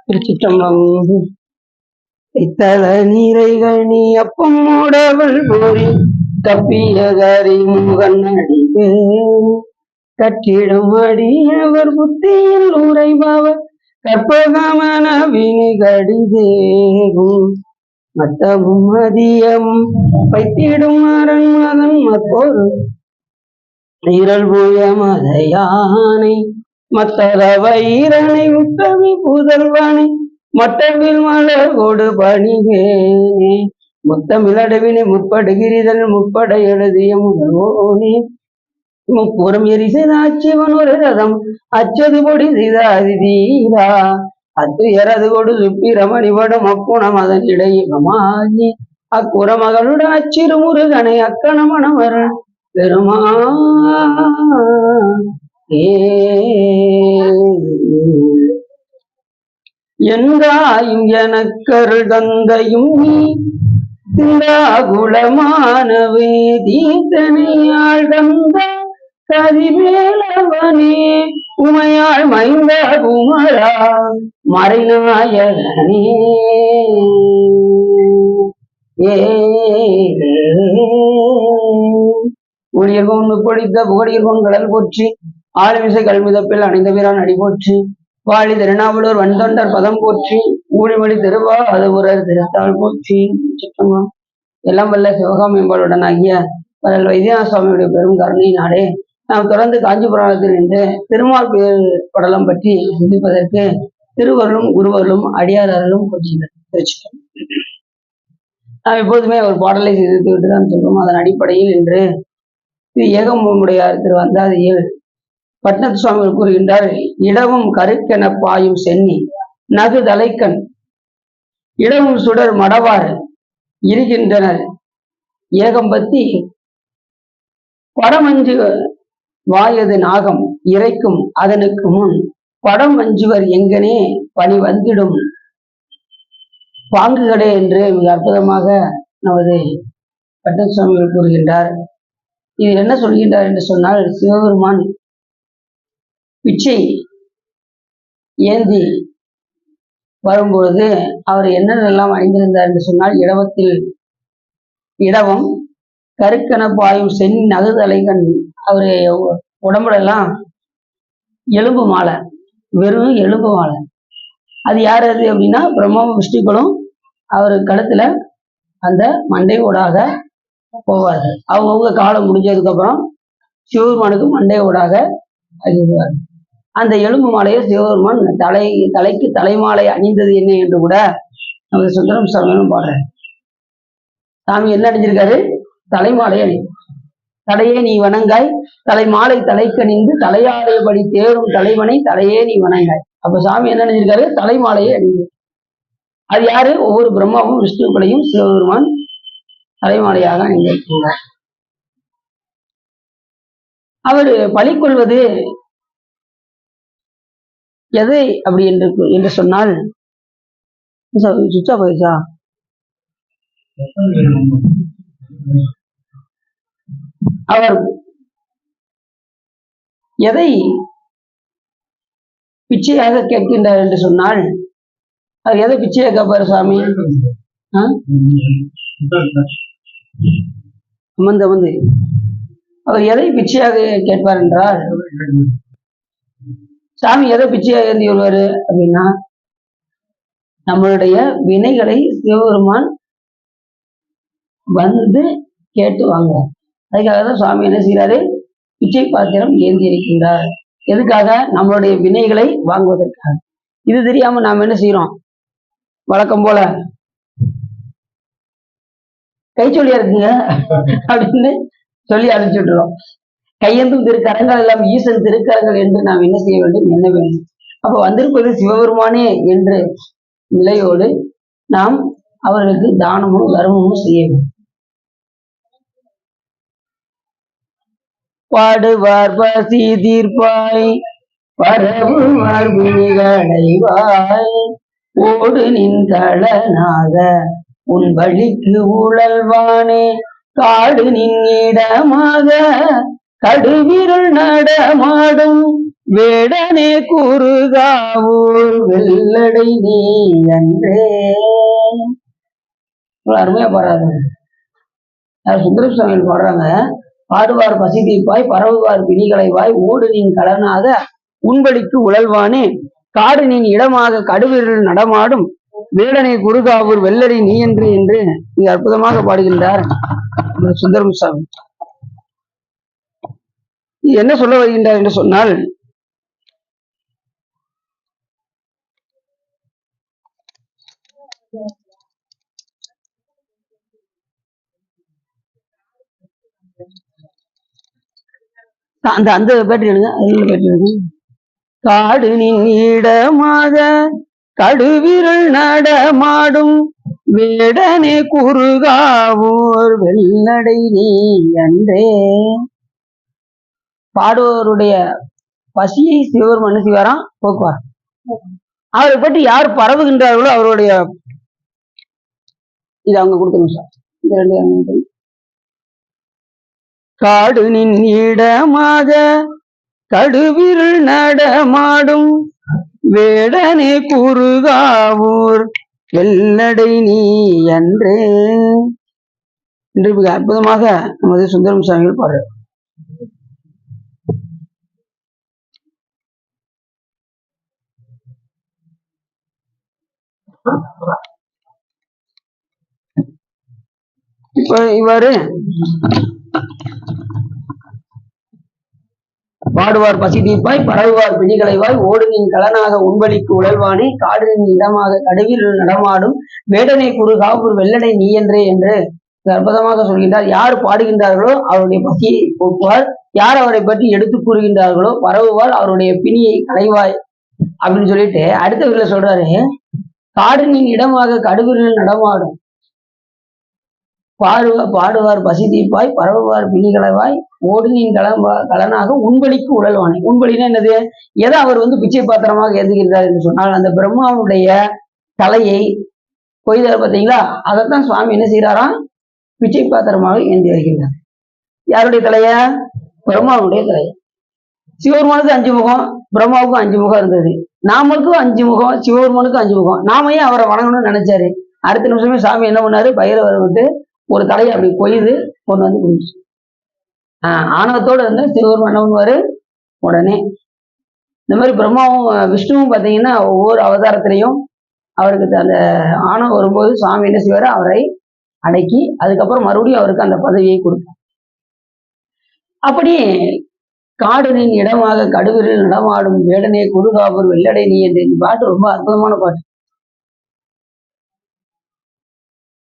திருச்சிற்றம்பலம். இத்தல நீரைகள் நீ அப்பம் மூடவள் போரி தப்பியதாரி முகன் அடிவே கற்றிடம் அடியவர் புத்தியில் உரைபவர் கற்பகமன வினை கடிதேகும் மத்தமும் மதியமும் வைத்திடும் அரண் மகன் மத்தொரு ஈரல் புய மதையானை மத்தள வைரனை உத்தமி புதல்வனை மட்டவில் மலர்கோடு பணிவேனே முத்தமிழடவினை முற்படுகிறிதல் முற்பட எழுதிய முதல்வோனே முப்புறம் எரிசெய்த அச்சிவன் ஒரு ரதம் அச்சது பொடி செய்த அதிதீரா அத்துயரது கொடு சுப்பிரமணிபடும் அப்புணம் அதன் இடையிடமாகி அக்குற மகளுடன் அச்சிறு முருகனை அக்கணமணமரன் பெருமா எந்தாயும் எனக்கருள் தந்தையும் நீ குலமானவே தீத்தனையாள் தந்த கதிவேலவனே உமையாள் மைந்த குமரா மறைநாயகனே ஊழியர்கோன் பொழித்த புகழியர்கோன் கடல் போற்றி ஆளுமிசை கல்மிதப்பில் அணைந்த வீரான் அடி போற்றி வாழி திருநாவலூர் வன்தொண்டர் பதம் போற்றி ஊழிமொழி திருவா அதுபுரர் திருத்தாள் போற்றி. சிற்றம்பலம். எல்லாம் வல்ல சிவகாமி என்பளுடன் ஆகிய கடல் வைத்தியநாத சுவாமியுடைய பெரும் கருணையினாலே நாம் தொடர்ந்து காஞ்சிபுராணத்தில் நின்று திருமால் பேர் படலம் பற்றி சிந்திப்பதற்கு திருவருளும் குருவருளும் அடியாரர்களும் கொஞ்சம் நாம் எப்போதுமே ஒரு பாடலை சிந்தித்து விட்டுதான் சொல்றோம். அதன் அடிப்படையில் இன்று திரு ஏகம்பமுடையார் திரு வந்தாதியில் பட்னத்து சுவாமிகள் கூறுகின்றார். இடவும் கருக்கென பாயும் சென்னி நகு தலைக்கண் இடவும் சுடர் மடவாறு இருக்கின்றனர் ஏகம்பத்தி படமஞ்சு வாயது நாகம் இறைக்கும் அதனுக்கு முன் படம் மஞ்சுவர் எங்கனே பணி வந்திடும் பாங்குகளே என்று மிக அற்புதமாக நமது பட்னத்து சுவாமிகள் கூறுகின்றார். இது என்ன சொல்கின்றார் என்று சொன்னால், சிவபெருமான் பிச்சை ஏந்தி வரும்பொழுது அவர் என்னென்னெல்லாம் அணிந்திருந்தார் என்று சொன்னால், இடவம் கருக்கென பாயும் சென்னி நகுதலைகண் அவரு உடம்புலெல்லாம் எலும்பு மாலை, வெறும் எலும்பு மாலை. அது யார் அது அப்படின்னா பிரம்மாவும் விஷ்ணுக்களும் அவர் கழுத்துல அந்த மண்டையோடாக போவார்கள். அவங்கவுங்க காலம் முடிஞ்சதுக்கு அப்புறம் சிவபெருமானுக்கு மண்டையோடாக அழிவார். அந்த எலும்பு மாலையை சிவபெருமான் தலைக்கு தலைமாலை அணிந்தது என்ன என்று கூட நமது சுந்தரம் சாமியும் பாடுறாரு. சாமி என்ன அணிஞ்சிருக்காரு? தலைமாலை அணி. தலையே நீ வணங்காய் தலைமாலை தலைக்கணிந்து தலையாடையபடி தேரும் தலைவனை தலையே நீ வணங்காய். அப்ப சாமி என்ன அணிஞ்சிருக்காரு? தலைமாலையை அணிந்து. அது யாரு? ஒவ்வொரு பிரம்மாவும் விஷ்ணுக்களையும் சிவபெருமான் தலைமாலையாக அணிந்திருக்கின்றார். அவர் பலி கொள்வது எதை அப்படி என்று சொன்னால், சுவிட்சா போயிடுச்சா? அவர் எதை பிச்சையாக கேட்கின்றார் என்று சொன்னால், அவர் எதை பிச்சையாக கேட்பாரு சாமி? அமர்ந்து அவர் எதை பிச்சையாக கேட்பார் என்றால், சாமி எதை பிச்சையாக ஏந்தி வருவாரு அப்படின்னா, நம்மளுடைய வினைகளை சிவபெருமான் வந்து கேட்டு வாங்குவார். அதுக்காக தான் சுவாமி என்ன செய்யறாரு? பிச்சை பாத்திரம் ஏந்தி இருக்கின்றார். எதுக்காக? நம்மளுடைய வினைகளை வாங்குவதற்காக. இது தெரியாம நாம் என்ன செய்யறோம்? வழக்கம் போல கைச்சொல்லியா இருக்குங்க அப்படின்னு சொல்லி அனுப்பிச்சுட்டுறோம். கையெந்தும் திருக்கரங்கள் எல்லாம் ஈசன் திருக்கரங்கள் என்று நாம் என்ன செய்ய வேண்டும்? என்ன வேண்டும்? அப்ப வந்திருப்பது சிவபெருமானே என்ற நிலையோடு நாம் அவர்களுக்கு தானமும் தர்மமும் செய்ய வேண்டும். பாடுவார் பசி தீர்ப்பாய் பரவுவார் வினைகளைவாய் ஓடு நின்றளனாக உன் வழிக்கு ஊழல்வானே காடு நின்னிடமாக கடுவிரல் நடமாடும் வேடனே குறுகாவூர் வெள்ளடை நீ அன்றே. அருமையா பாடுறாங்க. சுந்தர சுவாமிகள் பாடுறாங்க. பாடுவார் பசி தீப்பாய் பரவுவார் பிணிகளைவாய் ஓடு நீன் கலனாக உண்படிக்கு உழல்வானே காடு நீன் இடமாக கடுவிரல் நடமாடும் வேடனை குருகாவூர் வெள்ளடி நீ என்று மிக அற்புதமாக பாடுகின்றார் சுந்தரம் சுவாமி. என்ன சொல்ல வருகின்றார் என்று சொன்னால், அந்த பேட்டரி எழுதுங்க. காடு நின் இடமாக கடுவிரல் நடமாடும் வேடனே குறுகாவூர் வெள்ளடை நீ அன்றே. பாடுவோருடைய பசியை சிவபெருமான் என்ன செய்வாராம்? போக்குவார். அவரை பற்றி யார் பரவுகின்றார்களோ அவருடைய இது அவங்க கொடுக்கணும் சார். இந்த ரெண்டு காடு நின் இடமாக கடுவிரல் நடமாடும் வேடனே குறுகாவூர் வெள்ளடை நீ அன்றே என்று மிக அற்புதமாக நமது சுந்தரம் சுவாமிகள் பாடுறார். இப்ப இவ்வாறு பாடுவார் பசி தீப்பாய் பரவுவார் பிணிகளைவாய் ஓடுனின் கலனாக உண்பலிக்கு உழல்வானே காடுனின் இடமாக கடுவில் நடமாடும் வேடனை குறு காவூர் வெள்ளடை நீ என்றே என்று அற்புதமாக சொல்கின்றார். யார் பாடுகின்றார்களோ அவருடைய பசியை போக்குவார், யார் அவரை பற்றி எடுத்து கூறுகின்றார்களோ பரவுவார் அவருடைய பிணியை களைவாய் அப்படின்னு சொல்லிட்டு அடுத்த வீட்டுல சொல்றாரு, காடுனின் இடமாக கடுவில் நடமாடும் பாடுவார் பசி தீப்பாய் பரவுவார் பிணிகளவாய் ஓடுனின் கலனாக உண்பலிக்கு உழல்வானே. உண்பலின்னா என்னது? எதை அவர் பிச்சை பாத்திரமாக ஏந்துகின்றார் என்று சொன்னால் அந்த பிரம்மாவுடைய தலையை கொய்தார் பார்த்தீங்களா, அதைத்தான் சுவாமி என்ன செய்யறாராம்? பிச்சை பாத்திரமாக ஏந்தி வருகின்றார். யாருடைய தலைய? பிரம்மாவுடைய தலைய. சிவபெருமானுக்கு 5 முகம், பிரம்மாவுக்கும் 5 முகம் இருந்தது. நாமளுக்கும் 5 முகம், சிவபெருமானுக்கும் 5 முகம். நாம ஏன் அவரை வணங்கணும்னு நினைச்சாரு? அடுத்த நிமிஷமே சாமி என்ன பண்ணாரு? பைரவரை விட்டு ஒரு தலையை அப்படி கொய்து கொண்டு வந்து குடிச்சு ஆணவத்தோடு இருந்தா சிவபெருமான் என்ன பண்ணுவாரு? உடனே இந்த மாதிரி பிரம்மாவும் விஷ்ணுவும் பார்த்தீங்கன்னா ஒவ்வொரு அவதாரத்திலையும் அவருக்கு அந்த ஆணவம் வரும்போது சுவாமி என்ன செய்வாரு? அவரை அடக்கி அதுக்கப்புறம் மறுபடியும் அவருக்கு அந்த பதவியை கொடுத்தார். அப்படி காடுனின் இடமாக கடுவிரில் நடமாடும் வேடனே குறுகாவூர் வெள்ளடை நீ என்று இந்த பாட்டு ரொம்ப அற்புதமான பாட்டு.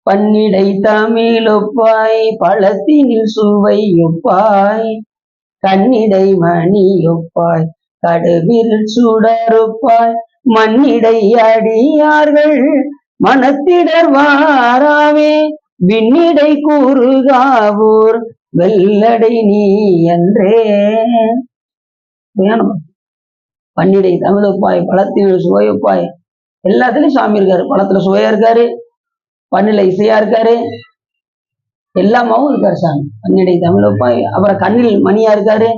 பன்னிடை தமிழொப்பாய் பழத்தினில் சுவை ஒப்பாய் கண்ணிடை மணி ஒப்பாய் கடுவில் சுடருப்பாய் மண்ணிடை அடியார்கள் மனத்திடர் வாராவே விண்ணிடை கூறுகாவூர் வெள்ளடை நீ என்றே. பன்னிடை தமிழொப்பாய் பழத்தினில் சுவையொப்பாய் எல்லாத்துலயும் சுவாமி இருக்காரு. பழத்துல சுவையா இருக்காரு, பண்ணில இசையா இருக்காரு, எல்லாமாவும் இருக்காரு சாமி. பன்னிடை தமிழொப்பாய் அப்புறம் கண்ணில் மணியா இருக்காரு,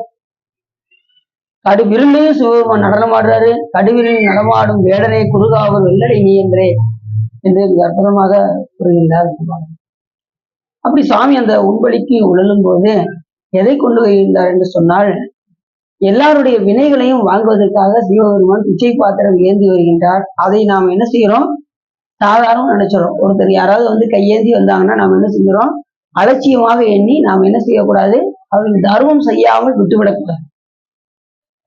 கடுவிரலையும் சிவபெருமான் நடனம் ஆடுறாரு. கடுவிரில் நடமாடும் வேடனை குறுகாவூர் வெள்ளடை நீ என்றே என்று அற்புதமாக கூறுகின்றார். அப்படி சுவாமி அந்த உண்பலிக்கு உழலும் போது எதை கொண்டு வருகின்றார் என்று சொன்னால், எல்லாருடைய வினைகளையும் வாங்குவதற்காக சிவபெருமான் பிச்சை பாத்திரம் ஏந்தி வருகின்றார். அதை நாம் என்ன செய்யறோம்? சாதாரணம் நினைச்சிடும். ஒருத்தர் யாராவது கையேந்தி வந்தாங்கன்னா நாம் என்ன செஞ்சிடும்? அலட்சியமாக எண்ணி நாம் என்ன செய்யக்கூடாது? அவர்கள் தர்மம் செய்யாமல் விட்டுவிடக்கூடாது.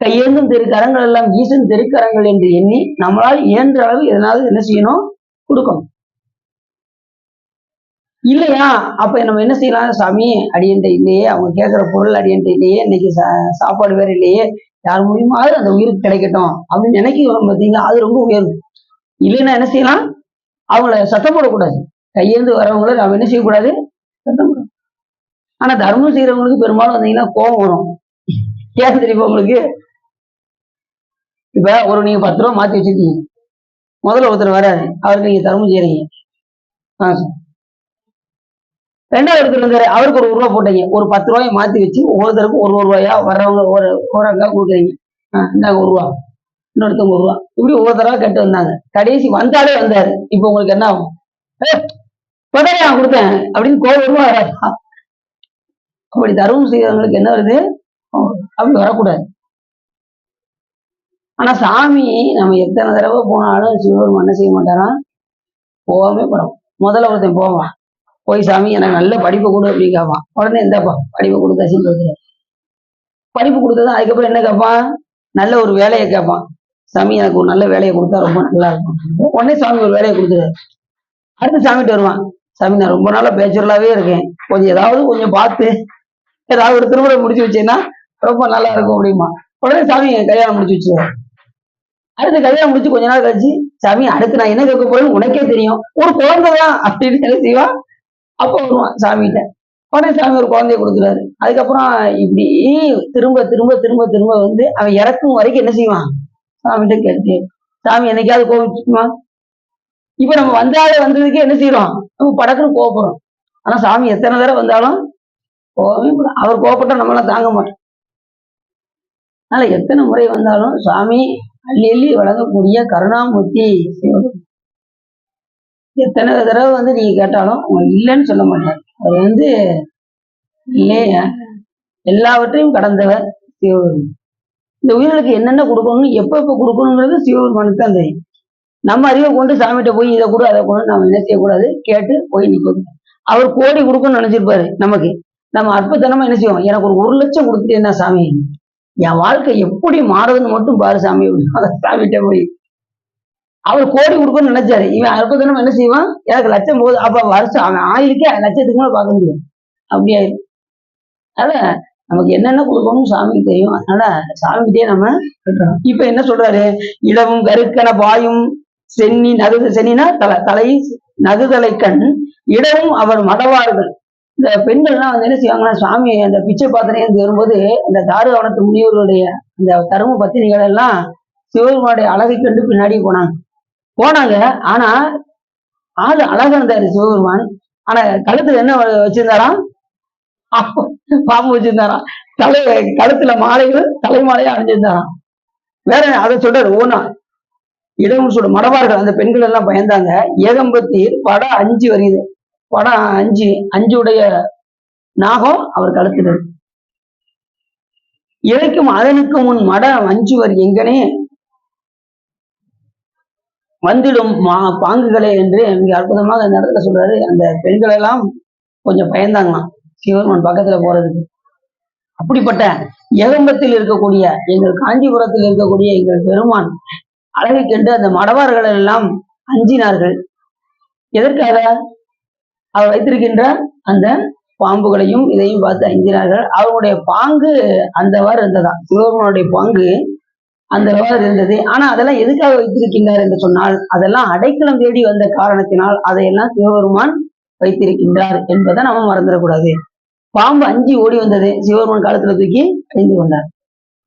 கையேந்தும் திருக்கரங்கள் எல்லாம் ஈசன் திருக்கரங்கள் என்று எண்ணி நம்மளால் இயன்ற அளவு எதனாவது என்ன செய்யணும்? கொடுக்கணும். இல்லையா அப்ப நம்ம என்ன செய்யலாம்? சாமி அடியன்ட்ட இல்லையே, அவங்க கேட்கிற பொருள் அடியன்ட்ட இல்லையே, இன்னைக்கு சாப்பாடு வேற இல்லையே, யார் மூலியமாவது அந்த உயிருக்கு கிடைக்கட்டும் அப்படின்னு நினைக்கிறோம் பார்த்தீங்களா? அது ரொம்ப உயர்வு. இல்லைன்னா என்ன செய்யலாம்? அவங்கள சத்தம் போடக்கூடாது. கையேந்து வரவங்களை நாம் என்ன செய்யக்கூடாது? சத்தம் போட. ஆனா தர்மம் செய்யறவங்களுக்கு பெரும்பாலும் வந்தீங்கன்னா கோபம் வரும். ஏன் தெரியுமா உங்களுக்கு? இப்ப நீங்க 10 ரூபா மாத்தி வச்சிருக்கீங்க, முதல்ல ஒருத்தர் வராரு, அவருக்கு நீங்க தர்மம் செய்யறீங்க. ரெண்டாவது எடுத்துட்டு வந்தாரு, அவருக்கு ஒரு ரூபா போட்டீங்க, ஒரு 10 ரூபாயை மாத்தி வச்சு ஒவ்வொருத்தருக்கும் ஒரு ரூபாயா வர்றவங்க ஒரு அக்கா கொடுக்குறீங்க. இந்தாங்க ஒரு ரூபா, இன்னொருத்தவங்க ஒரு ரூபா, இப்படி ஒவ்வொருத்தரா கேட்டு வந்தாங்க. கடைசி வந்தாலே வந்தாரு. இப்ப உங்களுக்கு என்ன ஆகும்? உடனே நான் கொடுத்தேன் அப்படின்னு கோபமா வராது. அப்படி தர்மம் செய்யறவங்களுக்கு என்ன வருது? அப்படி வரக்கூடாது. ஆனா சாமி நம்ம எத்தனை தடவை போனாலும் சிவபெருமான் என்ன செய்ய மாட்டாராம்? போகவே படும். முதல்ல ஒருத்தன் போவான், போய் சாமி எனக்கு நல்ல படிப்பு கொடு அப்படின்னு கேட்பான். உடனே எந்தப்பா படிப்பு கொடுத்தாச்சுன்னு கேட்கிறேன். படிப்பு கொடுத்தது அதுக்கப்புறம் என்ன கேட்பான்? நல்ல ஒரு வேலையை கேட்பான். சாமி எனக்கு ஒரு நல்ல வேலையை கொடுத்தா ரொம்ப நல்லா இருக்கும். உடனே சாமி ஒரு வேலையை கொடுத்துருவாரு. அடுத்து சாமிட்டு வருவான், சாமி நான் ரொம்ப நாளா பேச்சுரலாவே இருக்கேன், கொஞ்சம் ஏதாவது கொஞ்சம் பார்த்து ஏதாவது ஒரு திருமணம் முடிச்சு வச்சேன்னா ரொம்ப நல்லா இருக்கும் அப்படிமா. உடனே சாமி கல்யாணம் முடிச்சு வச்சுருவாரு. அடுத்து கல்யாணம் முடிச்சு கொஞ்ச நாள் கழிச்சு, சாமி அடுத்து நான் என்ன கேட்க போறேன்னு உனக்கே தெரியும், ஒரு குழந்தைதான் அப்படின்னு என்ன செய்வான்? அப்போ வருவான் சாமிகிட்ட. உடனே சாமி ஒரு குழந்தைய கொடுத்துருவாரு. அதுக்கப்புறம் இப்படி திரும்ப திரும்ப திரும்ப திரும்ப வந்து அவன் இறக்கும் வரைக்கும் என்ன செய்வான்? சாமிகிட்ட கேட்டு. சாமி என்னைக்காவது கோவிச்சுக்குமா? இப்ப நம்ம வந்தாலே வந்ததுக்கே என்ன செய்யறோம்? நம்ம படக்குன்னு கோவப்படுறோம். ஆனா சாமி எத்தனை தடவை வந்தாலும் கோவமே படாது. அவர் கோவப்பட்டா நம்மளாம் தாங்க மாட்டோம். அதனால எத்தனை முறை வந்தாலும் சாமி அள்ளி அள்ளி வழங்கக்கூடிய கருணாமூர்த்தி சிவபெருமான். எத்தனை தடவை வந்து நீங்க கேட்டாலும் அவங்க இல்லைன்னு சொல்ல மாட்டார். அவர் வந்து இல்லையா எல்லாவற்றையும் கடந்தவர் சிவபெருமான். இந்த உயிர்களுக்கு என்னென்ன கொடுக்கணும்னு எப்ப எப்ப கொடுக்கணுங்கிறது சிவபெருமானுக்கு தான் தெரியும். நம்ம அறிவை கொண்டு சாமிகிட்ட போய் இதை கூட அதை கூட நம்ம என்ன செய்யக்கூடாது? கேட்டு போய் நிற்கணும். அவர் கோடி கொடுக்கணும்னு நினைச்சிருப்பாரு நமக்கு. நம்ம அற்புதமா என்ன செய்வோம்? எனக்கு ஒரு 1,00,000 கொடுத்துட்டேன்னா சாமி என் வாழ்க்கை எப்படி மாறுதுன்னு மட்டும் பாரு சாமி அப்படின்னு சாமிகிட்ட போய். அவர் கோடி கொடுக்கணும்னு நினைச்சாரு, இவன் அற்புதமா என்ன செய்வான்? எனக்கு லட்சம் போகுது, அப்ப வருஷம் அவன் ஆயிலுக்கே லட்சத்துக்கு மேல பார்க்க முடியும். அப்படியே அதனால நமக்கு என்னென்ன கொடுக்கணும் சாமிக்கு தெரியும். அதனால சாமிகிட்டே நம்ம இருக்கணும். இப்ப என்ன சொல்றாரு? இடமும் கருக்கன பாயும் சென்னி நகுது, சென்னினா தலை நகுதலை கண் இடமும் அவர் மடவார்கள். இந்த பெண்கள்லாம் வந்து என்ன செய்வாங்கன்னா, சுவாமி அந்த பிச்சை பாத்திரம் இருந்து வரும்போது இந்த தாருவனத்து முனிவர்களுடைய அந்த கரும பத்தினிகள் எல்லாம் சிவபெருமானுடைய அழகை கண்டு பின்னாடி போனாங்க. ஆனா ஆளு அழகா இருந்தாரு சிவபெருமான். ஆனா கழுத்துல என்ன வச்சிருந்தாராம்? பாம்பு வச்சிருந்தாராம். கழுத்துல மாலைகள் தலைமாலையா அணிஞ்சிருந்தாராம். வேற அதை சொல்றாரு ஓனா இடமும் சொல்ற மடவார்கள். அந்த பெண்கள் எல்லாம் பயந்தாங்க. ஏகம்பத்தீர் படம் 5 வருது. படம் 5 உடைய நாகம் அவர் கழுத்துல இறைக்கும் அதனுக்கு முன் மடம் 5 வர் எங்கனே வந்துடும் பாங்குகளே என்று மிக அற்புதமாக அந்த இடத்துல சொல்றாரு. அந்த பெண்கள் எல்லாம் கொஞ்சம் பயந்தாங்களாம் சிவபெருமான் பக்கத்துல போறதுக்கு. அப்படிப்பட்ட ஏகம்பத்தில் இருக்கக்கூடிய எங்கள் காஞ்சிபுரத்தில் இருக்கக்கூடிய எங்கள் பெருமான் அழகை கண்டு அந்த மடவார்கள் எல்லாம் அஞ்சினார்கள். எதற்காக? அவர் வைத்திருக்கின்ற அந்த பாம்புகளையும் இதையும் பார்த்து அஞ்சினார்கள். அவருடைய பாங்கு அந்தவாறு இருந்ததா, சிவபெருமானுடைய பாங்கு அந்தவாறு இருந்தது. ஆனா அதெல்லாம் எதுக்காக வைத்திருக்கின்றார் என்று சொன்னால், அதெல்லாம் அடைக்கலம் தேடி வந்த காரணத்தினால் அதையெல்லாம் சிவபெருமான் வைத்திருக்கின்றார் என்பதை நம்ம மறந்துடக்கூடாது. பாம்பு 5 ஓடி வந்தது, சிவபெருமான் காலத்துல தூக்கி அழிந்து கொண்டார்.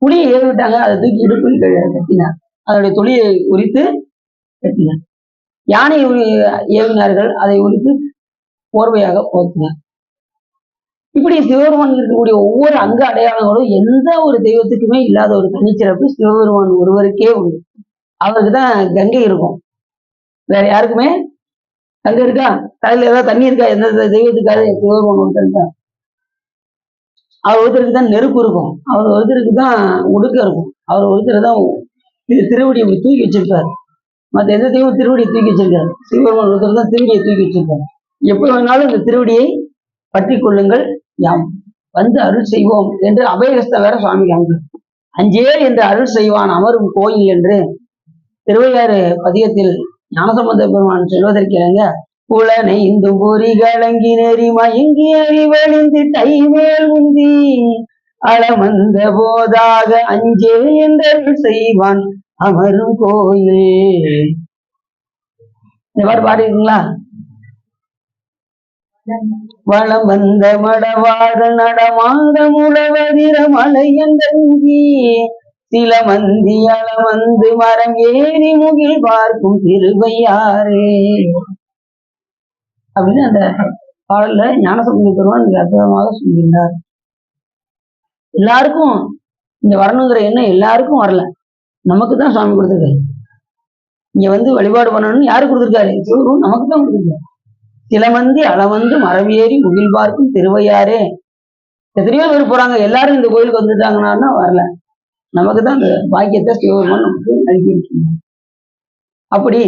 புலியை ஏறி விட்டாங்க, அதை தூக்கி இடுப்பில் கட்டினார், அதனுடைய தொழிலை உரித்து கட்டினார். யானை ஏவினார்கள், அதை உரித்து போர்வையாக போத்தினார். இப்படி சிவபெருமான் இருக்கக்கூடிய ஒவ்வொரு அங்க அடையாளங்களும் எந்த ஒரு தெய்வத்துக்குமே இல்லாத ஒரு தனிச்சிறப்பு சிவபெருமான் ஒருவருக்கே உண்டு. அவருக்கு தான் கங்கை இருக்கும், வேற யாருக்குமே கங்கை இருக்கா? தலையில ஏதாவது தண்ணி இருக்கா? எந்த தெய்வத்துக்காக? சிவபெருமான் ஒருத்தருக்கு தான். அவர் ஒருத்தருக்கு தான் நெருப்பு இருக்கும், அவர் ஒருத்தருக்கு தான் உடுக்க இருக்கும், அவர் ஒருத்தர் தான் திருவடி அப்படி தூக்கி வச்சிருக்காரு. மற்ற எந்த தெய்வம் திருவடியை தூக்கி வச்சிருக்காரு? சிவபெருமான் ஒருத்தர் தான் திருவடியை தூக்கி வச்சிருக்காரு. எப்ப வேணாலும் இந்த திருவடியை பற்றி கொள்ளுங்கள், யாம் வந்து அருள் செய்வோம் என்று அபயஹஸ்தம் வேற சுவாமி காமிக்க. அஞ்சே என்று அருள் செய்வான் அமரும் கோயில் என்று திருவையாறு பதிகத்தில் ஞானசம்பந்த பெருமான் சொல்வதற்கு இணங்க, புலனை இந்து பொறி கலங்கி நெறி மயங்கி அறிவழிந்து கைமேல் உந்தி அளமந்த போதாக அஞ்சே என்று அருள் செய்வான் அமரும் கோயில். இந்த மாதிரி பாடிருக்கீங்களா? வளம் வந்த மடவாறு நடமாட முழவதிர மலையங்கி சில மந்தி அளமந்து மரம் ஏறி முகில் பார்க்கும் திருவையாரே அப்படின்னு அந்த பாடல்ல ஞானசம்பந்த பெருமான் மிக அற்புதமாக சொல்கின்றார். எல்லாருக்கும் இந்த வரணுங்கிற எண்ணம் எல்லாருக்கும் வரல, நமக்கு தான் சுவாமி கொடுத்துருக்காரு. இங்க வந்து வழிபாடு பண்ணணும்னு யாரு கொடுத்துருக்காரு? சிவரும் நமக்கு தான் கொடுத்துருக்காரு. சிலமந்தி அளவந்து மரபியேறி முகில் பார்க்கும் திருவையாரே. எத்தனையோ பேர் போறாங்க, எல்லாரும் இந்த கோயிலுக்கு வந்துட்டாங்கன்னா வரல, நமக்கு தான் அந்த பாக்கியத்தை சிவபெருமான் நமக்கு நல்கியிருக்கீங்க. அப்படி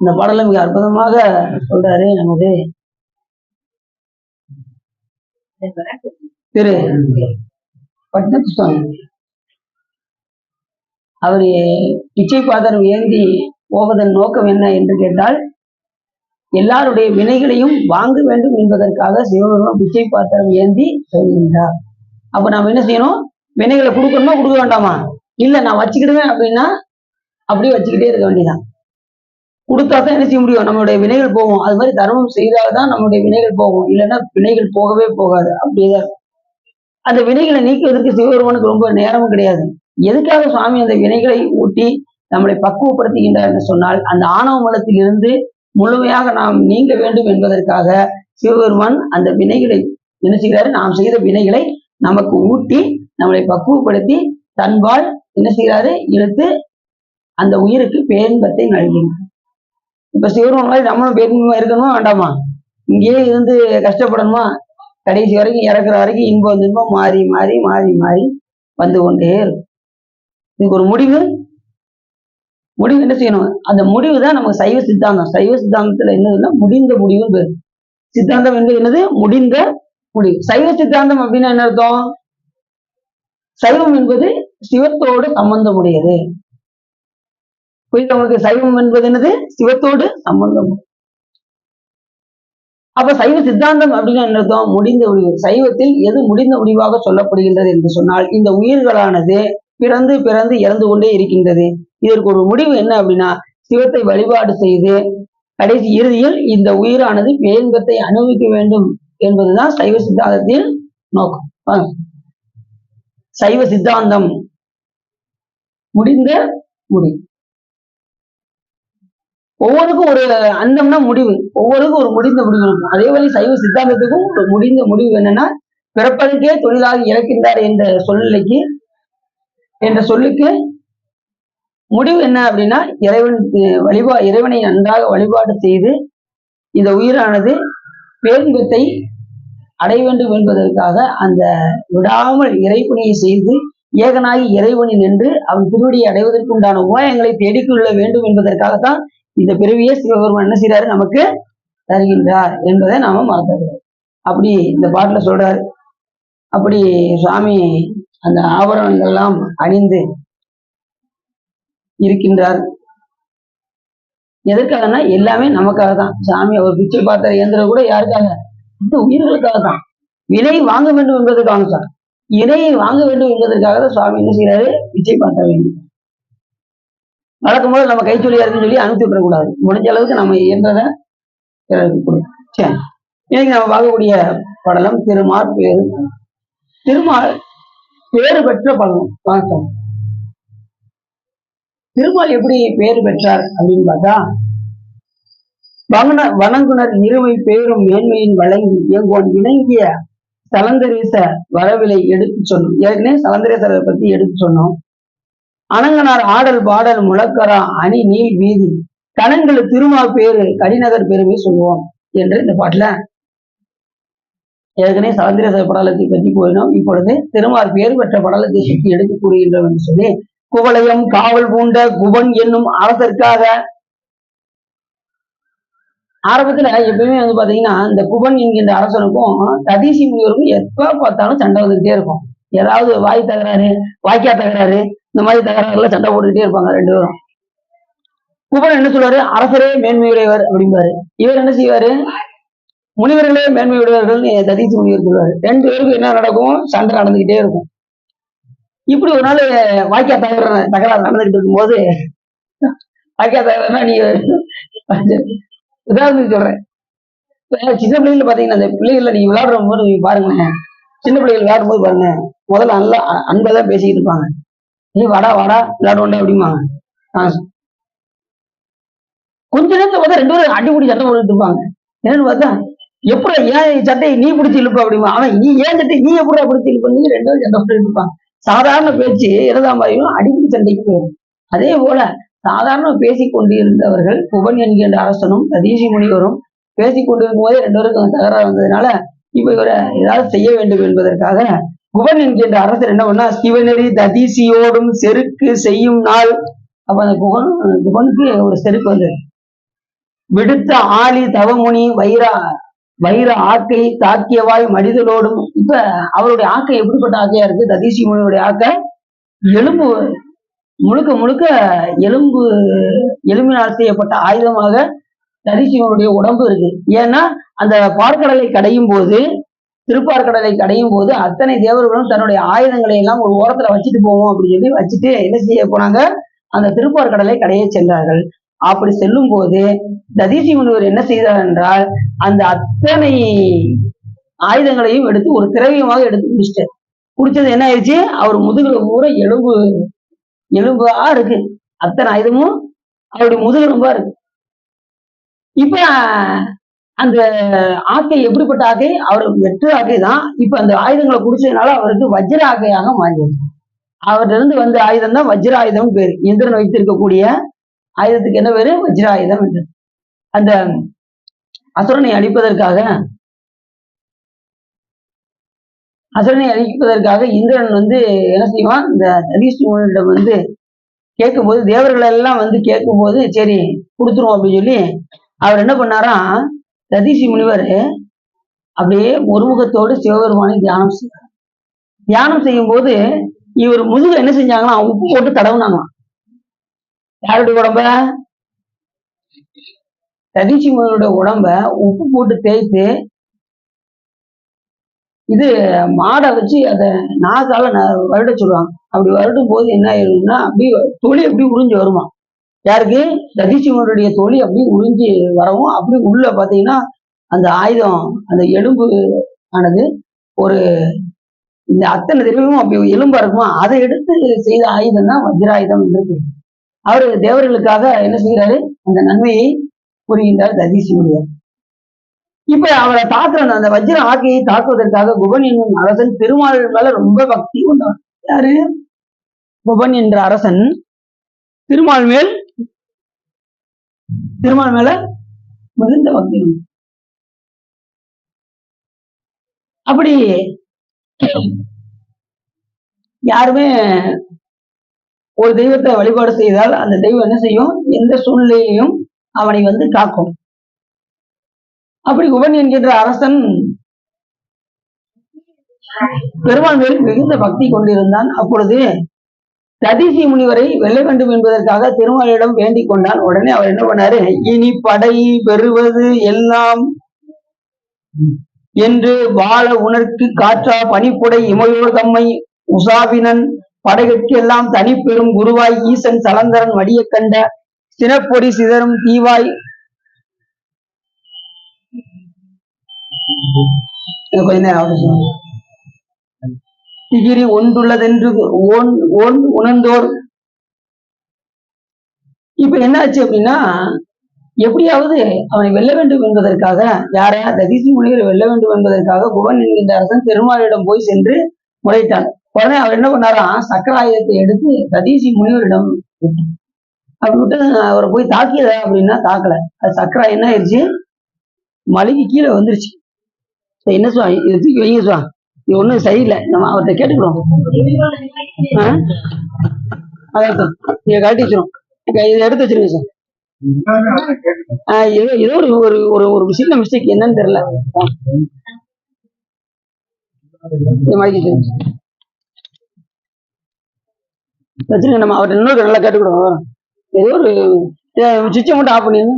இந்த பாடலை மிக அற்புதமாக சொல்றாரு நமது திரு பட்னத்து சுவாமி. அவரு பிச்சை பாத்திரம் ஏந்தி போவதன் நோக்கம் என்ன என்று கேட்டால், எல்லாருடைய வினைகளையும் வாங்க வேண்டும் என்பதற்காக சிவபெருமான் பிச்சை பாத்திரம் ஏந்தி சொல்கின்றார். அப்ப நாம என்ன செய்யணும்? வினைகளை கொடுக்கணுமா கொடுக்க வேண்டாமா? இல்ல நான் வச்சுக்கிடுவேன் அப்படின்னா அப்படியே வச்சுக்கிட்டே இருக்க வேண்டியதான். கொடுத்தா தான் என்ன செய்ய முடியும்? நம்மளுடைய வினைகள் போகும். அது மாதிரி தர்மம் செய்தால்தான் நம்மளுடைய வினைகள் போகும், இல்லைன்னா வினைகள் போகவே போகாது. அப்படியேதான் அந்த வினைகளை நீக்குவதற்கு சிவபெருமானுக்கு ரொம்ப நேரமும் கிடையாது. எதுக்காக சுவாமி அந்த வினைகளை ஊட்டி நம்மளை பக்குவப்படுத்துகின்றார் என்று சொன்னால், அந்த ஆணவ மலத்தில் இருந்து முழுமையாக நாம் நீங்க வேண்டும் என்பதற்காக சிவபெருமான் அந்த வினைகளை என்ன செய்கிறாரு? நாம் செய்த வினைகளை நமக்கு ஊட்டி நம்மளை பக்குவப்படுத்தி தன்பால் என்ன செய்கிறாரு? இழுத்து அந்த உயிருக்கு பேரின்பத்தை நல்கினார். இப்ப சிவபெருமான் மாதிரி நம்மளும் பேரின்பமா இருக்கணுமா வேண்டாமா? இங்கேயே இருந்து கஷ்டப்படணுமா? கடைசி வரைக்கும் இறக்குற வரைக்கும் இன்பம் துன்பம் மாறி மாறி மாறி மாறி வந்து கொண்டே இருக்கும். இதுக்கு ஒரு முடிவு என்ன செய்யணும்? அந்த முடிவு தான் நமக்கு சைவ சித்தாந்தம். சைவ சித்தாந்தத்துல என்னதுன்னா முடிந்த முடிவுன்னு பேரு. சித்தாந்தம் என்பது என்னது? முடிந்த முடிவு. சைவ சித்தாந்தம் அப்படின்னா என்ன அர்த்தம்? சைவம் என்பது சிவத்தோடு சம்பந்தமுடையது. புரியுது? சைவம் என்பது என்னது? சிவத்தோடு சம்பந்தம். அப்ப சைவ சித்தாந்தம் அப்படின்னா என்ன அர்த்தம்? முடிந்த முடிவு. சைவத்தில் எது முடிந்த முடிவாக சொல்லப்படுகின்றது என்று சொன்னால், இந்த உயிர்களானது பிறந்து பிறந்து இறந்து கொண்டே இருக்கின்றது. இதற்கு ஒரு முடிவு என்ன அப்படின்னா, சிவத்தை வழிபாடு செய்து கடைசி இறுதியில் இந்த உயிரானது பேரின்பத்தை அனுபவிக்க வேண்டும் என்பதுதான் சைவ சித்தாந்தத்தின் நோக்கம். சைவ சித்தாந்தம் முடிந்த முடிவு. ஒவ்வொருக்கும் ஒரு அந்தம்னா முடிவு, ஒவ்வொருக்கும் ஒரு முடிந்த முடிவு இருக்கும். அதே வழி சைவ சித்தாந்தத்துக்கும் ஒரு முடிந்த முடிவு என்னன்னா, பிறப்பதற்கே தொழிலாக இறக்கின்றார் என்ற சொல்லுக்கு முடிவு என்ன அப்படின்னா, இறைவனை நன்றாக வழிபாடு செய்து இந்த உயிரானது பேரின்பத்தை அடைய வேண்டும் என்பதற்காக அந்த விடாமல் இறைப்பணியை செய்து ஏகனாகி இறைவனை நின்று அவன் திருவடியை அடைவதற்கு உண்டான உபாயங்களை தேடிக்கொள்ள வேண்டும் என்பதற்காகத்தான் இந்த பிறவியை சிவபெருமான் என்ன செய்யறாரு? நமக்கு தருகின்றார் என்பதை நாம மறந்துடுறோம். அப்படி இந்த பாட்டுல சொல்றாரு. அப்படி சுவாமி அந்த ஆபரணங்கள் எல்லாம் அணிந்து இருக்கின்றார். எதற்காகனா எல்லாமே நமக்காக தான். சாமி அவர் பிச்சை பாத்திர இயந்திரம் கூட யாருக்காக? இந்த உயிர்களுக்காக தான். வினை வாங்க வேண்டும் என்பதற்காக சார், இணையை வாங்க வேண்டும் என்பதற்காக தான் சுவாமி என்ன செய்யறாரு? பிச்சை பாத்திர வேண்டும். வழக்கம் போது நம்ம கைச்சொல்லியா இருக்குன்னு சொல்லி அனுப்பி விடக்கூடாது. முடிஞ்ச அளவுக்கு நம்ம இயன்றதை சரி. இன்னைக்கு நம்ம பார்க்கக்கூடிய படலம் திருமால் பேரு. திருமால் பேறு பெற்ற படலம். திருமால் எப்படி பேறு பெற்றார் அப்படின்னு பார்த்தா, வணங்குனர் இருமை பேரும் மேன்மையின் வழங்கி எங்கோன் இணங்கிய சலந்தரேச வரவிலை எடுத்து சொன்னோம். ஏற்கனவே சலந்தரேசரை பத்தி எடுத்து சொன்னோம். அணங்கனார் ஆடல் பாடல் முழக்கரா அணி நீள் வீதி கணங்கள் திருமா பேரு கடிநகர் பெருமை சொல்லுவோம் என்று இந்த பாட்டுல ஏற்கனவே சலந்தரேச படலத்தை பற்றி போயினோம். இப்பொழுது திருமால் பேறு பெற்ற படலத்தை சுற்றி எடுத்து கூறுகின்றோம் என்று சொல்லி, குவளையம் காவல் பூண்ட குபன் என்னும் அரசருக்காக ஆரம்பத்துல எப்பயுமே வந்து பாத்தீங்கன்னா, இந்த குபன் என்கின்ற அரசனுக்கும் ததீசி முனிவருக்கும் எப்ப பார்த்தாலும் சண்டை வந்துகிட்டே இருக்கும். ஏதாவது வாய் தகராறு, வாய்க்கா தகராறு, இந்த மாதிரி தகராறுல சண்டை போட்டுக்கிட்டே இருப்பாங்க ரெண்டு பேரும். குபன் என்ன சொல்லுவாரு? அரசரே மேன்மையுடையவர் அப்படிம்பாரு. இவர் என்ன செய்வாரு? முனிவர்களே மேன்மையுடையவர்கள் ததீசி முனிவர் சொல்லுவாரு. ரெண்டு பேருக்கும் என்ன நடக்கும்? சண்டை நடந்துகிட்டே இருக்கும். இப்படி ஒரு நாள் வாய்க்கா தகராறு நடந்துகிட்டு இருக்கும்போது, வாய்க்கா தகராறுனா நீ உதாரணத்துக்கு சொல்றேன். சின்ன பிள்ளைகள பாத்தீங்கன்னா, அந்த பிள்ளைகளை நீங்க விளையாடுற போது நீங்க பாருங்களேன், சின்ன பிள்ளைகள் விளையாடும் போது பாருங்க, முதல்ல நல்லா அன்பதான் பேசிக்கிட்டு இருப்பாங்க. நீ வாடா வாடா விளையாடுவோண்டா அப்படிம்பாங்க. கொஞ்ச நேரத்துல பார்த்தா ரெண்டு பேரும் அடிப்படி சண்டை போட்டுட்டு இருப்பாங்க. என்னன்னு பார்த்தா எப்படி ஏன் சட்டையை நீ பிடிச்சி இழுப்ப அப்படிமா, அவன் நீ ஏன் சட்டை நீ எப்படி பிடிச்சி இழுப்ப, நீங்க ரெண்டு பேரும் சண்டை போட்டு இருப்பான். சாதாரண பேச்சு இரதாம்பாயும் அடிப்படை சண்டைக்கு போயிடும். அதே போல சாதாரண பேசிக் கொண்டிருந்தவர்கள் குபன் என்கின்ற அரசனும் ததீசி முனிவரும் பேசிக் கொண்டிருக்கும் போதே ரெண்டு பேருக்கும் தகராறு வந்ததுனால இப்ப இவரை ஏதாவது செய்ய வேண்டும் என்பதற்காக குபன் என்கின்ற அரசர் என்ன பண்ணா, சிவநெறி ததீசியோடும் செருக்கு செய்யும் நாள். அப்ப அந்த குபனுக்கு ஒரு செருக்கு வந்தது. விடுத்த ஆளி தவமுனி வைர ஆக்கை தாக்கியவாய் மடிதலோடும். இப்ப அவருடைய ஆக்கை எப்படிப்பட்ட ஆக்கையா இருக்கு, ததீசி முனியுடைய ஆக்கை எலும்பு முழுக்க முழுக்க எலும்பினால் செய்யப்பட்ட ஆயுதமாக ததீசிவனுடைய உடம்பு இருக்கு. ஏன்னா அந்த பார்க்கடலை கடையும் போது, திருப்பார்கடலை கடையும் போது அத்தனை தேவர்களும் தன்னுடைய ஆயுதங்களை எல்லாம் ஒரு ஓரத்துல வச்சுட்டு போவோம் அப்படின்னு சொல்லி வச்சுட்டு என்ன செய்ய போனாங்க, அந்த திருப்பார்கடலை கடைய சென்றார்கள். அப்படி செல்லும் போது ததீசி முனிவர் என்ன செய்தார் என்றால், அந்த அத்தனை ஆயுதங்களையும் எடுத்து ஒரு திரவியமாக எடுத்து குடிச்சிட்டார். குடிச்சது என்ன ஆயிடுச்சு, அவர் முதுகுல பூரா எலும்பா இருக்கு. அத்தனை ஆயுதமும் அவருடைய முதுகெலும்பா இருக்கு. இப்ப அந்த ஆக்கை எப்படிப்பட்ட ஆக்கை, அவருக்கு வெற்று ஆக்கை தான். இப்ப அந்த ஆயுதங்களை குடிச்சதுனால அவருக்கு வஜ்ர ஆக்கையாக மாறியது. அவர்கிட்ட இருந்து வந்த ஆயுதம் தான் வஜ்ர ஆயுதம் பேரு. இந்திரன் வைத்திருக்கக்கூடிய ஆயுதத்துக்கு என்ன பேரு, வஜ்ர ஆயுதம் என்று. அந்த அசுரனை அழிப்பதற்காக இந்திரன் என்ன செய்வான், இந்த ததீசி முனிவரிடம் கேட்கும்போது, தேவர்கள் எல்லாம் கேட்கும்போது சரி கொடுத்துருவோம் அப்படின்னு சொல்லி அவர் என்ன பண்ணாராம், ததீசி முனிவர் அப்படியே ஒருமுகத்தோடு சிவபெருமானை தியானம் செய்தார். தியானம் செய்யும் போது இவர் முதுக என்ன செஞ்சாங்கன்னா உப்பு போட்டு தடவுனாங்களாம். யாருடைய உடம்ப, ததீசி முனிவருடைய உடம்ப உப்பு போட்டு தேய்த்து, இது மாடை வச்சு அதை நாக்கால வருட சொல்லுவாங்க. அப்படி வருடும் போது என்ன ஆயிரும்னா அப்படியே தொழி அப்படி உறிஞ்சி வருமா. யாருக்கு, ததீசி முனிவருடைய தொழி அப்படி உறிஞ்சி வரவும், அப்படி உள்ள பாத்தீங்கன்னா அந்த ஆயுதம், அந்த எலும்பு ஆனது ஒரு இந்த அத்தனை திரவியமும் அப்படி எலும்பா இருக்குமா, அதை எடுத்து செய்த ஆயுதம் தான் வஜ்ராயுதம் என்று. அவரு தேவர்களுக்காக என்ன செய்யறாரு, அந்த நன்மையை புரிகின்றார் ததீசி முனிவர். இப்ப அவரை தாக்குற அந்த வஜ்ர ஆக்கையை தாக்குவதற்காக குபன் என்னும் அரசன் திருமால் மேல ரொம்ப பக்தி கொண்டான். யாரு, குபன் என்ற அரசன் திருமால் மேல மிகுந்த பக்தி. அப்படி யாருமே ஒரு தெய்வத்தை வழிபாடு செய்தால் அந்த தெய்வம் என்ன செய்யும், எந்த சூழ்நிலையையும் அவனை காக்கும். அப்படி குபன் என்கின்ற அரசன் பெருமாள் மேல் மிகுந்த பக்தி கொண்டிருந்தான். அப்பொழுது ததீசி முனிவரை வெல்ல வேண்டும் என்பதற்காக திருமாலிடம் வேண்டிக் கொண்டான். உடனே அவர் என்ன பண்ணாரு, இனி படை பெறுவது எல்லாம் என்று வாழ உணர்க்கு காற்றா பனிப்புடை இமையோர் தம்மை உசாவினன் படைகட்கு எல்லாம் தனி பெறும் குருவாய் ஈசன் சலந்தரன் வடிய கண்ட சினப்பொடி சிதறும் தீவாய் கொஞ்ச நேரம் திகிரி ஒன்றுள்ளதென்று உணர்ந்தோர். இப்ப என்னாச்சு அப்படின்னா, எப்படியாவது அவனை வெல்ல வேண்டும் என்பதற்காக, யாரையா ததீசி முனிவரை வெல்ல வேண்டும் என்பதற்காக குபன் என்கின்ற அரசன் பெருமாளிடம் போய் சென்று முறையிட்டான். உடனே அவர் என்ன பண்ணாராம், சக்கராயுதத்தை எடுத்து ததீசி முனிவரிடம் விட்டான். அப்படி விட்டு அவரை போய் தாக்கியதா அப்படின்னா தாக்கல. அது சக்கரா என்ன ஆயிடுச்சு, மலைக்கு கீழே வந்துருச்சு. என்ன சுவா, இது தூக்கி வைங்க சுவா, இது ஒண்ணும் சரியில்லை, நம்ம அவர்கிட்ட கேட்டுக்கிறோம். அதான் நீங்க கழட்டி வச்சிரும், இதை எடுத்து வச்சிருங்க சார். ஏதோ ஒரு ஒரு ஒரு சின்ன மிஸ்டேக், என்னன்னு தெரியல. வச்சிருங்க, நம்ம அவர்கிட்ட இன்னொரு நல்லா கேட்டுக்கிறோம். ஏதோ ஒரு சுவிட்சை மட்டும் ஆஃப் பண்ணிடுங்க.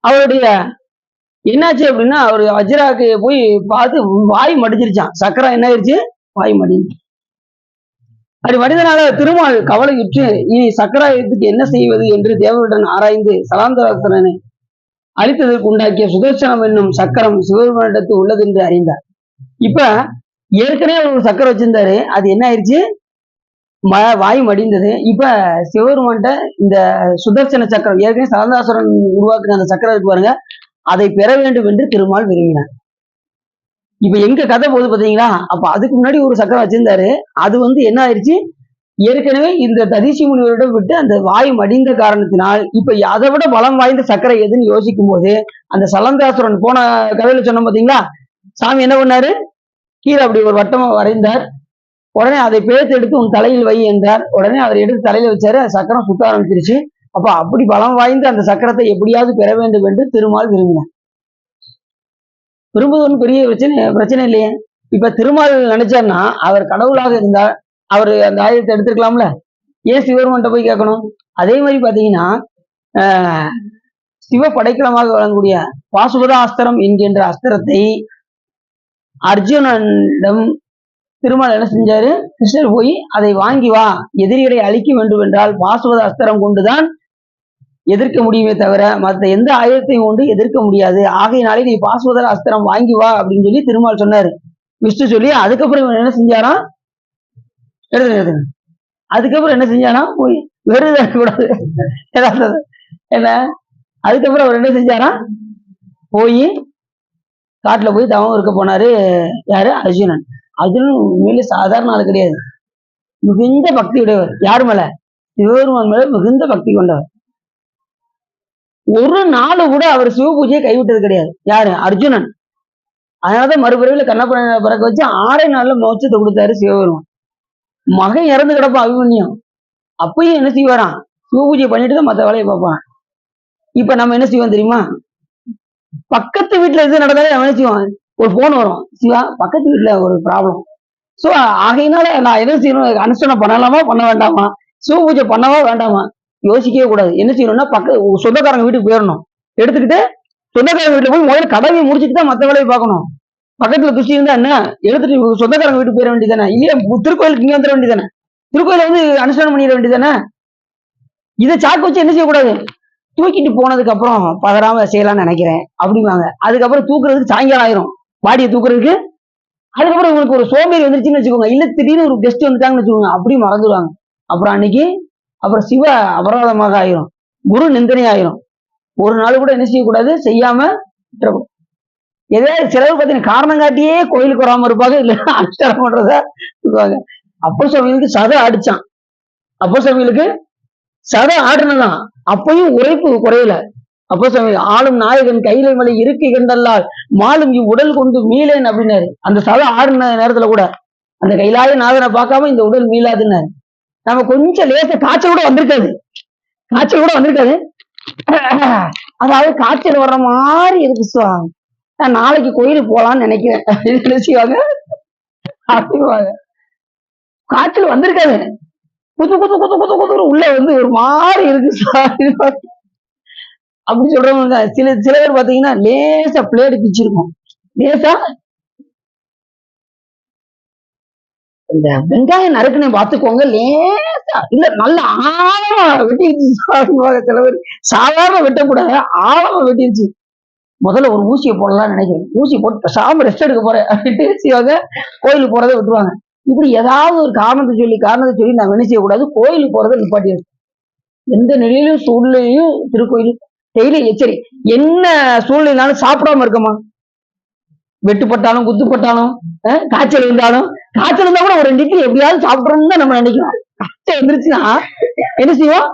அவருடைய என்னாச்சு அப்படின்னா, அவரு வஜ்ராக்கு போய் பார்த்து வாய் மடிஞ்சிருச்சான். சக்கரம் என்ன ஆயிடுச்சு, வாய் மடிஞ்சு. அப்படி மனிதனால திருமால் கவலையுற்று இனி சக்கராயுதத்துக்கு என்ன செய்வது என்று தேவருடன் ஆராய்ந்து சலாந்தராசனை அழித்ததற்கு உண்டாக்கிய சுதர்சனம் என்னும் சக்கரம் சிவபெருமானிடத்து உள்ளது என்று அறிந்தார். இப்ப ஏற்கனவே ஒரு சக்கரம் வச்சிருந்தாரு, அது என்ன ஆயிடுச்சு, வாயு மடிந்தது. இப்ப சிவபெருமான்கிட்ட இந்த சுதர்சன சக்கரம், ஏற்கனவே சலந்தாசுரன் உருவாக்குன அந்த சக்கரம் இருக்கு பாருங்க, அதை பெற வேண்டும் என்று திருமால் விரும்பினார். இப்ப எங்க கதை போகுது பாத்தீங்களா? அப்ப அதுக்கு முன்னாடி ஒரு சக்கரம் வச்சிருந்தாரு, அது என்ன ஆயிடுச்சு, ஏற்கனவே இந்த ததிசி முனிவரிடம் விட்டு அந்த வாயு மடிந்த காரணத்தினால் இப்ப அதை விட பலம் வாய்ந்த சக்கரை எதுன்னு யோசிக்கும் போது அந்த சலந்தாசுரன் போன கதையில சொன்ன பாத்தீங்களா, சாமி என்ன பண்ணாரு, கீழே அப்படி ஒரு வட்டமா வரைந்தார். உடனே அதை பேர்த்து எடுத்து உன் தலையில் வை என்றார். உடனே அவர் எடுத்து தலையில வச்சாரு, சக்கரம் சுத்த ஆரம்பிச்சிருச்சு. அப்ப அப்படி பலம் வாய்ந்த அந்த சக்கரத்தை எப்படியாவது பெற வேண்டும் என்று திருமால் விரும்பினார். விரும்புவது ஒன்றும் பெரிய பிரச்சனை இல்லையே. இப்ப திருமால் நினைச்சார்னா அவர் கடவுளாக இருந்தால் அவர் அந்த ஆயுதத்தை எடுத்துருக்கலாம்ல, ஏன் சிவபெருமான்கிட்ட போய் கேட்கணும்? அதே மாதிரி பாத்தீங்கன்னா சிவ படைக்கலமாக வழங்கக்கூடிய பாசுபத அஸ்திரம் என்கின்ற அஸ்திரத்தை அர்ஜுனனிடம் திருமால் என்ன செஞ்சாரு, கிருஷ்ணர் போய் அதை வாங்கி வா, எதிரிகளை அழிக்க வேண்டும் என்றால் பாசுபத அஸ்திரம் கொண்டுதான் எதிர்க்க முடியுமே தவிர மற்ற எந்த ஆயுதத்தையும் கொண்டு எதிர்க்க முடியாது. ஆகையினாலே நீ பாசுபத அஸ்திரம் வாங்கி வா அப்படின்னு சொல்லி திருமால் சொன்னாரு, விஷ்ணு சொல்லி. அதுக்கப்புறம் என்ன செஞ்சாராம், எழுதுங்க, அதுக்கப்புறம் என்ன செஞ்சானா, போய் வெறும் இருக்கக்கூடாது என்ன, அதுக்கப்புறம் அவர் என்ன செஞ்சாரா, போய் காட்டுல போய் தவம் இருக்க போனாரு. யாரு, அர்ஜுனன். அர்ஜுனன் உண்மையில சாதாரண ஆள் கிடையாது, மிகுந்த பக்தி உடையவர். யாரு மேல, சிவபெருமான் மேல மிகுந்த பக்தி கொண்டவர். ஒரு நாள் கூட அவர் சிவ பூஜையை கைவிட்டது கிடையாது. யாரு, அர்ஜுனன். அதனாலதான் மறுபிறவில கண்ணப்பனை பிறக்க வச்சு 6 நாள்ல மோட்சத்தை கொடுத்தாரு சிவபெருமான். மகன் இறந்து கிடப்பான் அபிமன்யம், அப்பயும் என்ன செய்வாராம், சிவ பூஜை பண்ணிட்டு தான் மற்ற வேலையை பார்ப்பான். இப்ப நம்ம என்ன செய்வோம் தெரியுமா, பக்கத்து வீட்டுல எது நடந்தாலும் நம்ம என்ன செய்வோம், ஒரு போன் வரும், சிவா பக்கத்து வீட்டுல ஒரு ப்ராப்ளம். சோ ஆகையினால நான் என்ன செய்யணும், அனுஷ்டானம் பண்ணலாமா பண்ண வேண்டாமா, சிவ பூஜை பண்ணவா வேண்டாமா, யோசிக்கவே கூடாது. என்ன செய்யணும்னா சொந்தக்காரங்க வீட்டுக்கு போயிடணும், எடுத்துக்கிட்டு சொந்தக்காரங்க வீட்டுல போய் முதல்ல கடமையை முடிச்சுட்டு தான் மற்ற வேலையை பார்க்கணும். பக்கத்துல துஷ்டி இருந்தா என்ன, எடுத்துட்டு சொந்தக்காரங்க வீட்டுக்கு போயிட வேண்டியதானே, இல்லையா திருக்கோயிலுக்கு இங்க வந்துட வேண்டியதானே, திருக்கோயில அனுஷ்டானம் பண்ணிட வேண்டியதானே. இதை சாக்கு வச்சு என்ன செய்யக்கூடாது, தூக்கிட்டு போனதுக்கு அப்புறம் பதறாம செய்யலாம்னு நினைக்கிறேன் அப்படிம்பாங்க. அதுக்கப்புறம் தூக்குறதுக்கு சாயங்காலம் ஆயிரும், பாடியை தூக்குறதுக்கு. அதுக்கப்புறம் உங்களுக்கு ஒரு சோம்பேறி வந்துருச்சுன்னு வச்சுக்கோங்க, இல்ல திடீர்னு ஒரு கெஸ்ட் வந்துட்டாங்கன்னு வச்சுக்கோங்க, அப்படியும் மறந்துடுவாங்க. அப்புறம் அன்னைக்கு அப்புறம் சிவ அபராதமாக ஆயிரும், குரு நிந்தனை ஆயிரும். ஒரு நாள் கூட என்ன செய்யக்கூடாது, செய்யாம எதாவது சிலர் பார்த்தீங்கன்னா காரணம் காட்டியே கோயிலுக்கு வராம இருப்பாங்க, இல்லைன்னா அனுஷ்டானம் பண்றதா சொல்லுவாங்க. அப்பர் சுவாமிகளுக்கு சதை அடிச்சான், அப்பர் சுவாமிகளுக்கு சதை ஆடுனதான், அப்பயும் உரைப்பு குறையல. அப்பர் சுவாமி ஆளும் நாயகன் கைலை மலை இருக்கை கண்டல்லால் மாலும் உடல் கொண்டு மீளேன் அப்படின்னாரு. அந்த சதை ஆடுன நேரத்துல கூட அந்த கைலாய நாதனை பார்க்காம இந்த உடல் மீளாதுன்னாரு. நம்ம கொஞ்சம் லேச காய்ச்சல் கூட வந்திருக்காது, காய்ச்சல் கூட வந்திருக்காது, அதாவது காய்ச்சல் வர்ற மாதிரி இருக்கு சுவாமி, நான் நாளைக்கு கோயிலுக்கு போலான்னு நினைக்கிறேன் அப்படின்னு நினைச்சுவாங்க. அப்படிவாங்க, காய்ச்சல் வந்திருக்காது, குத்து குத்து குத்து குத்து குத்து உள்ள ஒரு மாதிரி இருக்கு அப்படி சொல்றவங்க. சில பேர் பாத்தீங்கன்னா லேசா பிளேடு பிச்சிருக்கும், லேசா இந்த வெங்காயம் நறுக்குன்னு பார்த்துக்கோங்க, லேசா இல்ல நல்ல ஆழமா வெட்டிடுச்சு. சில பேர் சாதாரண வெட்டக்கூடாது, ஆழமா வெட்டிடுச்சு. முதல்ல ஒரு ஊசியை போடலாம்னு நினைக்கிறேன், ஊசி போட்டு பேசாம ரெஸ்ட் எடுக்க போறேன் அப்படின்னு செய்வாங்க, கோயிலுக்கு போறதை விட்டுருவாங்க. இப்படி ஏதாவது ஒரு காரணத்தை சொல்லி நான் என்ன செய்யக்கூடாது, கோயிலுக்கு போறதை நிப்பாட்டி. எந்த நிலையிலும் சூழ்நிலையும் திருக்கோயிலும் டெய்லி எச்சரி. என்ன சூழ்நிலைனாலும் சாப்பிடாம இருக்கமா, வெட்டுப்பட்டாலும் குத்துப்பட்டாலும் காய்ச்சல் இருந்தாலும், காய்ச்சல் இருந்தா கூட ஒரு 2 இட்லி எப்படியாவது சாப்பிடணும்னு தான் நம்ம நினைக்கிறோம். காய்ச்சல் வந்துருச்சுன்னா என்ன செய்வோம்,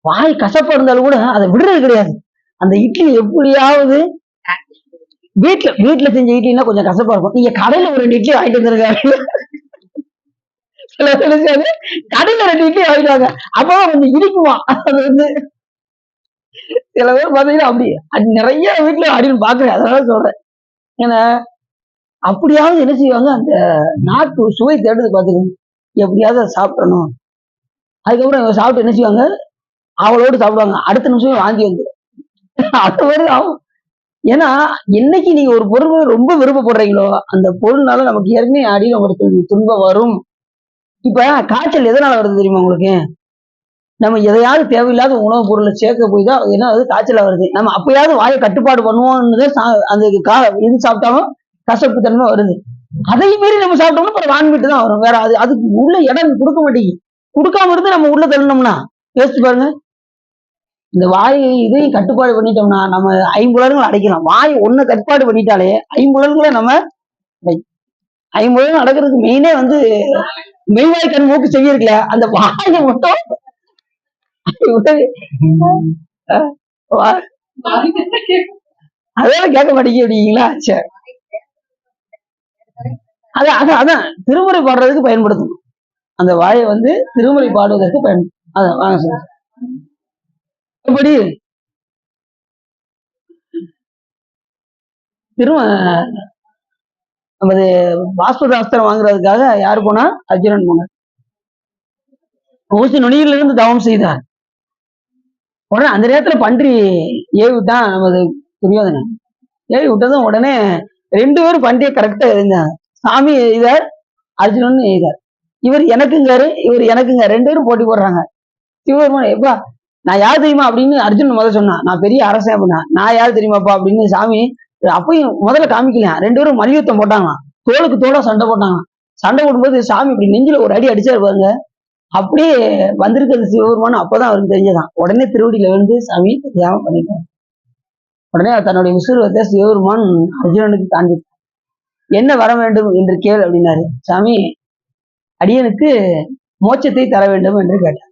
வாய் கசப்பா இருந்தாலும் கூட அதை விடுறது கிடையாது. அந்த இட்லி எப்படியாவது வீட்டுல செஞ்ச இட்லினா கொஞ்சம் கசப்பா இருக்கும், நீங்க கடையில ஒரு 2 இட்லி வாங்கிட்டு வந்துருக்காங்க, கடையில 2 இட்லி வாங்கிடுவாங்க, அப்பதான் கொஞ்சம் இடிக்குமா. அது சில பேர் பாத்தீங்கன்னா அப்படி அது நிறைய வீட்டுல அப்படின்னு பாக்குறேன், அதனால சொல்றேன். ஏன்னா அப்படியாவது என்ன செய்வாங்க, அந்த நாக்கு சுவை தேடுது பாத்துக்கணும், எப்படியாவது அதை சாப்பிடணும். அதுக்கப்புறம் சாப்பிட்டு என்ன செய்வாங்க, அவளோடு சாப்பிடுவாங்க, அடுத்த நிமிஷமே வாந்தி வந்து அது மாதிரி ஆகும். ஏன்னா என்னைக்கு நீங்க ஒரு பொருள் ரொம்ப விருப்பப்படுறீங்களோ அந்த பொருள்னால நமக்கு ஏற்கனவே அடியில் ஒரு துன்பம் வரும். இப்ப காய்ச்சல் எதனால வருது தெரியுமா உங்களுக்கு, நம்ம எதையாவது தேவையில்லாத உணவுப் பொருளை சேர்க்க போய் தான் என்ன அது காய்ச்சலா வருது. நம்ம அப்பயாவது வாயை கட்டுப்பாடு பண்ணுவோம்னு அந்த இது சாப்பிட்டாலும் கசப்பு தன்மை வருது. அதையும் மீறி நம்ம சாப்பிட்டோம்னா அப்புறம் வான்மிட்டு தான் வரும். வேற அதுக்கு உள்ள இடம் கொடுக்க மாட்டேங்குது. கொடுக்காம இருந்து நம்ம உள்ள தள்ளணும்னா யோசிச்சு பாருங்க. இந்த வாய் இதையும் கட்டுப்பாடு பண்ணிட்டோம்னா நம்ம ஐம்புலன்களை அடைக்கலாம். வாய் ஒண்ணு கட்டுப்பாடு பண்ணிட்டாலே ஐம்புலன்களை நம்ம ஐம்புலன் அடக்கிறதுக்கு மெயினே வந்து மெய்வாய் கண் மூக்கு செய்ய இருக்குல்ல, அந்த வாயை மட்டும் அதெல்லாம் கேட்க மாட்டேங்க அப்படிங்களா? சரி, அதான் திருமுறை பாடுறதுக்கு பயன்படுத்தணும். அந்த வாயை வந்து திருமுறை பாடுவதற்கு பயன்படுத்தும். அதான் வாங்க சார். எப்படி நமது பாஸ்பதாஸ்திரம் வாங்குறதுக்காக யாரு போனா? அர்ஜுனன் போனார். ஊசி நுனியில இருந்து தவம் செய்தார். உடனே அந்த நேரத்துல பன்றி ஏவி விட்டான் நமது துரியோதனன். ஏவி விட்டதும் உடனே 2 பேரும் பன்றியை கரெக்டா எரிஞ்சாங்க. சாமி எய்தார், அர்ஜுனன் எய்தார். இவர் எனக்குங்காரு, இவர் எனக்குங்க, 2 பேரும் போட்டி போடுறாங்க. சிவபெருமான் எப்பா நான் யார் தெரியுமா அப்படின்னு அர்ஜுனன் முதல்ல சொன்னான். நான் பெரிய அரசன் அப்படின்னா. நான் யார் தெரியுமாப்பா அப்படின்னு சாமி அப்பயும் முதல்ல காமிக்கலாம். 2 பேரும் மல்யுத்தம் போட்டாங்களாம். தோளுக்கு தோளா சண்டை போட்டாங்களாம். சண்டை போடும்போது சாமி இப்படி நெஞ்சில ஒரு அடி அடிச்சாரு பாருங்க. அப்படியே வந்திருக்கிறது சிவபெருமான். அப்பதான் அவருக்கு தெரிஞ்சதான். உடனே திருவடியில விழுந்து சாமி தெரியாம பண்ணிட்டார். உடனே தன்னுடைய விசுருவத்தை சிவபெருமான் அர்ஜுனனுக்கு காண்பித்தார். என்ன வர வேண்டும் என்று கேள் அப்படின்னாரு. சாமி அடியனுக்கு மோட்சத்தை தர வேண்டும் என்று கேட்டார்.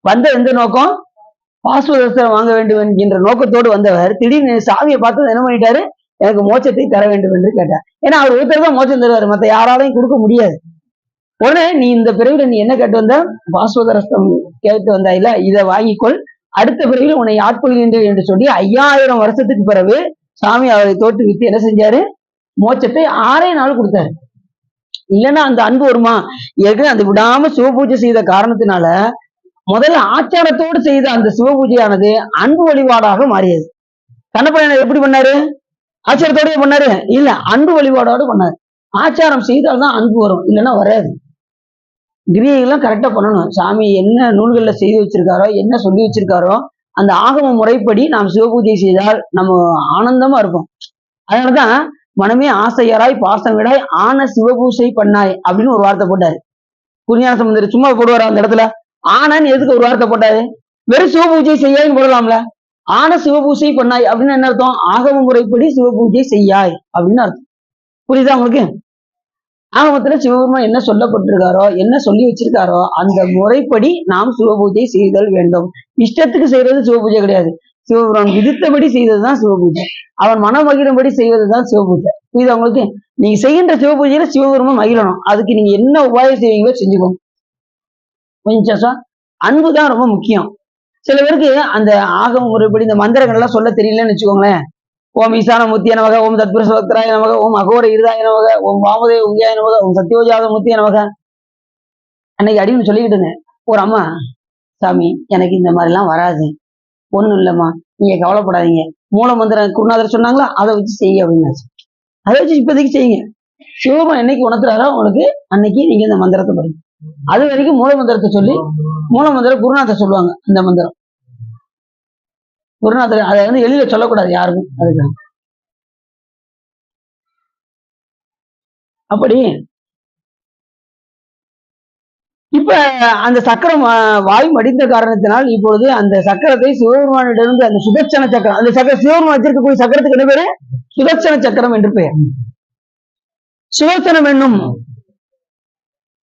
வந்த எந்த நோக்கம்? பாஸ்வதஸ்திரம் வாங்க வேண்டும் என்கின்ற நோக்கத்தோடு வந்தவர் திடீர்னு சாமியை பார்த்து என்ன பண்ணிட்டாரு? எனக்கு மோட்சத்தை தர வேண்டும் என்று கேட்டார். ஏன்னா அவர் ஒருத்தர் தான் மோட்சம் தருவாரு, மத்த யாராலையும் கொடுக்க முடியாது. உடனே நீ இந்த பிறவில நீ என்ன கேட்டு வந்த? பாஸ்வதரஸ்தம் கேட்டு வந்தாயில, இதை வாங்கிக்கொள், அடுத்த பிறவில உன்னை ஆட்கொள்கின்றேன் என்று சொல்லி 5000 வருஷத்துக்கு பிறகு சாமி அவரை தோற்றுவித்து என்ன செஞ்சாரு? மோட்சத்தை 6 நாள் கொடுத்தாரு. இல்லைன்னா அந்த அன்பு வருமா? ஏற்கனவே அந்த விடாம சிவபூஜை செய்த காரணத்தினால முதல்ல ஆச்சாரத்தோடு செய்த அந்த சிவபூஜையானது அன்பு வழிபாடாக மாறியது. கண்ணப்பன் எப்படி பண்ணாரு? ஆச்சாரத்தோடய பண்ணாரு? இல்ல, அன்பு வழிபாடோடு பண்ணாரு. ஆச்சாரம் செய்தால்தான் அன்பு வரும், இல்லைன்னா வராது. கிரியைகள்லாம் கரெக்டா பண்ணணும். சாமி என்ன நூல்கள்ல செய்து வச்சிருக்காரோ, என்ன சொல்லி வச்சிருக்காரோ அந்த ஆகம முறைப்படி நாம் சிவபூஜை செய்தால் நம்ம ஆனந்தமா இருக்கும். அதனாலதான் மனமே ஆசையராய் பாசம் விடாய் ஆன சிவபூஜை பண்ணாய் அப்படின்னு ஒரு வார்த்தை போட்டாரு. புரிஞான சம்பந்தர் சும்மா போடுவாரா அந்த இடத்துல? ஆனன்னு எதுக்கு ஒரு வார்த்தை போட்டாரு? வெறும் சிவபூஜை செய்யாய்ன்னு போடலாம்ல. ஆன சிவபூஜை பண்ணாய் அப்படின்னு என்ன அர்த்தம்? ஆகம முறைப்படி சிவபூஜை செய்யாய் அப்படின்னு அர்த்தம். புரியுதா உங்களுக்கு? ஆகமத்துல சிவபெருமான் என்ன சொல்லப்பட்டிருக்காரோ, என்ன சொல்லி வச்சிருக்காரோ அந்த முறைப்படி நாம் சிவபூஜை செய்தல் வேண்டும். இஷ்டத்துக்கு செய்யறது சிவபூஜை கிடையாது. சிவபெருமான் விதித்தபடி செய்ததுதான் சிவபூஜை. அவன் மனம் மகிழும்படி செய்வதுதான் சிவபூஜை. புரியுதா உங்களுக்கு? நீங்க செய்கின்ற சிவபூஜையில சிவபெருமான் மகிழணும். அதுக்கு நீங்க என்ன உபாயம் செய்வீங்களோ செஞ்சுக்கோங்க. கொஞ்சம் அன்பு தான் ரொம்ப முக்கியம். சில பேருக்கு அந்த ஆகம முறைப்படி இந்த மந்திரங்கள் எல்லாம் சொல்ல தெரியலன்னு வச்சுக்கோங்களேன். ஓம் ஈசான முத்திய நமக, ஓம் தத்புருஷோக்தராய நமக, ஓம் அகோர இருதாய நமக, ஓம் வாமதேவ உங்கியாய நமக, ஓம் சத்யோஜாத முத்திய நமக. அன்னைக்கு அடின்னு சொல்லிக்கிட்டு இருந்தேன். ஒரு அம்மா, சாமி எனக்கு இந்த மாதிரிலாம் வராது, ஒண்ணும் இல்லம்மா, நீங்க கவலைப்படாதீங்க, மூல மந்திரம் குருநாதர் சொன்னாங்களா அதை வச்சு செய்ய அப்படின்னாச்சு. அதை வச்சு இப்போதைக்கு செய்யுங்க. சிவபெருமான் என்னைக்கு உணர்த்துறாரோ உங்களுக்கு அன்னைக்கு நீங்க இந்த மந்திரத்தை படிங்க. அது வரைக்கும் மூல மந்திரத்தை சொல்லி, மூல மந்திரம் குருநாதர் சொல்லுவாங்க. அந்த மந்திரம் குருநாதர் அதை வந்து எளியில சொல்லக்கூடாது யாருமே. அதுக்கு அப்படி இப்ப அந்த சக்கரம் வாய் மடிந்த காரணத்தினால் இப்பொழுது அந்த சக்கரத்தை சிவபெருமானிடமிருந்து அந்த சுதர்சன சக்கரம், அந்த சக்கரம் சிவபெருமான் வச்சிருக்கக்கூடிய சக்கரத்துக்கு என்ன பேரு? சுதர்சன சக்கரம் என்று பெயர். சுதர்சனம் என்னும்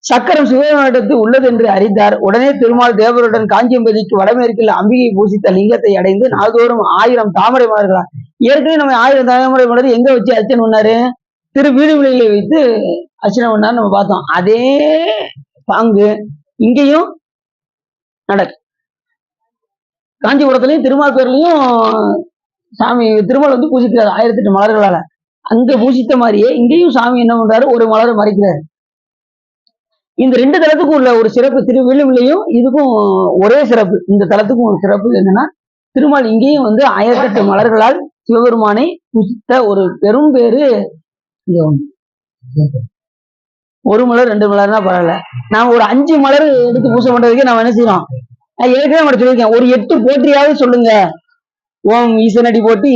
சக்கரம் சிவபெருமானிடத்தில் உள்ளது என்று அறிந்தார். உடனே திருமால் தேவருடன் காஞ்சியம்பதிக்கு வடமேற்கில் அம்பிகை பூசித்த லிங்கத்தை அடைந்து நாள்தோறும் 1000 தாமரை மலர்களால், ஏற்கனவே நம்ம 1000 தாமரை மலர் எங்க வச்சு அர்ச்சனை பண்ணாரு? திரு வீடுவிலையில வைத்து அர்ச்சனை பண்ணாரு நம்ம பார்த்தோம். அதே பாங்கு இங்கேயும் நடக்கு. காஞ்சிபுரத்துலயும் திருமால் பேர்லயும் சாமி திருமால் வந்து பூசிக்கிறாரு 1008 மலர்களால. அங்க பூசித்த மாதிரியே இங்கேயும் சாமி என்ன பண்றாரு? ஒரு மலரை மறைக்கிறாரு. இந்த 2 தலத்துக்கும் உள்ள ஒரு சிறப்பு, திருவிழுவிலையும் இதுக்கும் ஒரே சிறப்பு. இந்த தலத்துக்கும் ஒரு சிறப்பு என்னன்னா, திருமால் இங்கேயும் வந்து 1008 மலர்களால் சிவபெருமானை பூசித்த ஒரு பெரும் பேரு இங்க உண்டு. 1 மலர் 2 மலர்னா பரவாயில்ல, நாம ஒரு 5 மலர் எடுத்து பூசை பண்றதுக்கே நம்ம என்ன செய்யறோம்? நான் ஏற்கனவே உங்கள்ட்ட சொல்லியிருக்கேன், ஒரு 8 போற்றியாவது சொல்லுங்க. ஓம் ஈசனடி போட்டு,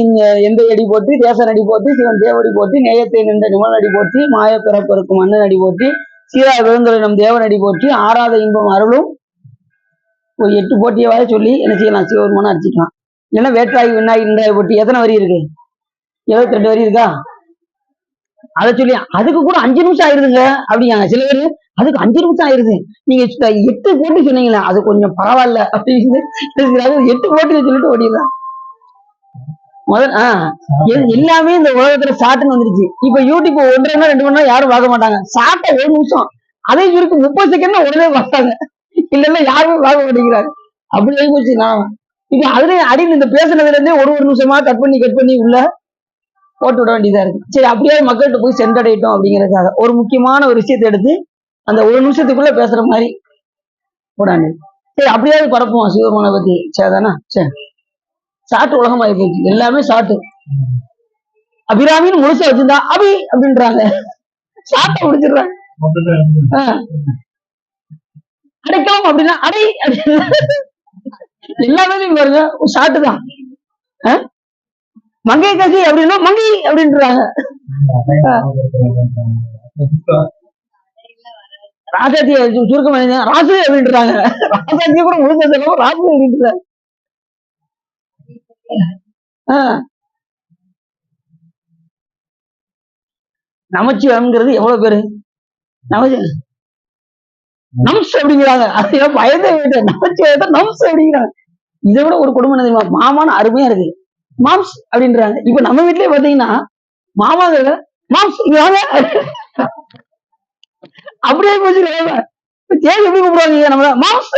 எந்த அடி போட்டு, தேசனடி போட்டு, சிவன் தேவடி போட்டு, நேயத்தை நின்ற நிமலனடி போட்டு, மாய பிறப்பருக்கும் மன்னன் அடி போட்டு, சீரா விழுந்துரை நம் தேவனடி போட்டு, ஆறாத இன்பம் அருளும். ஒரு 8 போட்டியாவது சொல்லி என்ன செய்யலாம், சிவபெருமானை அடிச்சுக்கலாம். இல்லைன்னா வேற்றாகி விண்ணாகி நின்றாய் போட்டி எத்தனை வரி இருக்கு? 72 வரி இருக்கா? அதை சொல்லி அதுக்கு கூட 5 நிமிஷம் ஆயிருதுங்க அப்படிங்க சில பேர். அதுக்கு 5 நிமிஷம் ஆயிருது, நீங்க 8 போட்டு சொன்னீங்களா அது கொஞ்சம் பரவாயில்ல அப்படின்னு 8 போட்டு சொல்லிட்டு ஓடிடலாம். முதல் எல்லாமே இந்த உலகத்துல ஷார்ட்னு வந்துருச்சு. இப்ப யூடியூப் 1.5 மணி நேரம் 2 மணி நேரம் யாரும் பார்க்க மாட்டாங்க. ஷார்ட்டா 1 நிமிஷம், அதே சுருக்கு 30 செகண்ட் உடனே பார்த்தாங்க. இல்லைன்னா யாருமே பார்க்க மாட்டேங்கிறாங்க. அப்படி ஆகி போச்சு. நான் இப்ப அதுல அடியில் இந்த பேசுனதுல இருந்தே ஒரு நிமிஷமா கட் பண்ணி உள்ள போட்டு விட வேண்டியதா இருக்கு. சரி, அப்படியே மக்கள்கிட்ட போய் சென்றடையட்டும் அப்படிங்கறதுக்காக ஒரு முக்கியமான ஒரு விஷயத்தை எடுத்து அந்த 1 நிமிஷத்துக்குள்ள பேசுற மாதிரி போடாண்டு. சரி, அப்படியாவது பரப்புவோம் சிவபெருமானை பத்தி. சரிதானா? சரி, சாட்டு உலகம் ஆகி போச்சு, எல்லாமே சாட்டு. அபிராமின்னு முழுசா வச்சிருந்தா அபி அப்படின்றாங்க, சாட்டை முடிச்சிடுறாங்க. அடைக்கலாம் அப்படின்னா அடை எல்லாமே பாருங்க சாட்டு தான். மங்கை கசி அப்படின்னா மங்கை அப்படின்றாங்க. ராசாத்திய சுருக்கம் ராசு அப்படின்றாங்க. ராசாத்திய கூட முழுக்க செலவு ராசு அப்படின்றாங்க. நமச்சிவம்ங்கிறது எவ்வளவு பேரு நம்ஸ் அப்படிங்கிறாங்க. அது பயந்தே நமச்சிவத்தை நம்ஸ் அப்படிங்கிறாங்க. இதை விட ஒரு குடும்பம் தெரியுமா, மாமான்னு அருமையா இருக்கு, மாம்ஸ் அப்படின்றாங்க. இப்ப நம்ம வீட்லயே பாத்தீங்கன்னா மாமாங்க மாம்ஸ் வாங்க அப்படியே போச்சு. தேதி எப்படி கூப்பிடுவாங்க நம்மள மாம்ஸ்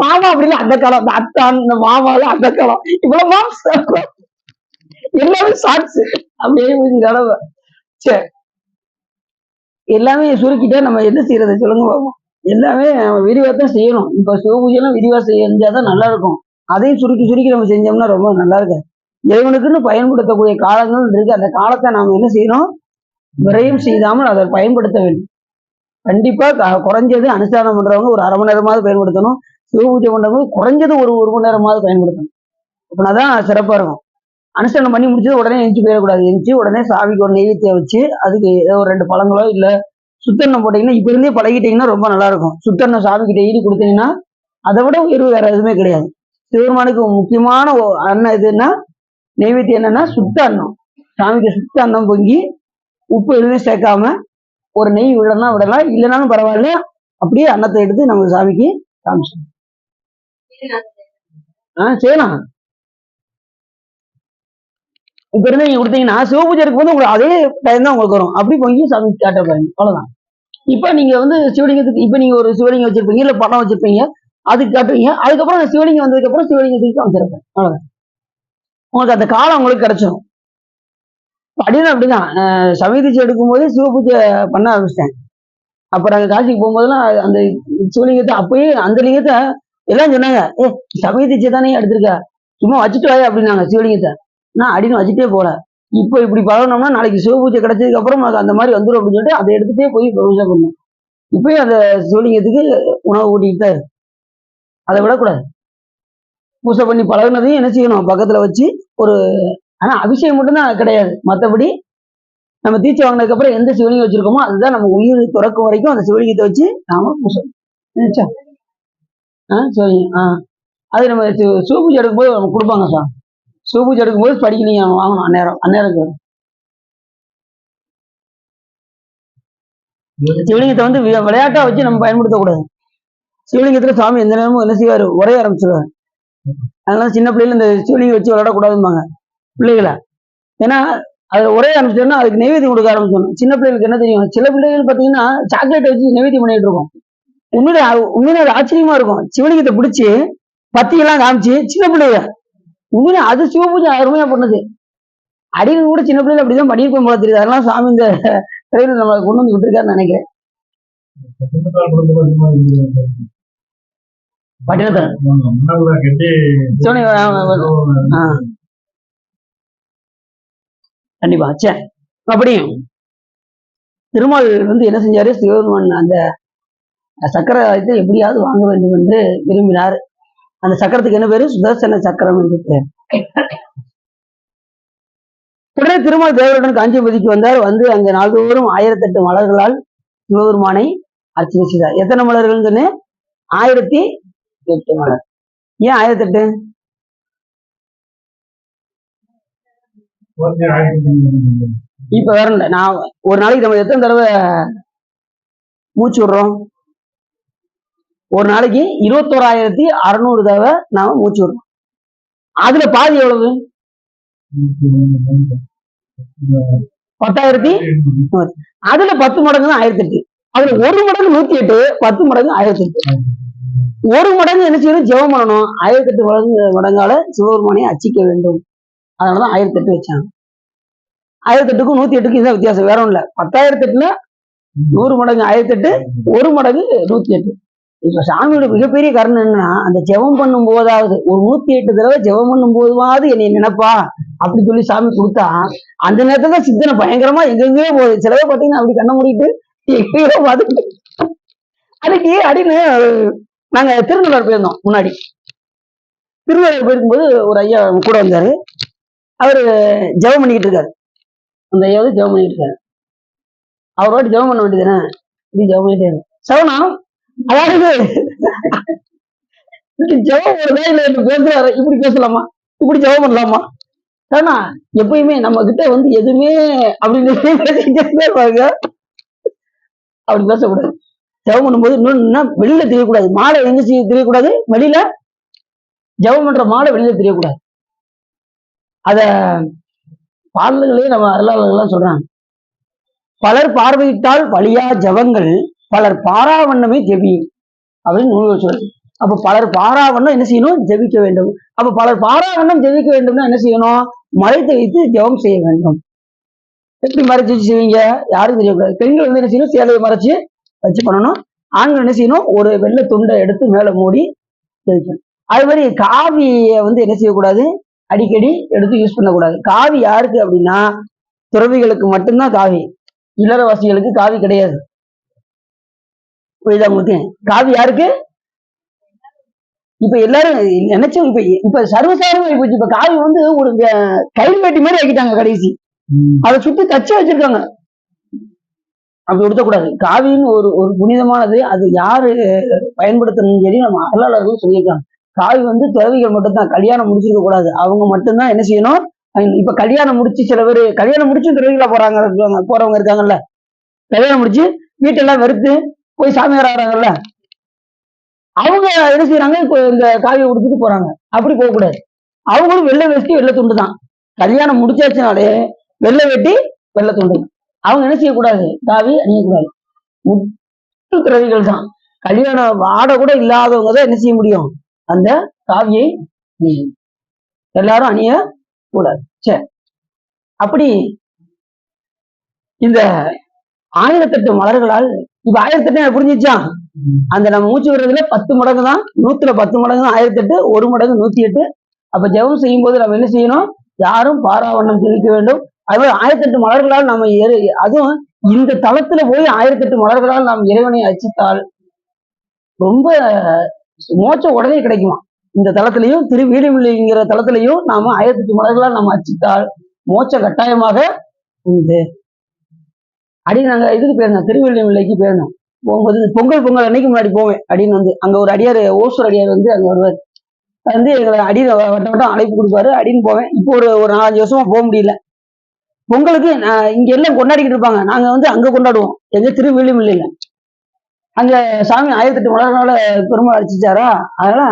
மாமா அப்படின்னா அந்த காலம், இந்த அத்தான் இந்த மாமால அந்த காலம். இப்ப மாம்ஸ் எல்லாமே ஷார்ட்ஸ் அப்படியே போச்சு கடவை. சரி, எல்லாமே சுருக்கிட்டா நம்ம என்ன செய்யறது சொல்லுங்க பாப்போம். எல்லாமே நம்ம விரிவா தான் செய்யணும். இப்ப சிவபூஜைலாம் விரிவா செஞ்சாதான் நல்லா இருக்கும். அதையும் சுருக்கி நம்ம செஞ்சோம்னா ரொம்ப நல்லா இருக்கு. இறைவனுக்குன்னு பயன்படுத்தக்கூடிய காலங்கள் இருக்கு. அந்த காலத்தை நாம என்ன செய்யணும், விரயம் செய்யாமல் அதை பயன்படுத்த வேண்டும். கண்டிப்பா குறைஞ்சது அனுஷ்டானம் பண்றவங்க ஒரு 1/2 மணி நேரமாவது பயன்படுத்தணும். சிவபூஜை பண்றவங்க குறைஞ்சது ஒரு 1 மணி நேரமாவது பயன்படுத்தணும். அப்படின்னாதான் சிறப்பா இருக்கும். அனுஷ்டானம் பண்ணி முடிச்சது உடனே எஞ்சி போயிடக்கூடாது. எஞ்சி உடனே சாமிக்கு ஒரு நெய்வேத்தியம் வச்சு அதுக்கு ஏதோ ஒரு 2 பழங்களோ இல்ல சுத்தெண்ணெய் போட்டீங்கன்னா, இப்ப இருந்தே பழகிட்டீங்கன்னா ரொம்ப நல்லா இருக்கும். சுத்தெண்ணெய் சாமிக்கு டெய்லி கொடுத்தீங்கன்னா அதை விட உயர்வு வேற எதுவுமே கிடையாது. சிவபெருமானுக்கு முக்கியமான அன்னம் எதுன்னா நெய்வேத்தியம் என்னன்னா சுத்த அன்னம். சாமிக்கு சுத்த அன்னம் பொங்கி உப்பு எதுவுமே சேர்க்காம ஒரு நெய் விடலாம் விடலாம், இல்லைனாலும் பரவாயில்ல, அப்படியே அன்னத்தை எடுத்து நம்ம சாமிக்கு காமிச்சோம் செய்யலாம். இப்ப இருந்து நீங்க கொடுத்தீங்கன்னா சிவபூஜை இருக்கும்போது உங்களுக்கு அதே டைம் தான் உங்களுக்கு வரும். அப்படி பொங்கி சாமி காட்ட பாருங்க, அவ்வளவுதான். இப்ப நீங்க சிவலிங்கத்துக்கு இப்ப நீங்க ஒரு சிவலிங்கம் வச்சிருப்பீங்க, இல்ல படம் வச்சிருப்பீங்க, அதுக்கு காட்டுவீங்க. அதுக்கப்புறம் சிவலிங்கம் வந்ததுக்கு அப்புறம் சிவலிங்கத்துக்கு அமைச்சிருப்பேன், அவ்வளவுதான். உங்களுக்கு அந்த காலம் உங்களுக்கு கிடைச்சிடும். அப்படிதான் சமீதிச்சு எடுக்கும்போது சிவபூஜை பண்ண ஆரம்பிச்சிட்டேன். அப்ப நாங்க காசிக்கு போகும்போதெல்லாம் அந்த சிவலிங்கத்தை அப்பயே அந்த லிங்கத்தை எல்லாம் சொன்னாங்க, சமீதிச்சு தானே எடுத்திருக்க, சும்மா வச்சுட்டு வாய அப்படின்னாங்க சிவலிங்கத்தை. நான் அடின்னு வச்சுட்டே போல. இப்போ இப்படி பழகணும்னா நாளைக்கு சிவபூஜை கிடைச்சதுக்கு அப்புறம் அந்த மாதிரி வந்துடும் அப்படின்னு சொல்லிட்டு அதை எடுத்துட்டே போய் பூஜை பண்ணும். இப்பயும் அந்த சிவலிங்கத்துக்கு உணவு ஊட்டிட்டு தான் இருக்கு. அதை விடக்கூடாது. பூஜை பண்ணி பழகுனதையும் என்ன செய்யணும், பக்கத்துல வச்சு ஒரு ஆனா அபிஷேகம் மட்டும்தான் கிடையாது. மற்றபடி நம்ம தீட்சை வாங்கினதுக்கு அப்புறம் எந்த சிவலிங்கம் வச்சிருக்கோமோ அதுதான் நம்ம உயிர் துறக்கும் வரைக்கும் அந்த சிவலிங்கத்தை வச்சு நாம பூஜை சிவலிங்கம். அது நம்ம சிவபூஜை எடுக்கும்போது நம்ம கொடுப்பாங்க சார். சிவபூஜை எடுக்கும்போது படிக்க நீங்க வாங்கணும். அந்நேரம் சிவலிங்கத்தை வந்து விளையாட்டா வச்சு நம்ம பயன்படுத்தக்கூடாது. சிவலிங்கத்துல சுவாமி எந்த நேரமும் என்ன செய்வாரு, உரைய ஆரம்பிச்சிருவாரு. அதனால சின்ன பிள்ளைல இந்த சிவலிங்கம் வச்சு விளையாடக்கூடாதும்பாங்க பிள்ளைகளை. ஏன்னா அதுல உரைய ஆரம்பிச்சோம்னா அதுக்கு நைவேத்தியம் கொடுக்க ஆரம்பிச்சோம். சின்ன பிள்ளைகளுக்கு என்ன தெரியும், சில பிள்ளைகள் பாத்தீங்கன்னா சாக்லேட்டை வச்சு நைவேத்தியம் பண்ணிட்டு இருக்கோம். உண்மையிலே அது ஆச்சரியமா இருக்கும். சிவலிங்கத்தை பிடிச்சி பத்தியெல்லாம் காமிச்சு சின்ன பிள்ளைங்க உண்மையிலே அது சிவபூஜை அருமையா பண்ணது. அடியில் கூட சின்ன பிள்ளைகள் அப்படிதான் பண்ணியிருப்போம் போல தெரியுது. அதெல்லாம் சாமி இந்த திரையில நம்ம கொண்டு வந்து விட்டுருக்காருன்னு நினைக்கிறேன். கண்டிப்பா. சரி, அப்படியும் திருமால் வந்து என்ன செஞ்சாரு, சிவபெருமான் அந்த சக்கரத்தை எப்படியாவது வாங்க வேண்டும் என்று விரும்பினார். அந்த சக்கரத்துக்கு என்ன பேரு? சுதர்சன சக்கரம் என்று பேர். உடனே திருமால் தேவருடன் காஞ்சிபதிக்கு வந்தார். வந்து அங்க நாள்தோறும் 1008 மலர்களால் சிவபெருமானை அர்ச்சனை செய்தார். எத்தனை மலர்கள்னு? 1008 மலர். ஏன் 1008? இப்ப வேற இல்ல. நான் ஒரு நாளைக்கு நம்ம எத்தனை தடவை மூச்சு விடுறோம்? ஒரு நாளைக்கு 21,600 தடவை நாம மூச்சு விடுறோம். அதுல பாதி எவ்வளவு? 10,000. அதுல 10 மடங்கு தான் 1008. அதுல 1 மடங்கு 108, 10 மடங்கு 1008. 1 மடங்கு என்ன செய்யணும்? ஜெபம் பண்ணணும். 1008 மடங்கால சிவபெருமானை அர்ச்சிக்க வேண்டும். அதனாலதான் 1008 வச்சாங்க. 1008க்கும் 108க்கும் இதுதான் வித்தியாசம், வேற ஒண்ணும் இல்ல. 10,008ல 100 மடங்கு 1008, 1 மடங்கு 108. இப்ப சாமியோட மிகப்பெரிய காரணம் என்னன்னா, அந்த ஜெபம் பண்ணும் போதாவது ஒரு 108 தடவை ஜெபம் பண்ணும் போதுவாது என்னை நினைப்பா அப்படி சொல்லி சாமி கொடுத்தா, அந்த நேரத்துல தான் சிந்தனை பயங்கரமா எங்கெங்கேயோ போகுது. சிலவே பாத்தீங்கன்னா அப்படி கண்ண மூடிட்டு எங்கேயோ பார்த்துட்டு. அதுக்கு அப்படின்னு நாங்க திருநள்ளாறு போயிருந்தோம். முன்னாடி திருநள்ளாறு போயிருக்கும்போது ஒரு ஐயா கூட வந்தாரு. அவரு ஜெபம் பண்ணிக்கிட்டு இருக்காரு. அந்த ஐயாவது ஜெபம் பண்ணிட்டு இருக்காரு. அவரோட ஜெபம் பண்ண வேண்டியதுதானே? இப்படி ஜெபம் பண்ணிட்டே சவனா, அதாவது ஜெபம் வருதா இல்ல பேசுறாரு, இப்படி பேசலாமா? இப்படி ஜெபம் பண்ணலாமா? ஆனா எப்பயுமே நம்ம கிட்ட வந்து எதுவுமே அப்படின்னு அப்படி பேசக்கூடாது. ஜெபம் பண்ணும்போது இன்னொன்னு, வெளியில தெரியக்கூடாது. மாலை எங்க தெரியக்கூடாது? வெளியில ஜெபம் பண்ற மாலை வெளியில தெரியக்கூடாது. அத பாடல்களே நம்ம அருளாளர்கள்லாம் சொல்றாங்க. பலர் பார்வையிட்டால் பழியா ஜபங்கள், பலர் பாராவண்ணமே ஜெபியும் அப்படின்னு நூல்கள் சொல்லுது. அப்ப பலர் பாராவண்ணம் என்ன செய்யணும்? ஜெபிக்க வேண்டும். அப்ப பலர் பாராவண்ணம் ஜெபிக்க வேண்டும்னா என்ன செய்யணும்? மறைத்து வைத்து ஜெபம் செய்ய வேண்டும். எப்படி மறைச்சு வச்சு செய்வீங்க? யாரும் தெரியக்கூடாது. பெண்கள் வந்து என்ன செய்யணும்? சேலையை மறைச்சு வச்சு பண்ணணும். ஆண்கள் என்ன செய்யணும்? ஒரு வெள்ளை துண்டை எடுத்து மேல மூடி ஜெபிக்கணும். அது மாதிரி காவியை வந்து என்ன செய்யக்கூடாது? அடிக்கடி எடுத்து யூஸ் பண்ணக்கூடாது. காவி யாருக்கு அப்படின்னா துறவிகளுக்கு மட்டும்தான் காவி. இல்லறவாசிகளுக்கு காவி கிடையாது. புரியுதா உங்களுக்கு? காவி யாருக்கு? இப்ப எல்லாரும் நினைச்சோம். இப்ப சர்வசாதாரணமா போச்சு. இப்ப காவி வந்து ஒரு கயிறு வேட்டி மாதிரி ஆக்கிட்டாங்க கடைசி. அதை சுத்தி தச்சு வச்சிருக்காங்க. அப்படி உடுத்தக்கூடாது. காவின்னு ஒரு புனிதமானது. அது யாரு பயன்படுத்தணும் சரி நம்ம அருளாளர்கள் சொல்லியிருக்காங்க. காவி வந்து துறவிகள் மட்டும்தான். கல்யாணம் முடிச்சிருக்க கூடாது. அவங்க மட்டும்தான் என்ன செய்யணும்? இப்ப கல்யாணம் முடிச்சு சில பேர் கல்யாணம் முடிச்சு துறவிகளா போறவங்க இருக்காங்கல்ல. கல்யாணம் முடிச்சு வீட்டெல்லாம் வெறுத்து போய் சாமியார் ஆகிறாங்கல்ல, அவங்க என்ன செய்யறாங்க? இப்போ இந்த காவியை உடுத்திட்டு போறாங்க. அப்படி போகக்கூடாது. அவங்களும் வெள்ளை வேஷ்டி வெள்ளை துண்டு தான். கல்யாணம் முடிச்சாச்சுனாலே வெள்ளை வெட்டி வெள்ளை துண்டு. அவங்க என்ன செய்யக்கூடாது? காவி அணியக்கூடாது. முற்று துறவிகள் தான். கல்யாணம் ஆடை கூட இல்லாதவங்க தான் என்ன செய்ய முடியும்? அந்த காவியை அணியும். எல்லாரும் அணிய கூடாது. சரி, அப்படி இந்த 1008 மலர்களால் இப்ப 1008 புரிஞ்சிச்சா? அந்த நம்ம மூச்சு விடுறதுல 10 மடங்கு தான். 100ல 10 மடங்கு தான் 1008, 1 மடங்கு 108. அப்ப ஜெபம் செய்யும் போது நம்ம என்ன செய்யணும்? யாரும் பாராவண்ணம் ஜெபிக்க வேண்டும். அதுமாதிரி 1008 மலர்களால் நம்ம அதுவும் இந்த தளத்துல போய் 1008 மலர்களால் நாம் இறைவனை அர்ச்சித்தால் ரொம்ப மோட்சம் உடனே கிடைக்குமா? இந்த தளத்திலையும் திருவீடுங்கிற தளத்திலையும் நாம 1008 மலர்களால் நம்ம அர்ச்சித்தால் மோட்ச கட்டாயமாக உண்டு. அப்படின்னு நாங்க இதுக்கு போயிருந்தோம், திருவள்ளிமலைக்கு போயிருந்தோம். போகும்போது பொங்கல் அன்னைக்கு முன்னாடி போவேன். அப்படின்னு வந்து அங்க ஒரு அடியார், ஓசூர் அடியார் வந்து அங்க வருவார். வந்து எங்களை அடியில் வட்டம் அழைப்பு கொடுப்பாரு. அப்படின்னு போவேன். இப்போ ஒரு 4-5 வருஷமா போக முடியல. பொங்கலுக்கு இங்க எல்லாம் கொண்டாடிக்கிட்டு இருப்பாங்க. நாங்க வந்து அங்க கொண்டாடுவோம். எங்க திருவள்ளிமலையில. அங்க சாமி 1008 மலர்களால பெருமாள் அர்ச்சிச்சாரா, அதனால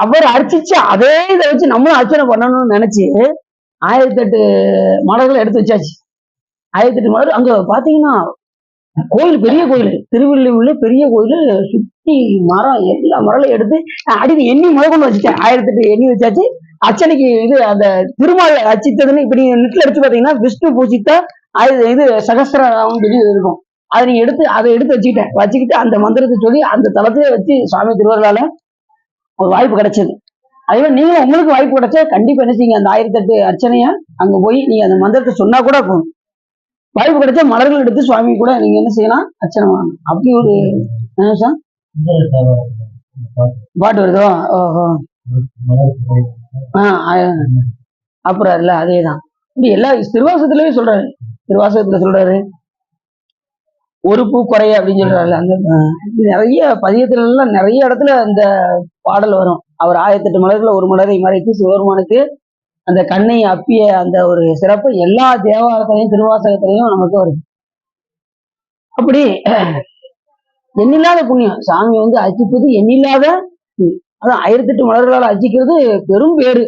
அவர் அர்ச்சிச்சு அதே இதை வச்சு நம்மளும் அர்ச்சனை பண்ணணும்னு நினைச்சு 1008 மலர்களை எடுத்து வச்சாச்சு. 1008 மலர். அங்க பாத்தீங்கன்னா கோயில், பெரிய கோயில், திருவள்ளிமலை பெரிய கோயில். சுத்தி மரம், எல்லா மரங்களையும் எடுத்து அடி எண்ணி கொண்டு வச்சுட்டேன். 1008 எண்ணி வச்சாச்சு. அர்ச்சனைக்கு இது அந்த திருமால் அர்ச்சித்ததுன்னு இப்படி நெட்ல எடுத்து பாத்தீங்கன்னா விஷ்ணு பூஜித்தா இது சகஸ்திரம் சொல்லி இருக்கும். அதை நீங்க அதை எடுத்து வச்சுக்கிட்டு அந்த மந்திரத்தை சொல்லி அந்த தளத்திலே வச்சு சுவாமி திருவருளால ஒரு வாய்ப்பு கிடைச்சது. அதே மாதிரி நீங்களும் உங்களுக்கு வாய்ப்பு கிடைச்சா கண்டிப்பா என்ன செய்யுங்க? அந்த 1008 அர்ச்சனைய அங்க போய் நீங்க அந்த மந்திரத்தை சொன்னா கூட போதும். வாய்ப்பு கிடைச்சா மலர்கள் எடுத்து சுவாமி கூட நீங்க என்ன செய்யலாம்? அர்ச்சனை பண்ணணும். அப்படி ஒரு சார் பாட்டு வருதோ? ஓஹோ. அப்புறம் இல்ல அதேதான். இப்படி எல்லா திருவாசகத்திலவே சொல்றாரு. திருவாசகத்துல சொல்றாரு ஒரு பூ குறைய அப்படின்னு சொல்றாரு. அந்த நிறைய பதியத்துல எல்லாம் நிறைய இடத்துல அந்த பாடல் வரும். அவர் 1008 மலர்ல ஒரு மலரை மறைத்து சிவபெருமானுக்கு அந்த கண்ணை அப்பிய அந்த ஒரு சிறப்பு எல்லா தேவாரத்திலையும் திருவாசகத்திலையும் நமக்கு வருது. அப்படி எண்ணில்லாத புண்ணியம் சாமி அர்ச்சிப்பது எண்ணில்லாத. அதான் 1008 மலர்களால் அர்ச்சிக்கிறது பெரும் பேரு.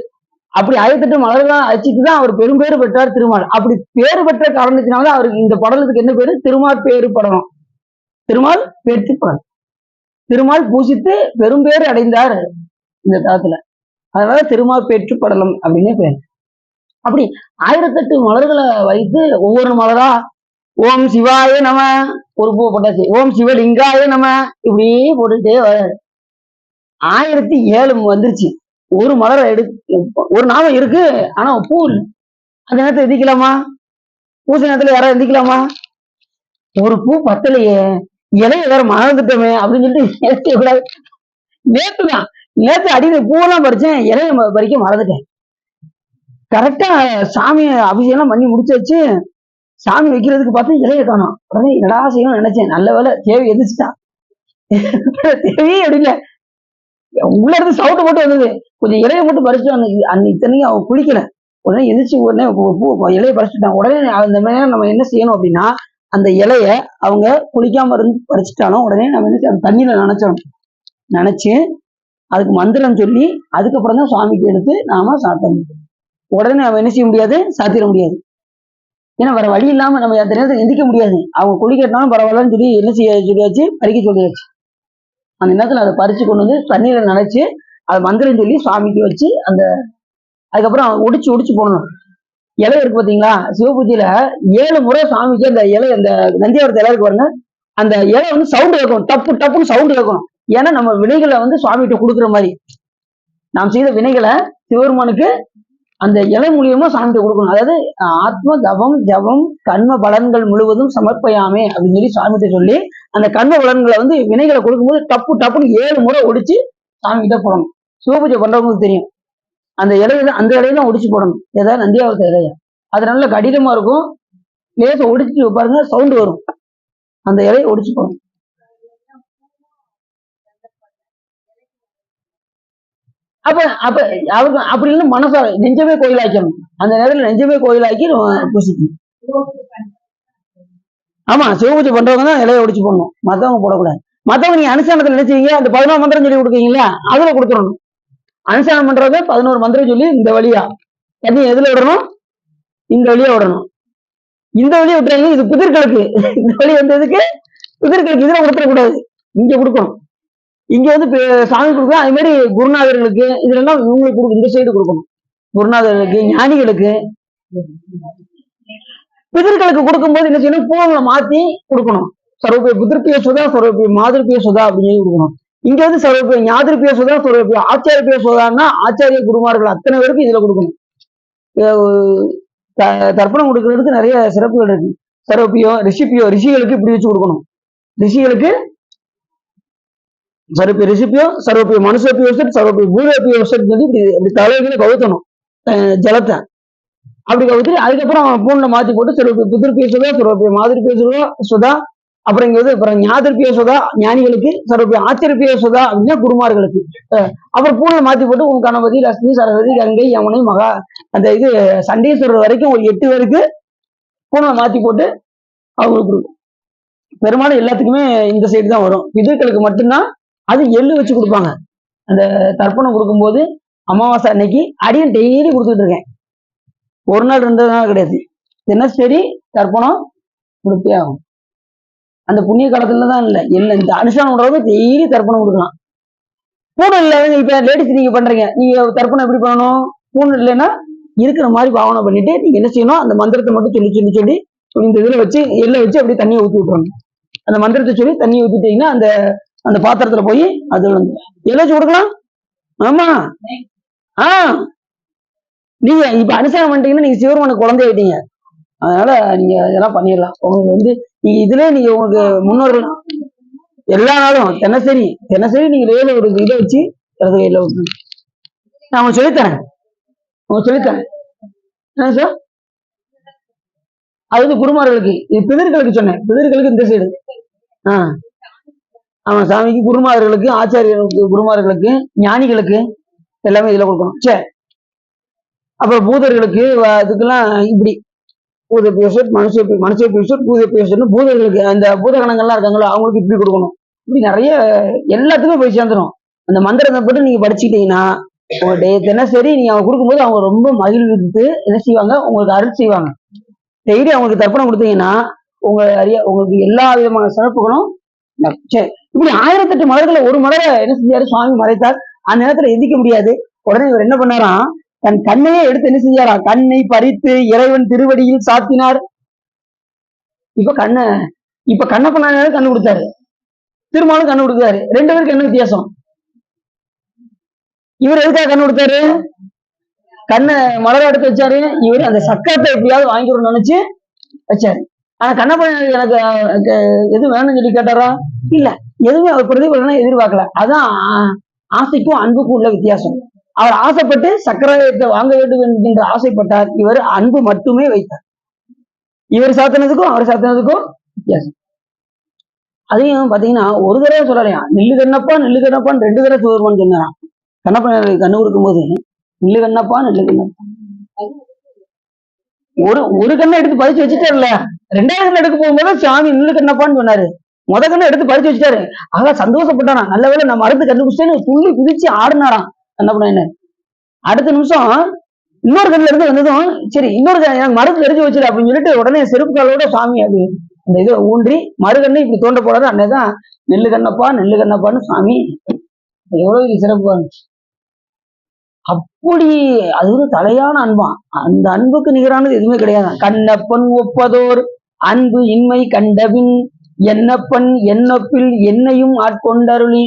அப்படி 1008 மலர்களால் அர்ச்சித்துதான் அவர் பெரும் பேரு பெற்றார் திருமால். அப்படி பேரு பெற்ற காரணத்தினால அவருக்கு இந்த படலத்துக்கு என்ன பேரு? திருமால் பேரு படலம். திருமால் பேர்த்தி படலம். திருமால் பூசித்து பெரும் பேரு அடைந்தார் இந்த தளத்துல. அதனால திருமால் பேற்று படலம் அப்படின்னு பேர். அப்படி 1008 மலர்களை வைத்து ஒவ்வொரு மலரா ஓம் சிவாய நம ஒரு பூ போட்டாச்சு, ஓம் சிவலிங்காய நம இப்படி போட்டுட்டே வர 1007 வந்துருச்சு. ஒரு மலரை ஒரு நாமம் இருக்கு, ஆனா பூ இல்லை. அந்த நேரத்துல எந்திக்கலாமா? பூசை நேரத்துல யாராவது எந்திக்கலாமா? ஒரு பூ பத்தலையே, இலைய வேற மறந்துட்டோமே அப்படின்னு சொல்லிட்டு கூடாது. நேத்துதான் நேத்து அடியில பூவெல்லாம் பறிச்சேன், இலைய பறிக்க மறந்துட்டேன். கரெக்டா சாமி அபிஷேகம் பண்ணி முடிச்சாச்சு. சாமி வைக்கிறதுக்கு பார்த்து இலைய காணும். உடனே என்னடா செய்யணும்னு நினைச்சேன். நல்ல வேலை தேவை எதிர்ச்சுட்டான். தேவையே அப்படிங்க உள்ள இருந்து சவுட்டு மட்டும் வந்தது. கொஞ்சம் இலைய மட்டும் பறிச்சுட்டு அன்னைக்கு இத்தனைக்கும் அவன் குளிக்கல. உடனே எதிர்த்து உடனே இலைய பறிச்சுட்டான். உடனே அந்த மாதிரி நம்ம என்ன செய்யணும் அப்படின்னா, அந்த இலைய அவங்க குளிக்காம இருந்து பறிச்சுட்டாலும் உடனே நம்ம என்ன தண்ணியில நினைச்சு அதுக்கு மந்திரம் சொல்லி அதுக்கப்புறம் தான் சுவாமிக்கு எடுத்து நாம சாத்தணும். உடனே நம்ம என்ன செய்ய முடியாது? சாத்திட முடியாது. ஏன்னா வேற வழி இல்லாம நம்ம அந்த நேரத்தில் எந்திக்க முடியாது. அவங்க குளிக்கட்டாலும் பரவாயில்லன்னு சொல்லி என்ன செய்ய சொல்லியாச்சு? பறிக்க சொல்லியாச்சு. அந்த நேரத்தில் அதை பறிச்சு கொண்டு வந்து தண்ணீரை நினைச்சு அதை மந்திரம் சொல்லி சுவாமிக்கு வச்சு அதுக்கப்புறம் ஒடிச்சு போடணும். இலை இருக்கு பார்த்தீங்களா? சிவபூஜையில 7 முறை சுவாமிக்கு அந்த இலை அந்த நந்தியாவரத்தை இலைக்கு பாருங்க, அந்த இலை சவுண்டு கேட்கணும், டப்பு டப்புன்னு சவுண்டு கேட்கணும். ஏன்னா நம்ம வினைகளை சுவாமிகிட்ட கொடுக்குற மாதிரி நாம் செய்த வினைகளை சிவபெருமானுக்கு அந்த இலை மூலியமா சாமிகிட்ட கொடுக்கணும். அதாவது ஆத்ம தவம் ஜபம் கர்ம பலன்கள் முழுவதும் சமர்ப்பயாமே அப்படின்னு சொல்லி சாமிகிட்ட சொல்லி அந்த கர்ம பலன்களை வினைகளை கொடுக்கும்போது டப்பு டப்புன்னு 7 முறை ஒடிச்சு சாமிகிட்ட போடணும். சிவபூஜை பண்றவங்களுக்கு தெரியும். அந்த இலையில ஒடிச்சு போடணும். ஏதாவது நந்தியாவரத்த இலைய அது நல்ல கடினமா இருக்கும். லேச ஒடிச்சு பாருங்க, சவுண்டு வரும். அந்த இலையை ஒடிச்சு போடணும். அப்ப அவருக்கு அப்படி இல்லை, மனசா நெஞ்சமே கோயிலாக்கணும். அந்த நேரத்துல நெஞ்சமே கோயிலாக்கி பூசிக்கணும். ஆமா, சிவபூஜை பண்றவங்க தான் இலையை ஒடிச்சு போடணும், மத்தவங்க போடக்கூடாது. மத்தவங்க நீங்க அனுஷ்டானத்துல நினைச்சீங்க அந்த 11 மந்திரம் சொல்லி கொடுக்கீங்களா, அதுல கொடுத்துடணும். அனுஷ்டானம் பண்றத 11 மந்திரம் சொல்லி இந்த வழியா தண்ணி எதுல விடணும்? இந்த வழியா விடணும். இந்த வழியை விட்டுறாங்க, இது புதிர்களுக்கு. இந்த வழி எதுக்கு? புதிர்களுக்கு. இதுல கொடுத்துடக்கூடாது, இங்க கொடுக்கணும். இங்க சாமி கொடுக்கணும். அதே மாதிரி குருநாதர்களுக்கு இதுல இவங்களுக்கு கொடுக்கும், இந்த சைடு கொடுக்கணும். குருநாதர்களுக்கு ஞானிகளுக்கு பிதர்களுக்கு கொடுக்கும்போது என்ன செய்யணும்? பூவங்களை மாத்தி கொடுக்கணும். சர்வபிய புத்திருப்பிய சுதா, சர்வபிய மாதிருப்பிய சுதா அப்படின்னு சொல்லி கொடுக்கணும். இங்க சர்வபிய ஞாதிருப்பிய சுதா, சர்வபிய ஆச்சாரிய சுதான்னா ஆச்சாரிய குருமார்கள் அத்தனை பேருக்கு இதுல கொடுக்கணும். தர்ப்பணம் கொடுக்கறதுக்கு நிறைய சிறப்புகள் இருக்கு. சர்வபியோ ரிஷிபியோ, ரிஷிகளுக்கு இப்படி வச்சு கொடுக்கணும். ரிஷிகளுக்கு சர்வபிய ரிஷிபியோ, சர்வபிய மனுஷப்பியோ, சர்வபிய பூதப்பியோ சொல்லி இப்படி தலைகளை கவுத்தணும் ஜலத்தை. அப்படி கவுத்து அதுக்கப்புறம் பூண்ட மாத்தி போட்டு சர்வபிய புத்திருப்பிய சுதா, சர்வபிய மாதிருப்பிய சுதா, அப்புறம் இங்க அப்புறம் ஞாதிருப்பிய சுதா ஞானிகளுக்கு, சர்வபிய ஆச்சரிப்பிய சுதா அப்படின்னா குருமார்களுக்கு. அப்புறம் பூண்ட மாத்தி போட்டு உன் கணபதி லட்சுமி சரஸ்வதி கங்கை யமுனை மகா அந்த சண்டீஸ்வரர் வரைக்கும் ஒரு 8 பேருக்கு பூனை மாத்தி போட்டு அவங்களுக்கு பெரும்பாலும் எல்லாத்துக்குமே இந்த சைடு தான் வரும். பிதர்களுக்கு மட்டும்தான் அது எள்ளு வச்சு கொடுப்பாங்க. அந்த தர்ப்பணம் கொடுக்கும்போது அமாவாசை அன்னைக்கு அடியும் டெய்லி கொடுத்துட்டு இருக்கேன். ஒரு நாள் 2 நாள் கிடையாது, தினசரி தர்ப்பணம் கொடுத்தே ஆகும். அந்த புண்ணிய காலத்துல தான் இல்லை, என்ன இந்த அனுஷ்டானம் பண்றவங்க டெய்லி தர்ப்பணம் கொடுக்கலாம். பூனை இல்லாதவங்க இப்ப லேடிஸ் நீங்க பண்றீங்க, நீங்க தர்ப்பணம் எப்படி பண்ணணும்? பூனை இல்லைன்னா இருக்கிற மாதிரி பாவனை பண்ணிட்டு நீங்க என்ன செய்யணும்? அந்த மந்திரத்தை மட்டும் சொல்லி இந்த இதுல வச்சு எள்ள வச்சு அப்படியே தண்ணியை ஊற்றி விட்டுறணும். அந்த மந்திரத்தை சொல்லி தண்ணியை ஊத்திட்டீங்கன்னா அந்த பாத்திரத்துல போய் அது எல்லாம் கொடுக்கலாம். ஆமா, நீங்க இப்ப அனுஷ்டானம் பண்ணிட்டீங்கன்னா நீங்க சிவருமான குழந்தை ஆயிட்டீங்க. அதனால நீங்க இதெல்லாம் பண்ணிடலாம். உங்களுக்கு நீங்க இதுல நீங்க உங்களுக்கு முன்னோர்கள் எல்லா நாளும் தினசரி தினசரி நீங்க வேலை ஒரு இதை வச்சு இடது கையில விட்டுருங்க. நான் அவங்க சொல்லித்தரேன், அவங்க சொல்லித்தரேன். என்ன சார்? அது வந்து குருமார்களுக்கு, இது பிதர்களுக்கு சொன்னேன், பிதர்களுக்கு இந்த சைடு. ஆமா, சாமிக்கு, குருமார்களுக்கு, ஆச்சாரியர்களுக்கு, குருமார்களுக்கு, ஞானிகளுக்கு எல்லாமே இதுல கொடுக்கணும். சரி, அப்புறம் பூதர்களுக்கு இதுக்கெல்லாம் இப்படி பூத பேசட், மனுஷ பேசட், பூத பேசட்னு பூதர்களுக்கு, அந்த பூதகணங்கள்லாம் இருக்காங்களோ அவங்களுக்கு இப்படி கொடுக்கணும். இப்படி நிறைய எல்லாத்துக்கும் போய் சேர்ந்துடும். அந்த மந்திரத்தை போட்டு நீங்க படிச்சுக்கிட்டீங்கன்னா உங்களுடைய தினசரி நீங்க அவங்க கொடுக்கும்போது அவங்க ரொம்ப மகிழ்வித்து என்ன செய்வாங்க, உங்களுக்கு அருள் செய்வாங்க. டெய்லி அவங்களுக்கு தர்ப்பணம் கொடுத்தீங்கன்னா உங்களுக்கு எல்லா விதமான சிறப்புகளும். சரி, இப்படி 1008 மலர்களை ஒரு மலரை என்ன செஞ்சாரு சுவாமி மறைத்தார். அந்த நேரத்துல எந்திக்க முடியாது. உடனே இவர் என்ன பண்ணாராம், தன் கண்ணையே எடுத்து என்ன செஞ்சாரா, கண்ணை பறித்து இறைவன் திருவடியில் சாத்தினார். இப்ப கண்ணப்பனாரு கண்ணு கொடுத்தாரு, திருமாலும் கண்ணு கொடுத்தாரு. 2 பேருக்கு என்ன வித்தியாசம்? இவர் எதுக்காக கண்ணு கொடுத்தாரு? கண்ணை மலரை எடுத்து வச்சாரு. இவர் அந்த சக்கரத்தை எப்படியாவது வாங்கிடணும்னு நினைச்சு வச்சாரு. ஆனா கண்ணப்பன் எனக்கு எது வேணும்னு சொல்லி கேட்டாரா? இல்ல, எதுவுமே அவர் பிரதிபலனை எதிர்பார்க்கல. அதான் ஆசைக்கும் அன்புக்கும் உள்ள வித்தியாசம். அவர் ஆசைப்பட்டு சக்கரத்தை வாங்க வேண்டும் என்கின்ற ஆசைப்பட்டார். இவர் அன்பு மட்டுமே வைத்தார். இவர் சாத்தினதுக்கும் அவர் சாத்தினதுக்கும் வித்தியாசம். அதையும் பாத்தீங்கன்னா ஒரு தடவை சொல்லலையா, நில்லு கண்ணப்பா நில்லு கண்ணப்பான்னு 2 தடவை சிவபெருமான் சொன்னாராம். கண்ணப்பன் கண்ணு கொடுக்கும் போது நில்லு கண்ணப்பா நில்லு கண்ணப்பா. ஒரு கண்ணை எடுத்து பறிச்சு வச்சுட்டாருல்ல, 2வது கண்ணை எடுக்க போகும்போது சாமி நில்லு கண்ணப்பான்னு சொன்னாரு. முத கண்ணை எடுத்து பறிச்சு வச்சுட்டாரு. ஆக சந்தோஷப்பட்டாராம். நல்ல வேலை நான் மருந்து கண்டுபிடிச்சேன்னு துள்ளி குதிச்சு ஆடினாராம் கண்ணப்பன். அடுத்த நிமிஷம் இன்னொரு கண்ணுல இருந்து வந்ததும் சரி இன்னொரு எனக்கு மருந்து தெரிஞ்சு வச்சிரு அப்படின்னு சொல்லிட்டு உடனே செருப்பு காலோட சாமி அப்படி அந்த இதை ஊன்றி மறுகண்ணை இப்படி தோண்ட போறாரு. அன்னைதான் நெல்லு கண்ணப்பா நெல்லு கண்ணப்பான்னு சாமி. எவ்வளவு இது சிறப்பு இருந்துச்சு. அப்படி அது ஒரு தலையான அன்பா. அந்த அன்புக்கு நிகரானது எதுவுமே கிடையாது. கண்ணப்பன் ஒப்பதோர் அன்பு இன்மை கண்டபின் என்னப்பன் என்னப்பில் என்னையும் ஆட்கொண்டருளி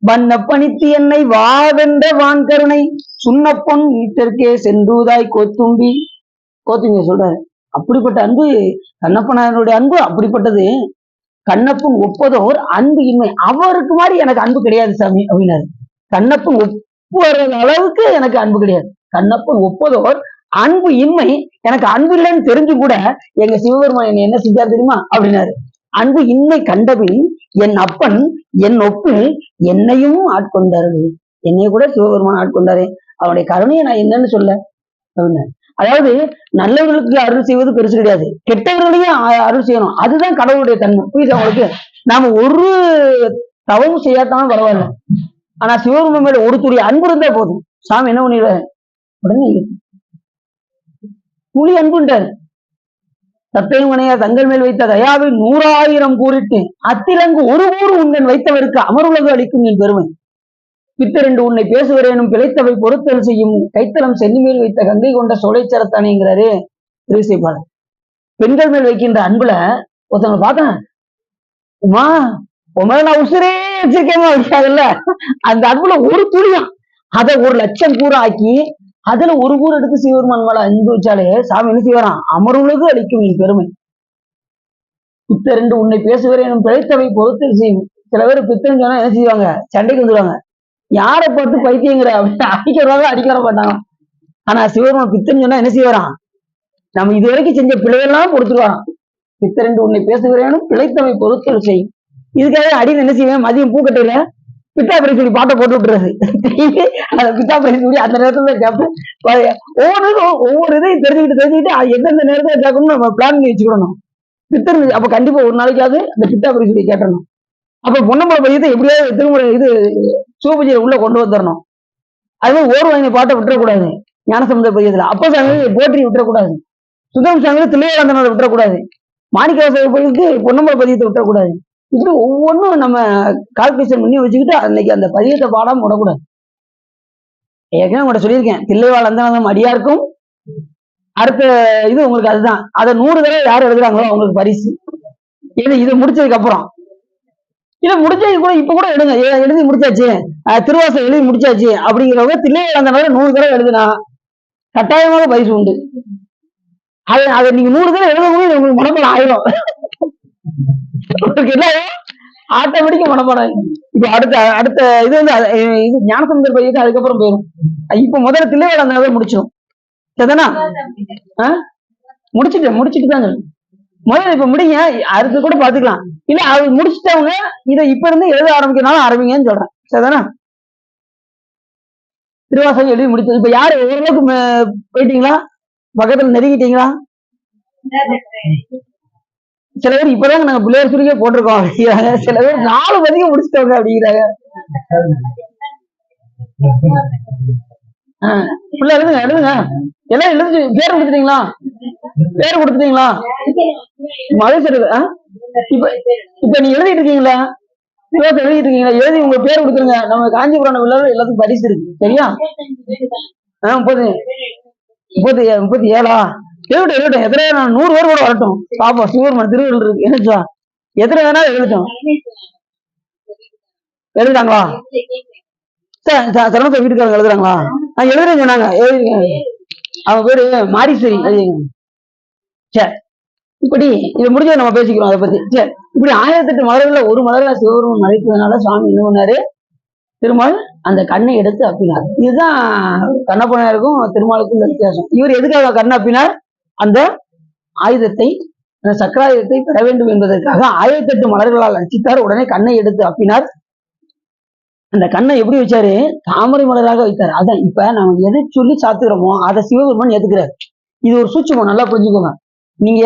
வண்ணப்பணித்து என்னை வாவென்ற வான்கருணை சுண்ணப்பொன் வீட்டிற்கே சென்றுதாய் கோத்தும்பி சொல்றாரு. அப்படிப்பட்ட அன்பு கண்ணப்பனாருடைய அன்பு அப்படிப்பட்டது. கண்ணப்பன் ஒப்பதோர் அன்பு இன்மை, அவருக்கு மாதிரி எனக்கு அன்பு கிடையாது சாமி அப்படின்னாரு. கண்ணப்பன் ஒப்புற அளவுக்கு எனக்கு அன்பு கிடையாது. கண்ணப்பன் ஒப்பதோர் அன்பு இன்மை, எனக்கு அன்பு இல்லைன்னு தெரிஞ்சு கூட எங்க சிவபெருமான் என்ன செஞ்சார் தெரியுமா அப்படின்னாரு. அன்பு இன்மை கண்டபின் என் அப்பன் என் ஒப்பில் என்னையும் ஆட்கொண்டாரு. என்னைய கூட சிவபெருமான் ஆட்கொண்டாரு. அவனுடைய கருணையை நான் என்னன்னு சொல்ல அப்படின்னாரு. அதாவது நல்லவர்களுக்கு அருள் செய்வது பெருசு கிடையாது, கெட்டவர்களையும் அருள் செய்யணும். அதுதான் கடவுளுடைய தன்மை. புரியுது அவங்களுக்கு? நாம ஒரு தவமும் செய்யாட்டாலும் பரவாயில்ல, ஆனா சிவபெருமான் மேல ஒரு துளி அன்பு இருந்தா போதும், சாமி என்ன பண்ணிடுவாரு, உடனே துளி அன்புன்றாரு. தத்தையும் மனையா தங்கள் மேல் வைத்த தயாவை 100,000 கூறிட்டு அத்திலங்கு ஒரு ஊர் உன்னன் வைத்தவருக்கு அமருலகு அளிக்கும் என் பெருமை. பித்தரெண்டு உன்னை பேசுகிறேனும் பிழைத்தவை பொறுத்தல் செய்யும் கைத்தலம் சென்னி மேல் வைத்த கங்கை கொண்ட சோலைச்சரத்தானேங்கிறாரு திருவிசைப்பாளர். பெண்கள் மேல் வைக்கின்ற அன்புல ஒருத்தவங்க பார்த்தேன், உமா உன் மேல நான் உசுரே வச்சிருக்கேமா வச்சாங்கல்ல, அந்த அன்புல ஒரு துளியம் அதை 1,00,000 கூற ஆக்கி அதுல ஒரு கூறு எடுத்து சிவபெருமான் மேல அன்பு வச்சாலே சாமி என்ன செய்வாராம், அமருலகு அளிக்கும் என் பெருமை. பித்தரெண்டு உன்னை பேசுகிறேனும் பிழைத்தவை பொறுத்தல் செய்யும். சில பேர் பித்தன்னு சொன்னா என்ன செய்வாங்க, சண்டைக்கு வந்துடுவாங்க. யாரை பார்த்து பைத்தியங்கிற அப்படின்னு அடிக்கிறவங்க அடிக்க வர மாட்டாங்க. ஆனா சிவபெருமான் பித்தன்னு சொன்னா என்ன செய்வாராம், நம்ம இது வரைக்கும் செஞ்ச பிழையெல்லாம் பொறுத்துருவாராம். பித்தரெண்டு உன்னை பேசுகிறேனும் பிழைத்தவை பொறுத்தல் செய்யும். இதுக்காக அடியில் என்ன செய்வேன், மதியம் பூக்கட்டையில பித்தாபுரை சொல்லி பாட்டை போட்டு விட்டுறது. அந்த பித்தாபுரை சொல்லி அந்த நேரத்துல கேட்பேன். ஒவ்வொரு இதையும் தெரிஞ்சுக்கிட்டு அது எந்தெந்த நேரத்துல கேட்கணும்னு நம்ம பிளான் பண்ணி வச்சுக்கணும். பித்தர் அப்ப கண்டிப்பா ஒரு நாளைக்காவது அந்த பித்தாபுரை சொல்லி கேட்டணும். அப்ப பொன்னம்பல பதியத்தை எப்படியாவது திருமுறை இது சிவபூஜையில உள்ள கொண்டு வந்துடணும். அதுவே ஓர்வாயின பாட்டை விட்டுறக்கூடாது. ஞானசம்பந்த பதியத்துல அப்ப சாமி போற்றி விட்டுறக்கூடாது. சுந்தரம் சாமி தில்லையாளந்தனை விட்டுறக்கூடாது. மாணிக்கவாசக பதியத்துக்கு பொன்னம்பல பதியத்தை விட்டுறக்கூடாது. இப்படி ஒவ்வொன்றும் நம்ம கால்குலேஷன் பண்ணி வச்சுக்கிட்டு அன்னைக்கு அந்த பதியத்தை பாடாம விடக்கூடாது. ஏற்கனவே உங்கள்கிட்ட சொல்லியிருக்கேன், தில்லைவாழ் அந்தனதும் அடியாருக்கும் அடுத்த இது உங்களுக்கு அதுதான். அதை 100 தடவை யார் எழுதுறாங்களோ அவங்களுக்கு பரிசு. இது முடிச்சதுக்கு அப்புறம் இதை முடிச்சது கூட இப்ப கூட எழுதுங்க, எழுதி முடிச்சாச்சு, திருவாசகம் எழுதி முடிச்சாச்சு அப்படிங்கிறவங்க தில்லைவாழ் அந்தனரை 100 தடவை எழுதுனா கட்டாயமாக பரிசு உண்டு. அதை நீங்க 100 தடவை எழுதும்போது உங்களுக்கு மனப்பல ஆயிரும். உங்களுக்கு என்ன ஆட்டோமேட்டிக்கா மனப்பாடம். இப்ப அடுத்த அடுத்த இது வந்து இது ஞானசமுந்தர் பையனுக்கு அதுக்கப்புறம் போயிடும். இப்ப முதல்ல தில்லைவாழந்தாவே முடிச்சிடும். சரிதானா? முடிச்சுட்டு தான் முதல்ல இப்ப முடிங்க, அடுத்து கூட பாத்துக்கலாம். இல்ல அது முடிச்சுட்டவங்க இதை இப்ப இருந்து எழுத ஆரம்பிக்கிறனால ஆரம்பிங்கன்னு சொல்றேன். சரிதானா? திருவாசகம் எழுதி முடிச்சு இப்ப யாரு ஓரளவுக்கு போயிட்டீங்களா? பக்கத்துல நெருங்கிட்டீங்களா? சில பேர் இப்பதாங்க நாங்க பிள்ளையார் சுருக்கே போட்டிருக்கோம் அப்படிங்கிறாங்க. சில பேர் 4 பதிகம் முடிச்சுட்டவங்க அப்படிங்கிறாங்க. பிள்ளை எழுதுங்க எழுதுங்க, எல்லாம் எழுதி பேர் கொடுத்துட்டீங்களா? பேர் கொடுத்துட்டீங்களா? மகேஸ்வர இப்ப இப்ப நீ எழுதிட்டு இருக்கீங்களா? எழுதிட்டு இருக்கீங்களா? எழுதி உங்க பேர் கொடுத்துருங்க. நம்ம காஞ்சிபுரம் விழாவில் எல்லாத்துக்கும் பரிசு இருக்கு. சரியா? 37 எழுதட்டும் எத்தனை 100 பேர் கூட வரட்டும். பாப்பா சிவபெருமான் திருவள்ளுவர் இருக்கு என்னச்சா, எத்தனை வேணாலும் எழுதட்டும். எழுதுறாங்களா? சரணத்தை வீட்டுக்காரங்க எழுதுறாங்களா? எழுதுறேன்னு சொன்னாங்க. எழுதுங்க. அவங்க பேரு மாரீஸ்வரி. சரி, இப்படி இதை முடிஞ்சதை நம்ம பேசிக்கிறோம் அதை பத்தி. சரி, இப்படி 1008 மலர்கள்ல ஒரு மலர்ல சிவபெருமான் மறைத்ததுனால சுவாமி என்ன பண்ணாரு? திருமால் அந்த கண்ணை எடுத்து அப்பினார். இதுதான் கண்ணப்பனாருக்கும் திருமாலுக்கும் வித்தியாசம். இவர் எதுக்காக கண்ணை அப்பினார்? அந்த ஆயுதத்தை, அந்த சக்கராயுதத்தை பெற வேண்டும் என்பதற்காக 1008 மலர்களால் அர்ச்சித்தார். உடனே கண்ணை எடுத்து அப்பினார். அந்த கண்ணை எப்படி வச்சாரு? தாமரை மலராக வைத்தார். அதான் இப்ப நம்ம எதை சொல்லி சாத்துக்கிறோமோ அதை சிவபெருமான் ஏத்துக்கிறார். இது ஒரு சூட்சுமம், நல்லா புரிஞ்சுக்கோங்க. நீங்க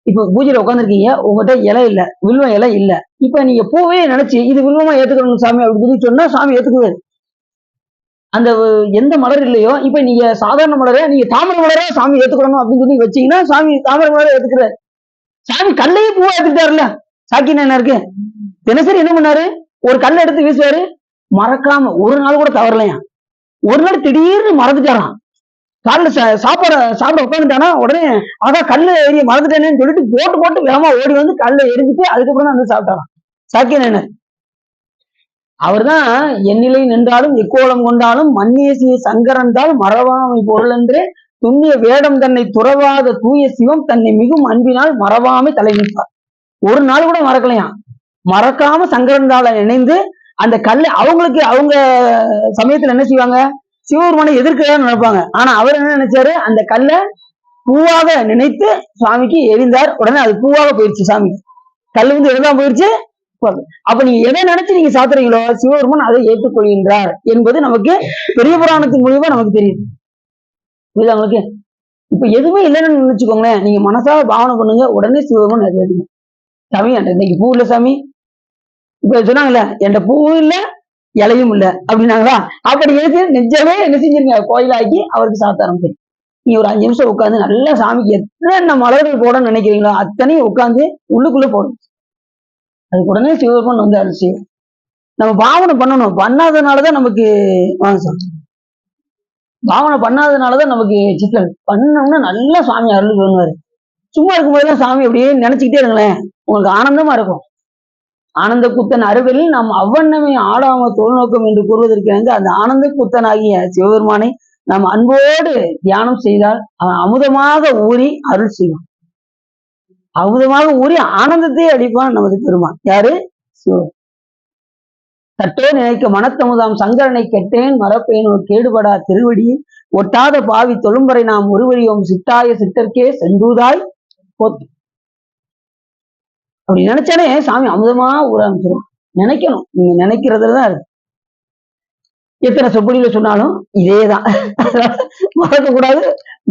இப்ப பூஜையில உட்காந்துருக்கீங்க, உங்ககிட்ட இலை இல்ல, வில்வ இலை இல்ல. இப்ப நீங்க பூவே நினைச்சு இது வில்வமா ஏத்துக்கணும் சாமி அப்படின்னு சொல்லி சொன்னா சாமி ஏத்துக்குவாரு. அந்த எந்த மலர் இல்லையோ, இப்ப நீங்க சாதாரண மலரை நீங்க தாமரை மலரா சாமி ஏத்துக்கணும் அப்படின்னு சொல்லி வச்சீங்கன்னா சாமி தாமரை மலரை ஏத்துக்கிறாரு. சாமி கல்லையே பூவா ஏத்துக்கிட்டாருல்ல. சாக்கினா என்ன இருக்கு? தினசரி என்ன பண்ணாரு? ஒரு கல்லை எடுத்து வீசுவாரு, மறக்காம ஒரு நாள் கூட தவறலையா. ஒரு நாள் திடீர்னு மறந்துட்டாராம். காலைல சாப்பிட உட்காந்துட்டானா உடனே அதான் கல்லு ஏறி மறந்துட்டேன்னு சொல்லிட்டு போட்டு வேகமா ஓடி வந்து கல்லை எரிஞ்சிட்டு அதுக்கப்புறம் தான் வந்து சாப்பிட்டாராம் சாக்கியன். அவர் தான் எண்ணிலை நின்றாலும் எக்கோலம் கொண்டாலும் மண்ணேசிய சங்கரந்தால் மறவாமை பொருள் என்றே துண்ணிய வேடம் தன்னை துறவாத தூய சிவம் தன்னை மிகும் அன்பினால் மறவாமை தலை நிற்பார். ஒரு நாள் கூட மறக்கலையாம். மறக்காம சங்கரந்தால நினைந்து அந்த கல்லை அவங்களுக்கு அவங்க சமயத்துல என்ன செய்வாங்க? சிவபெருமானை எதிர்க்கதான் நினைப்பாங்க. ஆனா அவர் என்ன நினைச்சாரு? அந்த கல்லை பூவாக நினைத்து சுவாமிக்கு எரிந்தார். உடனே அது பூவாக போயிடுச்சு. சாமி கல்லு வந்து எதுதான் போயிடுச்சு. அப்ப நீங்க எதை நினைச்சு நீங்க சாத்துறீங்களோ சிவபெருமான் அதை ஏற்றுக்கொள்கின்றார் என்பது நமக்கு பெரிய புராணத்தின் மூலியமா நமக்கு தெரியுது. புரியுதா உங்களுக்கு? இப்ப எதுவுமே இல்லைன்னு நினைச்சுக்கோங்களேன், நீங்க மனசால பாவனை பண்ணுங்க, உடனே சிவபெருமான் அதை எடுங்க. சாமி இன்னைக்கு பூ இல்ல சாமி, இப்ப சொன்னாங்கல்ல என்கிட்ட பூவும் இல்ல இலையும் இல்ல அப்படின்னாங்களா? அப்படி எடுத்து நிஜமே என்ன செஞ்சிருங்க? கோயிலாக்கி அவருக்கு சாத்த ஆரம்பிச்சு. நீ ஒரு 5 நிமிஷம் உட்காந்து நல்லா சாமிக்கு எத்தனை மலர்கள் போட நினைக்கிறீங்களோ அத்தனையும் உட்காந்து உள்ளுக்குள்ள போடும். அதுக்கு உடனே சிவபெருமான் வந்து அரிசி நம்ம பாவனை பண்ணணும். பண்ணாதனாலதான் நமக்கு பாவனை பண்ணாதனாலதான் நமக்கு சிக்கல். பண்ணோம்னா நல்லா சாமி அருள் பண்ணுவாரு. சும்மா இருக்கும் போதெல்லாம் சாமி அப்படியே நினைச்சுக்கிட்டே இருங்களேன், உங்களுக்கு ஆனந்தமா இருக்கும். ஆனந்த குத்தன் அருளில் நாம் அவ்வண்ணமே ஆடாம தொழில்நோக்கம் என்று கூறுவதற்கு அந்த ஆனந்த குத்தன் ஆகிய சிவபெருமானை நாம் அன்போடு தியானம் செய்தால் அவன் அமுதமாக ஊறி அருள் செய்வான். அமுதமாக ஊறி ஆனந்தத்தை அளிப்பான் நமது பெருமான். யாரு? சிவன். தட்டோ நினைக்க மனத்தமுதாம் சங்கரனை கெட்டேன் மறப்பேன் ஒரு கேடுபடா திருவடியை ஒட்டாத பாவி தொழும்பரை நாம் ஒருவரியோம் சிட்டாய சிட்டர்க்கே செந்தூதாய் போத்து. அப்படி நினைச்சானே சாமி அமுதமா ஊற ஆரம்பிச்சிடும். நினைக்கணும், நீங்க நினைக்கிறதுலதான் இருக்கு. எத்தனை சொப்படியில சொன்னாலும் இதேதான். மறக்கக்கூடாது,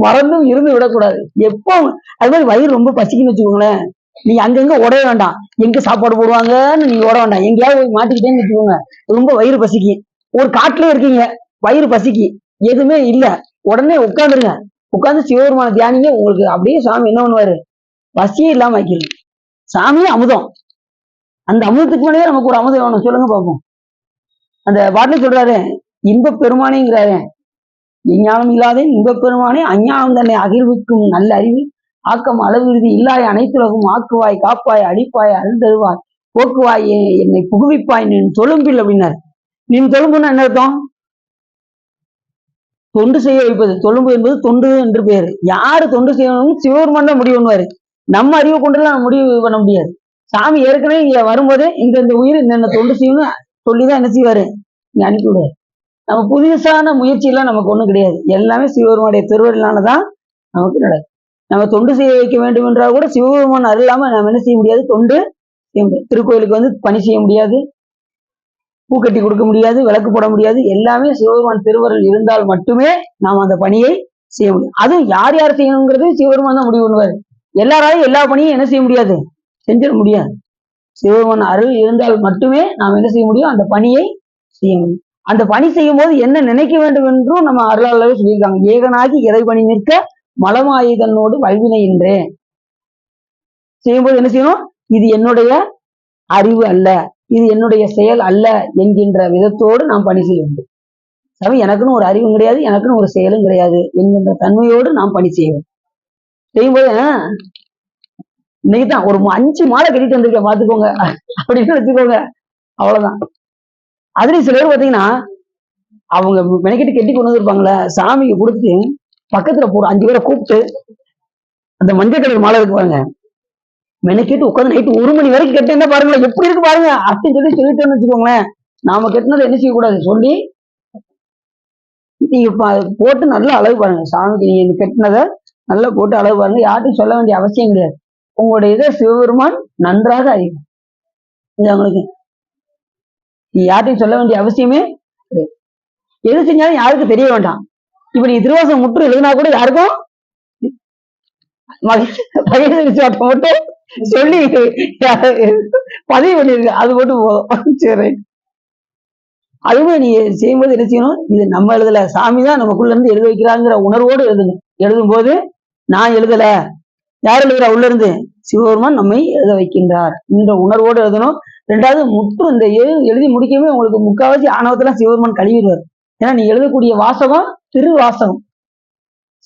மறந்தும் இருந்து விடக்கூடாது. எப்போ அது மாதிரி வயிறு ரொம்ப பசிக்குன்னு வச்சுக்கோங்களேன், நீங்க அங்கங்க உடைய வேண்டாம். எங்க சாப்பாடு போடுவாங்கன்னு நீங்க ஓட வேண்டாம். எங்கேயாவது போய் மாட்டிக்கிட்டேன்னு வச்சுக்கோங்க, ரொம்ப வயிறு பசிக்கு. ஒரு காட்டுலயே இருக்கீங்க, வயிறு பசிக்கு, எதுவுமே இல்ல, உடனே உட்காந்துருங்க. உட்காந்து சிவபெருமான தியானிங்க. உங்களுக்கு அப்படியே சாமி என்ன பண்ணுவாரு? பசியே இல்லாம ஆக்கிடுங்க. சாமியே அமுதம். அந்த அமுதத்துக்கு மேலேயே நமக்கு ஒரு அமுதம் வேணும். சொல்லுங்க பார்ப்போம். அந்த பாட்டில சொல்றாரு, இன்ப பெருமானேங்கிறாரு. விஞ்ஞானம் இல்லாத இன்ப பெருமானே அஞ்ஞானம் தன்னை அகிழ்விக்கும் நல்ல அறிவு ஆக்கம் அளவிறுதி இல்லாய் அனைத்துலகும் ஆக்குவாய் காப்பாய் அடிப்பாய் அருள் தருவாய் போக்குவாய் என்னை புகுவிப்பாய் நின் தொழும்பில் அப்படின்னாரு. நின் தொழும்புன்னா என்ன அர்த்தம்? தொண்டு செய்ய வைப்பது. தொழும்பு என்பது தொண்டு என்று பேரு. யாரு தொண்டு செய்யணும்னு சிவபெருமான் தான் முடிவு பண்ணுவாரு. நம்ம அறிவை கொண்டுலாம் முடிவு பண்ண முடியாது. சாமி ஏற்கனவே இங்க வரும்போதே இந்த உயிர் இந்த தொண்டு செய்யணும் சொல்லிதான் என்ன செய்வாரு இங்க அனுப்பிவிடுவாரு. நம்ம புதுசான முயற்சி எல்லாம் நமக்கு ஒண்ணும் கிடையாது. எல்லாமே சிவபெருமானுடைய திருவருளாலதான் நமக்கு நடக்கும். நம்ம தொண்டு செய்ய வைக்க வேண்டும் என்றால் கூட சிவபெருமான் அருள் இல்லாம நம்ம என்ன செய்ய முடியாது, தொண்டு செய்ய முடியாது. திருக்கோயிலுக்கு வந்து பணி செய்ய முடியாது, பூ கட்டி கொடுக்க முடியாது, விளக்கு போட முடியாது. எல்லாமே சிவபெருமான் திருவருள் இருந்தால் மட்டுமே நாம் அந்த பணியை செய்ய முடியும். அதுவும் யார் யார் செய்யணுங்கிறது சிவபெருமான் தான் முடிவு பண்ணுவாரு. எல்லாராலையும் எல்லா பணியும் என்ன செய்ய முடியாது, செஞ்சிட முடியாது. சிவபெருமான் அருள் இருந்தால் மட்டுமே நாம் என்ன செய்ய முடியும், அந்த பணியை செய்ய முடியும். அந்த பணி செய்யும் போது என்ன நினைக்க வேண்டும் என்றும் நம்ம அருளாளவே சொல்லியிருக்காங்க. ஏகனாகி இறை பணி நிற்க மலமாயி தன்னோடு வல்வினை என்றேன். செய்யும்போது என்ன செய்யணும், இது என்னுடைய அறிவு அல்ல, இது என்னுடைய செயல் அல்ல என்கின்ற விதத்தோடு நாம் பணி செய்ய வேண்டும். சாமி எனக்குன்னு ஒரு அறிவும் கிடையாது, எனக்குன்னு ஒரு செயலும் கிடையாது என்கின்ற தன்மையோடு நாம் பணி செய்வோம். செய்யும்போது இன்னைக்குதான் ஒரு 5 மாலை கட்டிட்டு வந்திருக்கேன் பாத்துக்கோங்க அப்படின்னு வச்சுக்கோங்க, அவ்வளவுதான். அதுலயும் சில பேர் பாத்தீங்கன்னா அவங்க மெனக்கெட்டு கெட்டி கொண்டு வந்திருப்பாங்களே, சாமிக்கு கொடுத்து பக்கத்துல போற 5 பேரை கூப்பிட்டு அந்த மஞ்சள் கலர் மாலை இருக்கு பாருங்க, மெனக்கெட்டு உட்காந்து நைட்டு 1 மணி வரைக்கும் கெட்ட என்ன பாருங்களேன் எப்படி இருக்கு பாருங்க அப்படின்னு சொல்லிட்டோன்னு வச்சுக்கோங்களேன். நாம கெட்டினதை என்ன செய்யக்கூடாது சொல்லி நீங்க போட்டு நல்லா அழகு பாருங்க. சாமிக்கு நீங்க கெட்டினதை நல்லா போட்டு அழகு பாருங்க. யார்ட்டும் சொல்ல வேண்டிய அவசியம் கிடையாது. உங்களுடைய இதை சிவபெருமான் நன்றாக அறியும். இது அவங்களுக்கு யார்ட்டையும் சொல்ல வேண்டிய அவசியமே கிடையாது. எது செஞ்சாலும் யாருக்கும் தெரிய வேண்டாம். இப்ப நீ திருவாசகம் முற்று எழுதினா கூட யாருக்கும் மட்டும் சொல்லி பதிவு பண்ணிருக்கு, அது மட்டும் போதும். சரி, அதுவே நீ செய்யும்போது என்ன செய்யணும், இது நம்ம எழுதல, சாமி தான் நமக்குள்ள இருந்து எழுத வைக்கிறாங்கிற உணர்வோடு எழுதுங்க. எழுதும் போது நான் எழுதல, யார் எழுதுறா, உள்ள இருந்து சிவபெருமான் நம்மை எழுத வைக்கின்றார் என்ற உணர்வோடு எழுதணும். ரெண்டாவது முற்று இந்த எழுதி முடிக்கவே உங்களுக்கு முக்காவாசி ஆணவத்தெல்லாம் சிவபெருமான் கழுவிடுவார். ஏன்னா நீ எழுதக்கூடிய வாசகம் திரு வாசகம்,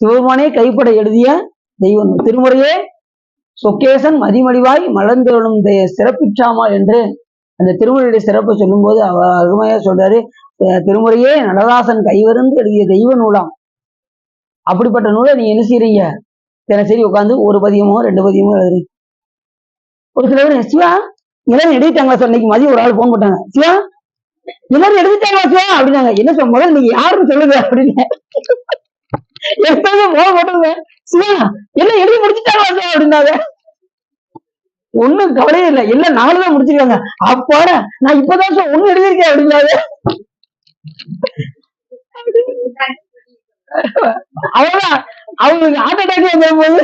சிவபெருமானே கைப்பட எழுதிய தெய்வம். திருமுறையே சொக்கேசன் மதிமடிவாய் மலர்ந்தெழும் சிறப்பிச்சாமா என்று அந்த திருமுறையுடைய சிறப்பை சொல்லும் போது அவர் அருமையா சொல்றாரு, திருமுறையே நடராசன் கைவருந்து எழுதிய தெய்வ நூலாம். அப்படிப்பட்ட நூலை நீ என்ன செய்றீங்க, தினசரி உட்காந்து ஒரு பதியமோ 2 பதியமோ எழுதுறீங்க. ஒரு சில பேர் சிவா எல்லாரும் எழுதிட்டாங்களா சார், இன்னைக்கு மதியம் ஒரு ஆள் போன் போட்டாங்க, சிவா எல்லாரும் எழுதிட்டாங்களா சிவா அப்படின்னாங்க. என்ன சொல்ல முதல்ல நீங்க யாருன்னு சொல்லுங்க அப்படின்னு எப்பவுமே போன் போட்டுங்க, சிவா எல்லாம் எழுதி முடிச்சுட்டாங்களா சார் அப்படின்னாங்க. ஒண்ணும் கவலையே இல்லை, எல்லாம் 4 தான் முடிச்சிருக்காங்க. அப்பாட நான் இப்பதான் சார் 1 எழுதியிருக்கேன் அப்படின்னாங்க. அவ்வளவுதான், அவங்களுக்கு ஹார்ட் அட்டாக் வந்துடும் போது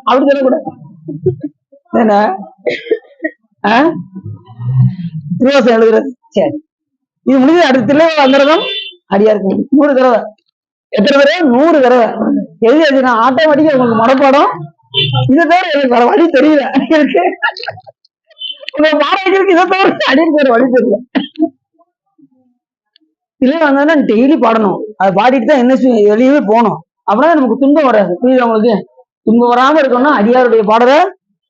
அப்படி சொல்லக்கூடாது. என்ன திருவாசம் எழுதுறது சரி, இது முடிஞ்சது. அடுத்த தில்லை வந்துடும் அடியாருக்கு 100 தடவை. எத்தனை தடவை, 100 தடவை எழுதி எழுதினா ஆட்டோமேட்டிக்கா உங்களுக்கு மனப்பாடம். இதை தவிர எனக்கு வேற வழி தெரியல, இருக்கு உங்க பாடகருக்கு இதை தவிர அடிக்கு வேற வழி தெரியல. தில்லை வந்தா டெய்லி பாடணும், அதை பாடிட்டு தான் என்ன வெளியவே போகணும். அப்படின்னா நமக்கு துன்பம் வராது. புரியுது உங்களுக்கு? துன்பம் வராம இருக்கணும்னா அடியாருடைய பாடலை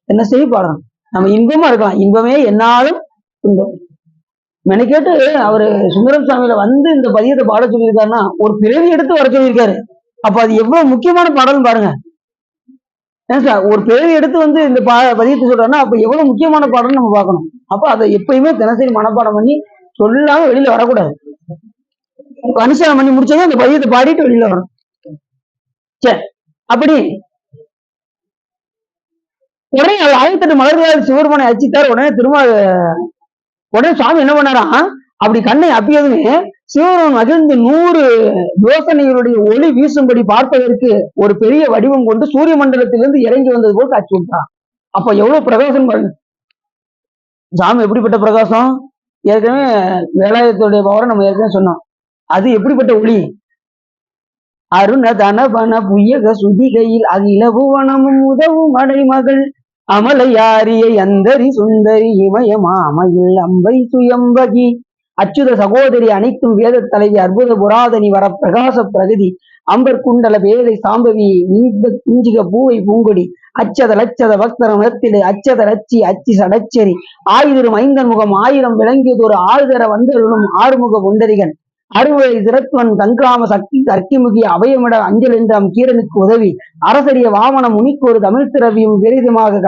என்ன செய்ய பாடணும். நம்ம இன்பமா இருக்கலாம், இன்பமே என்னாலும் துன்பம். மெனக்கேட்டு அவரு சுந்தரம் சாமியில வந்து இந்த பதியத்தை பாட சொல்லியிருக்காருன்னா ஒரு பிறவி எடுத்து வர சொல்லியிருக்காரு. அப்ப அது எவ்வளவு முக்கியமான பாடல்னு பாருங்க. ஏன் சார் ஒரு பிறவி எடுத்து வந்து இந்த பதியத்தை சொல்றாருன்னா அப்ப எவ்வளவு முக்கியமான பாடல்னு நம்ம பார்க்கணும். அப்ப அதை எப்பயுமே தினசரி மனப்பாடம் பண்ணி சொல்லாம வெளியில வரக்கூடாது. அனுஷ்டானம் பண்ணி முடிச்சதும் அந்த பதியத்தை பாடிட்டு வெளியில வரணும். சரி, அப்படி உடனே 1008 மலர்களால் சிவபெருமானை அச்சித்தார். உடனே சுவாமி என்ன பண்ணாராம், அப்படி கண்ணை அப்பியதுமே சிவபெருமான் மகிழ்ந்து 100 யோசனைகளுடைய ஒளி வீசும்படி பார்ப்பதற்கு ஒரு பெரிய வடிவம் கொண்டு சூரிய மண்டலத்திலிருந்து இறங்கி வந்தது போல் காட்சி கொடுத்தான். அப்ப எவ்வளவு பிரகாசம் பாருங்க. சாமி எப்படிப்பட்ட பிரகாசம், ஏற்கனவே வேலாயுதத்துடைய பவரை நம்ம ஏற்கனவே சொன்னோம். அது எப்படிப்பட்ட ஒளி, அருண தனபன புயக சுதிகையில் அகில புவனமும் உதவும் மடைமகள் அமலையாரியை அந்தரி சுந்தரி இமயமாமையில் அம்பை சுயம்பகி அச்சுத சகோதரி அனைத்தும் வேத தலைவி அற்புத புராதனி வர பிரகாச பிரகதி அம்பர் குண்டல வேலை சாம்பவி குஞ்சிக பூவை பூங்கொடி அச்சத லட்சத பக்தர மதத்திலே அச்சத ரச்சி அச்சி சடச்சேரி 1000 ஐந்தன் முகம் 1000 விளங்கியதொரு ஆறுதர வந்தருளும் 6 முக குண்டரிகன் அறுவடை சிறத்துவன் தங்கிராம சக்தி அர்க்கிமுகி அபயமிட அஞ்சல் என்றாம் கீரனுக்கு உதவி அரசரிய வாமனம் முனிக்கு ஒரு தமிழ் திரவியும் பெரிதுமாக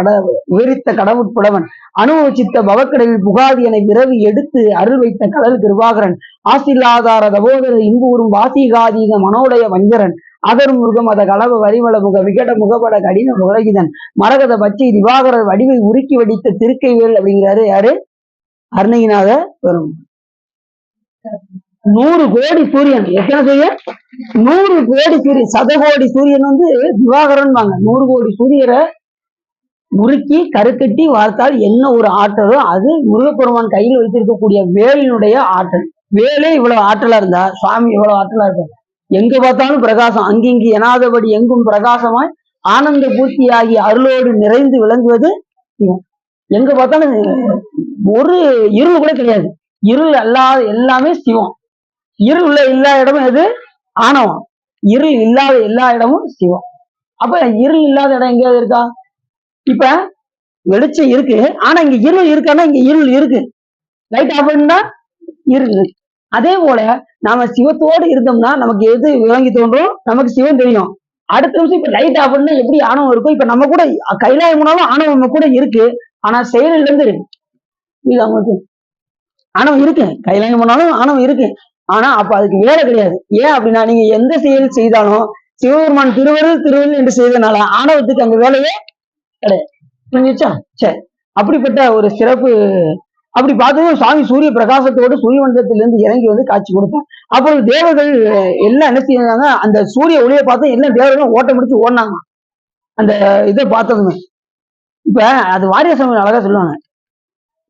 விவரித்த கடவுட்புலவன் அனுபவிச்சித்த பவக்கடலில் புகாதி என விரவி எடுத்து அருள் வைத்த கடல் கிருபாகரன் ஆசில்லாதார தபோதர இன்பூரும் வாசிகாதீக மனோடைய வஞ்சரன் அதரும் முருகம் அத கலவ வரிவள முக விகட முகப்பட கடின முகலகிதன் மரகத பச்சை திவாகரர் வடிவை உருக்கி வடித்த திருக்கைவேல் அப்படிங்கிறாரு யாரு? அருணகிநாத வரும். 100 கோடி சூரியன். எத்தனை சூரியன்? 100 கோடி சூரியன். சதகோடி சூரியன் திவாகரன் வாங்க. 100 கோடி சூரியரை உருக்கி கருக்கட்டி வார்த்தால் என்ன ஒரு ஆற்றலோ அது முருகப்பெருமான் கையில் வைத்திருக்கக்கூடிய வேலினுடைய ஆற்றல். வேலே இவ்வளவு ஆற்றலா இருந்தா சுவாமி எவ்வளவு ஆற்றலா இருக்காரு. எங்க பார்த்தாலும் பிரகாசம், அங்கிங்கு எனாதபடி எங்கும் பிரகாசமாய் ஆனந்த பூர்த்தியாகி அருளோடு நிறைந்து விளங்குவது எங்க பார்த்தாலும் ஒரு இருள் கூட கிடையாது. இருள் அல்லாத எல்லாமே சிவம். இருள் உள்ள எல்லா இடமும் எது? ஆணவம். இருள் இல்லாத எல்லா இடமும் சிவம். அப்ப இருள் இல்லாத இடம் எங்கேயாவது இருக்கா? இப்ப வெளிச்சம் இருக்கு, ஆனா இங்க இருள் இருக்கான்னா இங்க இருள் இருக்கு. லைட் ஆஃப் பண்ணா இருள் இருக்கு. அதே போல நாம சிவத்தோடு இருந்தோம்னா நமக்கு எது விளங்கி தோன்றும்? நமக்கு சிவம் தெரியும். அடுத்த நிமிஷம் இப்ப லைட் ஆஃப் பண்ணா எப்படி ஆணவம் இருக்கும்? இப்ப நம்ம கூட கைலாயம் போனாலும் ஆணவம் நம்ம கூட இருக்கு, ஆனா செயலில் இருந்து இருக்கு. இது அவங்களுக்கு ஆணவம் இருக்கு, கைலாயம் போனாலும் ஆணவம் இருக்கு, ஆனா அப்ப அதுக்கு வேலை கிடையாது. ஏன் அப்படின்னா நீங்க எந்த செயல் செய்தாலும் சிவபெருமான் திருவருள் என்று செய்தனால ஆணவத்துக்கு அங்க வேலையே கிடையாது. புரிஞ்சுச்சா? சரி, அப்படிப்பட்ட ஒரு சிறப்பு. அப்படி பார்த்ததும் சுவாமி சூரிய பிரகாசத்தோடு சூரிய மண்டலத்திலிருந்து இறங்கி காட்சி கொடுத்தார். அப்பொழுது தேவர்கள் எல்லாம் என்ன செய்யறாங்க? அந்த சூரிய ஒளியை பார்த்து எல்லாம் தேவர்களும் ஓட்ட முடிச்சு ஓடினாங்க அந்த இதை பார்த்ததுமே. இப்ப அது வாரியசாமி அழகா சொல்லுவாங்க.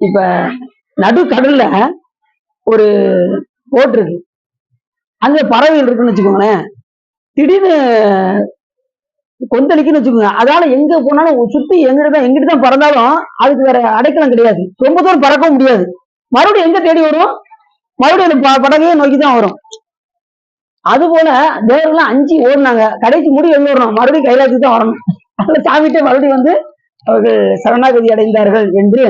இப்ப நடுக்கடல்ல ஒரு போட் இருக்கு, அங்க பறவைகள் இருக்குன்னு வச்சுக்கோங்களேன். திடீர்னு கொந்தளிக்குன்னு வச்சுக்கோங்க. அதால எங்க போனாலும் சுத்தி எங்கிட்டு தான் பறந்தாலும் அதுக்கு வேற அடைக்கலம் கிடையாது. ரொம்ப தூரம் பறக்க முடியாது. மறுபடியும் எங்க தேடி வரும்? மறுபடியும் படகையே நோக்கிதான் வரும். அது போல தேவர்கள்லாம் அஞ்சு ஓடினாங்க. கடைசி முடிவு எங்க வரணும்? மறுபடியும் கைலாயத்துக்கு தான் வரணும். அதுல சாமிட்டு மறுபடியும் அவர்கள் சரணாகதி அடைந்தார்கள் என்று.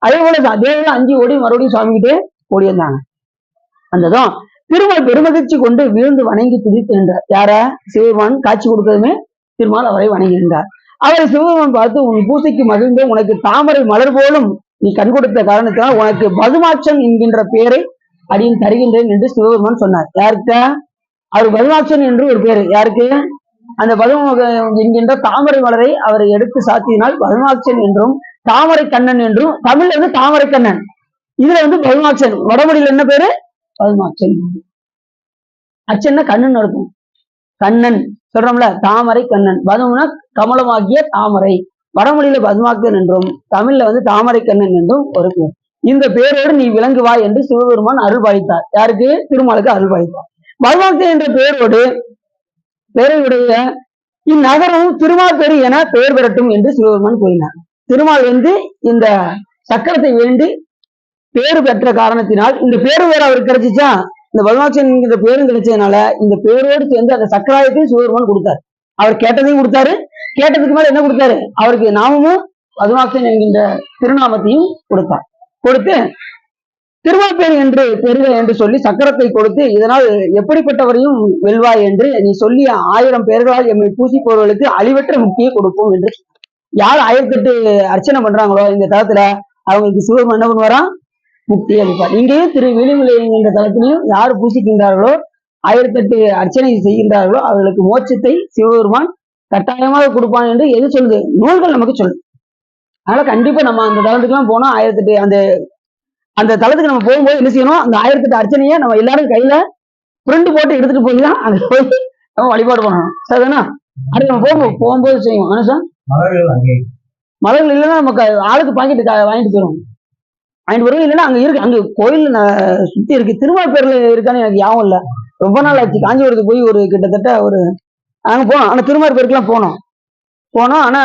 அதே போல தேவர்கள் அஞ்சு ஓடி மறுபடியும் சுவாமிகிட்டே ஓடி வந்தாங்க. அந்ததும் திருமால் பெருமகிழ்ச்சி கொண்டு வீழ்ந்து வணங்கி துதிக்கின்றார். யார? சிவபெருமான் காட்சி கொடுத்ததுமே திருமால் அவரை வணங்குகின்றார். அவரை சிவபெருமான் பார்த்து உன் பூசைக்கு மகிழ்ந்து உனக்கு தாமரை மலர் போலும் நீ கண் கொடுத்த காரணத்தினால் உனக்கு பதுமாட்சன் என்கின்ற பெயரை அடியின் தருகின்றேன் என்று சிவபெருமான் சொன்னார். யாருக்க? அவர் பதுமாட்சன் என்று ஒரு பேரு. யாருக்கு? அந்த பதும என்கின்ற தாமரை மலரை அவர் எடுத்து சாத்தியினால் பதுமாட்சன் என்றும் தாமரை கண்ணன் என்றும், தமிழ்ல தாமரை கண்ணன், இதுல பதுமாட்சன். வடமொழியில என்ன பேரு? பதுமாட்சன். அச்சன்னா கண்ணன் இருக்கும். கண்ணன் சொல்றோம்ல, தாமரை கண்ணன். பதுமனா கமலமாகிய தாமரை. வடமொழியில பதுமாக்கன் என்றும் தமிழ்ல தாமரை கண்ணன் என்றும் ஒரு பேர். இந்த பேரோடு நீ விளங்குவாய் என்று சிவபெருமான் அருள் பாலித்தார். யாருக்கு? திருமாலுக்கு அருள் பாலித்தார். பதுமாக்கன் என்ற பெயரோடு பேரையுடைய இந்நகரம் திருமால் பெரு என பெயர் பெறட்டும் என்று சிவபெருமான் கூறினார். திருமால் இந்த சக்கரத்தை வேண்டி பேரு பெற்ற காரணத்தினால் இந்த பேரு வேற அவருக்கு கிடைச்சிச்சா, இந்த பதுமாட்சன் என்கிற பேரும் கிடைச்சதுனால இந்த பேரோடு சேர்ந்து அந்த சக்கராயத்தையும் சிவபெருமான் கொடுத்தாரு. அவர் கேட்டதையும் கொடுத்தாரு, கேட்டதுக்கு மேல என்ன கொடுத்தாரு? அவருக்கு நாமமும் பதுமாட்சன் என்கின்ற திருநாமத்தையும் கொடுத்தார். கொடுத்து திருமாப்பேர் என்று பெருக என்று சொல்லி சக்கரத்தை கொடுத்து, இதனால் எப்படிப்பட்டவரையும் வெல்வாய் என்று நீ சொல்லிய 1000 பேர்களால் எம்மை பூசிப்பவர்களுக்கு அழிவற்ற முக்தியை கொடுப்போம் என்று. யார் 1008 அர்ச்சனை பண்றாங்களோ இந்த தளத்துல அவங்களுக்கு சிவபெருமான் என்ன பண்ணுவாரா? முக்தியை அளிப்பார். இங்கேயும் திரு விளிமலை என்கின்ற தளத்திலையும் யார் பூசிக்கின்றார்களோ 1008 அர்ச்சனை செய்கின்றார்களோ அவர்களுக்கு மோட்சத்தை சிவபெருமான் கட்டாயமாக கொடுப்பான் என்று எது சொல்லுது? நூல்கள் நமக்கு சொல்லுது. அதனால கண்டிப்பா நம்ம அந்த தளத்துக்குலாம் போனோம். 1008 அந்த தளத்துக்கு நம்ம போகும்போது என்ன செய்யணும்? அந்த 1008 அர்ச்சனையை நம்ம எல்லாரும் கையில புரண்டு போட்டு எடுத்துட்டு போய் தான் அங்க போய் நம்ம வழிபாடு பண்ணணும். சரிதானா? அது நம்ம போகும்போது செய்வோம். மனுஷன் மலர்கள் இல்லைன்னா நமக்கு ஆளுக்கு பாக்கெட்டு வாங்கிட்டு போயிடும். வாங்கிட்டு போறோம். இல்லைன்னா அங்க இருக்கு, அங்க கோயில் சுத்தி இருக்கு. திருமாப்பேர்ல இருக்கான்னு எனக்கு ஞாபகம் இல்லை. ரொம்ப நாள் ஆச்சு. காஞ்சிபுரத்துக்கு போய் ஒரு கிட்டத்தட்ட அங்க போனோம். ஆனா திருமாப்பேருக்குலாம் போனோம். ஆனா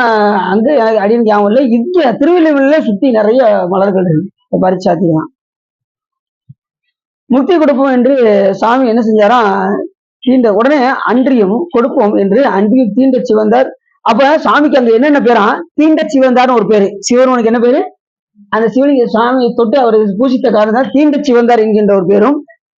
அங்க எனக்கு அடின்னு ஞாபகம் இல்லை. இங்க திருவள்ளுவர்ல சுத்தி நிறைய மலர்கள் இருக்கு. பரிச்சாத்திக்கலாம் முக்தி கொடுப்போம் என்று சாமி என்ன செஞ்சாராம்? தீண்ட உடனே அன்றியும் கொடுப்போம் என்று அன்றியும் தீண்ட சிவந்தார். அப்ப சாமிக்கு அங்க என்னென்ன பேரா? தீண்ட சிவந்தார்னு ஒரு பேரு. சிவனுக்கு என்ன பேரு? அந்த சிவனுக்கு சாமியை தொட்டு அவர் பூசித்த காரணம் தீண்ட சிவந்தார் என்கின்ற ஒரு பேரும்,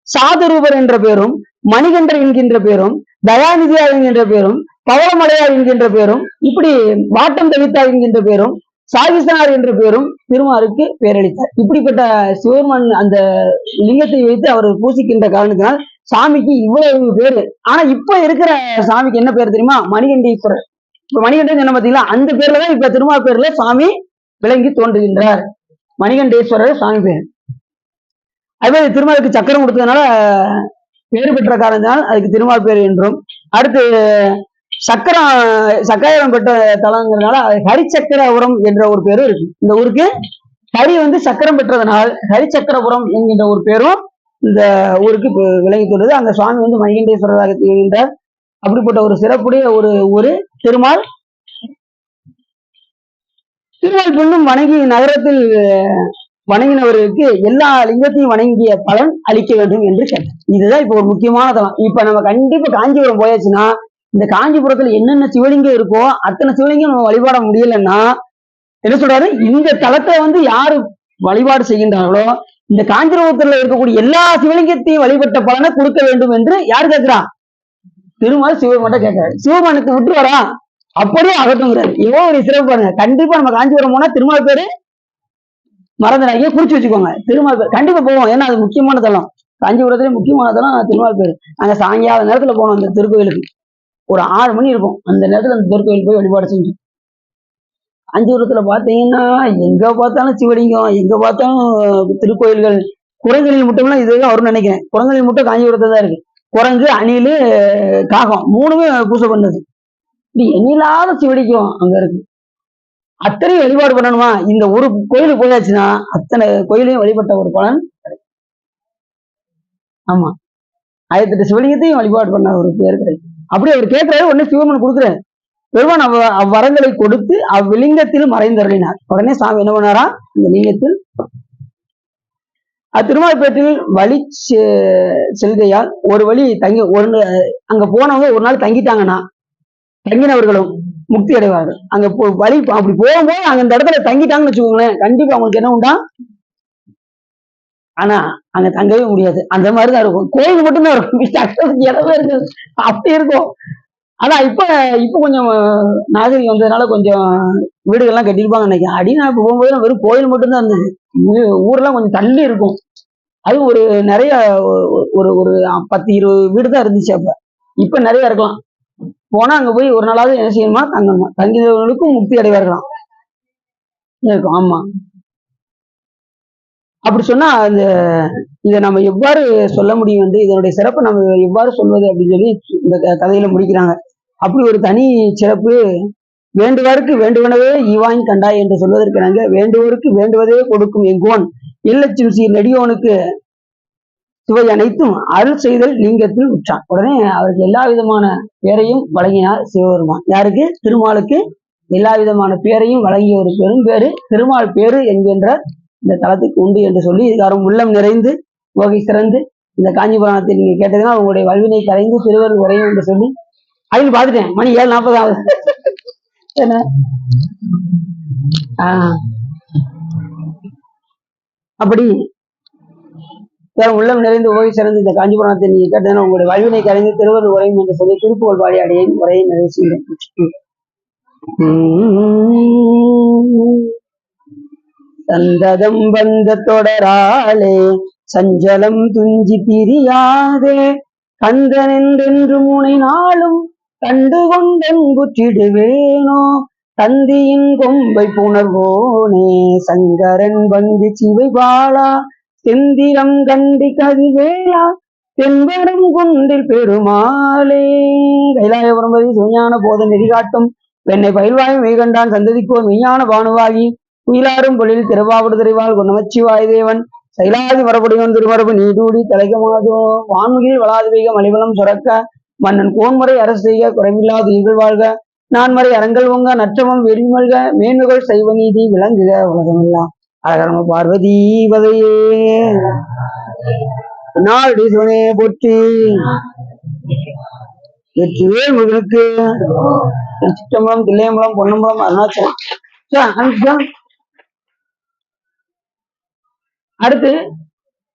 சாதுரூபர் என்ற பேரும், மணிகண்டர் என்கின்ற பேரும், தயாநிதியார் என்கின்ற பேரும், பவளமலையார் என்கின்ற பேரும், இப்படி வாட்டம் தவித்தார் என்கின்ற பேரும், சாகிஸ்தனார் என்ற பேரும் திருமாலுக்கு பேரளித்தார். இப்படிப்பட்ட சிவபெருமான் அந்த லிங்கத்தை வைத்து அவர் பூசிக்கின்ற காரணத்தினால் சாமிக்கு இவ்வளவு பேரு. ஆனா இப்ப இருக்கிற சாமிக்கு என்ன பேர் தெரியுமா? மணிகண்டீஸ்வரர். இப்ப மணிகண்டன் என்ன பாத்தீங்களா, அந்த பேர்லதான் இப்ப திருமால் பேர்ல சாமி விளங்கி தோன்றுகின்றார். மணிகண்டேஸ்வரர் சாமி பேர். அதே திருமாலுக்கு சக்கரம் கொடுத்ததுனால பேர் பெற்ற காரணத்தினால் அதுக்கு திருமால் பேர் என்றும், அடுத்து சக்கரம் பெற்ற தலங்கிறதுனால ஹரிச்சக்கரபுரம் என்ற ஒரு பேரும் இருக்கு. இந்த ஊருக்கு ஹரி சக்கரம் பெற்றதனால் ஹரிச்சக்கரபுரம் என்கின்ற ஒரு பேரும் இந்த ஊருக்கு விளங்கி தோன்றது. அந்த சுவாமி மணிகண்டேஸ்வரராக திகழ்கின்றார். அப்படிப்பட்ட ஒரு சிறப்புடைய ஒரு திருமால். திருமால் பெண்ணும் வணங்கி நகரத்தில் வணங்கினவர்களுக்கு எல்லா லிங்கத்தையும் வணங்கிய பலன் அளிக்க வேண்டும் என்று கேட்டார். இதுதான் இப்ப ஒரு முக்கியமான தலம். இப்ப நம்ம கண்டிப்பா காஞ்சிபுரம் போயாச்சுன்னா, இந்த காஞ்சிபுரத்துல என்னென்ன சிவலிங்கம் இருக்கோ அத்தனை சிவலிங்கம் நம்ம வழிபாட முடியலன்னா என்ன சொல்றாரு, இந்த தலத்தை யாரு வழிபாடு செய்கின்றார்களோ இந்த காஞ்சிபுரத்துல இருக்கக்கூடிய எல்லா சிவலிங்கத்தையும் வழிபட்ட பலனை கொடுக்க வேண்டும் என்று யார் கேட்கிறா? திருமால் சிவபெருமான் கேட்கிறாரு. சிவபெருமானுக்கு விட்டு வரா, அப்படியே அகட்டுங்கிறாரு. எவ்வளவு ஒரு சிறப்பு பாருங்க. கண்டிப்பா நம்ம காஞ்சிபுரம் போனா திருமால் பேரு மறந்துடாங்க, குறிச்சு வச்சுக்கோங்க. திருமால் பேர் கண்டிப்பா போவோம். ஏன்னா அது முக்கியமான தலம். காஞ்சிபுரத்திலே முக்கியமான தலம் திருமால் பேர். நாங்க சாயங்கால நேரத்துல போனோம் அந்த திருக்கோயிலுக்கு. ஒரு 6 மணி இருக்கும். அந்த நேரத்துல அந்த திருக்கோயில் போய் வழிபாடு செஞ்சோம். காஞ்சிபுரத்துல பாத்தீங்கன்னா எங்க பார்த்தாலும் சிவலிங்கம், எங்க பார்த்தாலும் திருக்கோயில்கள். குரங்களில் மட்டும்லாம் இதுதான் வரும்னு நினைக்கிறேன். குரங்களில் மட்டும் காஞ்சிபுரத்துல தான் இருக்கு. குரங்கு, அணிலு, காகம் 3மே பூசை பண்ணது. இப்படி எண்ணில்லாத சிவலிங்கம் அங்க இருக்கு. அத்தனையும் வழிபாடு பண்ணணுமா? இந்த ஒரு கோயிலுக்கு போயாச்சுன்னா அத்தனை கோயிலையும் வழிபட்ட ஒரு பலன். ஆமா, 1008 சிவலிங்கத்தையும் வழிபாடு பண்ண ஒரு பேர் கிடைக்கும். அப்படி அவர் கேட்கிறாரு. உடனே சிவபெருமான் கொடுக்குறாரு. பெருமான் அவ்வரங்களை கொடுத்து அவ்விலிங்கத்தில் மறைந்தருளினார். உடனே சாமி என்ன பண்ணாரா, இந்த லிங்கத்தில் திருமால்பேட்டில் வழி செல்கையால் ஒரு வழி தங்கி அங்க போனவங்க ஒரு நாள் தங்கிட்டாங்கன்னா தங்கினவர்களும் முக்தி அடைவார்கள். அங்க வழி அப்படி போகும்போது அங்க இந்த இடத்துல தங்கிட்டாங்கன்னு வச்சுக்கோங்களேன், கண்டிப்பா அவங்களுக்கு என்ன உண்டா? ஆனா அங்க தங்கவே முடியாது. அந்த மாதிரிதான் இருக்கும். கோயில் மட்டும்தான் இருக்கும், இடமே இருக்கு, அப்படி இருக்கும். ஆனா இப்ப கொஞ்சம் நாகரிகம் வந்ததுனால கொஞ்சம் வீடுகள்லாம் கட்டிருப்பாங்க நினைக்கிறேன். நான் இப்ப போகும்போது வெறும் கோயில் மட்டும்தான் இருந்தது. ஊரெல்லாம் கொஞ்சம் தள்ளி இருக்கும். அது ஒரு நிறைய ஒரு 10-20 வீடு தான் இருந்துச்சு அப்ப. இப்ப நிறைய இருக்கலாம். போனா அங்க போய் ஒரு நாளாவது என்ன செய்யணுமா, தங்கணுமா. தங்கினவர்களுக்கும் முக்தி அடைவார்களாம் இருக்கும். ஆமா, அப்படி சொன்னா இதை நம்ம எவ்வாறு சொல்ல முடியும் என்று, இதனுடைய சிறப்பை நம்ம எவ்வாறு சொல்வது அப்படின்னு சொல்லி இந்த கதையில முடிக்கிறாங்க. அப்படி ஒரு தனி சிறப்பு. வேண்டுவாருக்கு வேண்டுவனவே ஈவாயின் கண்டாய் என்று சொல்வதற்கு நாங்க வேண்டுவோருக்கு வேண்டுவதே கொடுக்கும் எங்கோன் இல்லச்சும் சீர் நெடியோனுக்கு சுவை அனைத்தும் அருள் செய்தல் லிங்கத்தில் உற்றான். உடனே அவருக்கு எல்லா விதமான பேரையும் வழங்கினார் சிவபெருமான். யாருக்கு? திருமாலுக்கு எல்லா விதமான பேரையும் வழங்கிய ஒரு பெரும் பேரு திருமால் பேரு என்கின்ற இந்த தலத்துக்கு உண்டு என்று சொல்லி இதுக்காரும் உள்ளம் நிறைந்து ஓகை சிறந்து இந்த காஞ்சி புராணத்தை நீங்க கேட்டதுன்னா உங்களுடைய வல்வினை கரைந்து திருவருள் உரையும் என்று சொல்லி அதில் பார்த்துட்டேன். மணி 7:40 ஆகுது. என்ன அப்படி உள்ளம் நிறைந்து ஓகை சிறந்து இந்த காஞ்சி புராணத்தை நீங்க கேட்டதுன்னா உங்களுடைய வல்வினை கரைந்து திருவருள் உரையும் என்று சொல்லி திருப்புகழ் பாடி அடையின் உரையை நிறைவு செய்கிறேன். சந்ததம் வந்த தொடராலே சஞ்சலம் துஞ்சி பிரியாதே கந்தனென்றென்று முனை நாளும் கண்டு கொண்டெங்குற்றிடுவேனோ தந்தியின் கொம்பை புணர்வோனே சங்கரன் வந்தி சிவை பாலா செந்திரம் கண்டி கதிவேலா தென்பரம் குன்றில் பெருமாளே கைலாயபுரம் சிவஞான போத நெறிகாட்டும் வெண்ணை பயில்வாயும் மெய்கண்டான் சந்ததிக்கோர் மெய்ஞான பானுவாகி குயிலாரும் பொழில் திருவாவூர் திரைவாள் நமச்சிவாய் தேவன் சைலாதி மரபுடையோன் திருமரபு நீடூடி தலைக்கமாதோ வான்முகில் வளாது வைக மலிவளம் சுரக்க மன்னன் கோன்முறை அரசு செய்க குறைவில்லாது ஈகள் வாழ்க நான்மறை அரங்கல் ஒங்க நற்றமம் வெறிமல்க மேன்மைகள் சைவ நீதி விளங்குக உலகமெல்லாம் அழகரம பார்வதி வதையே நாடு சிவனே போற்றி வெற்றிவேல் முருகனுக்கு சிற்றம்பலம் தில்லையம்பலம் பொன்னம்பலம் அருணாச்சலம். அடுத்து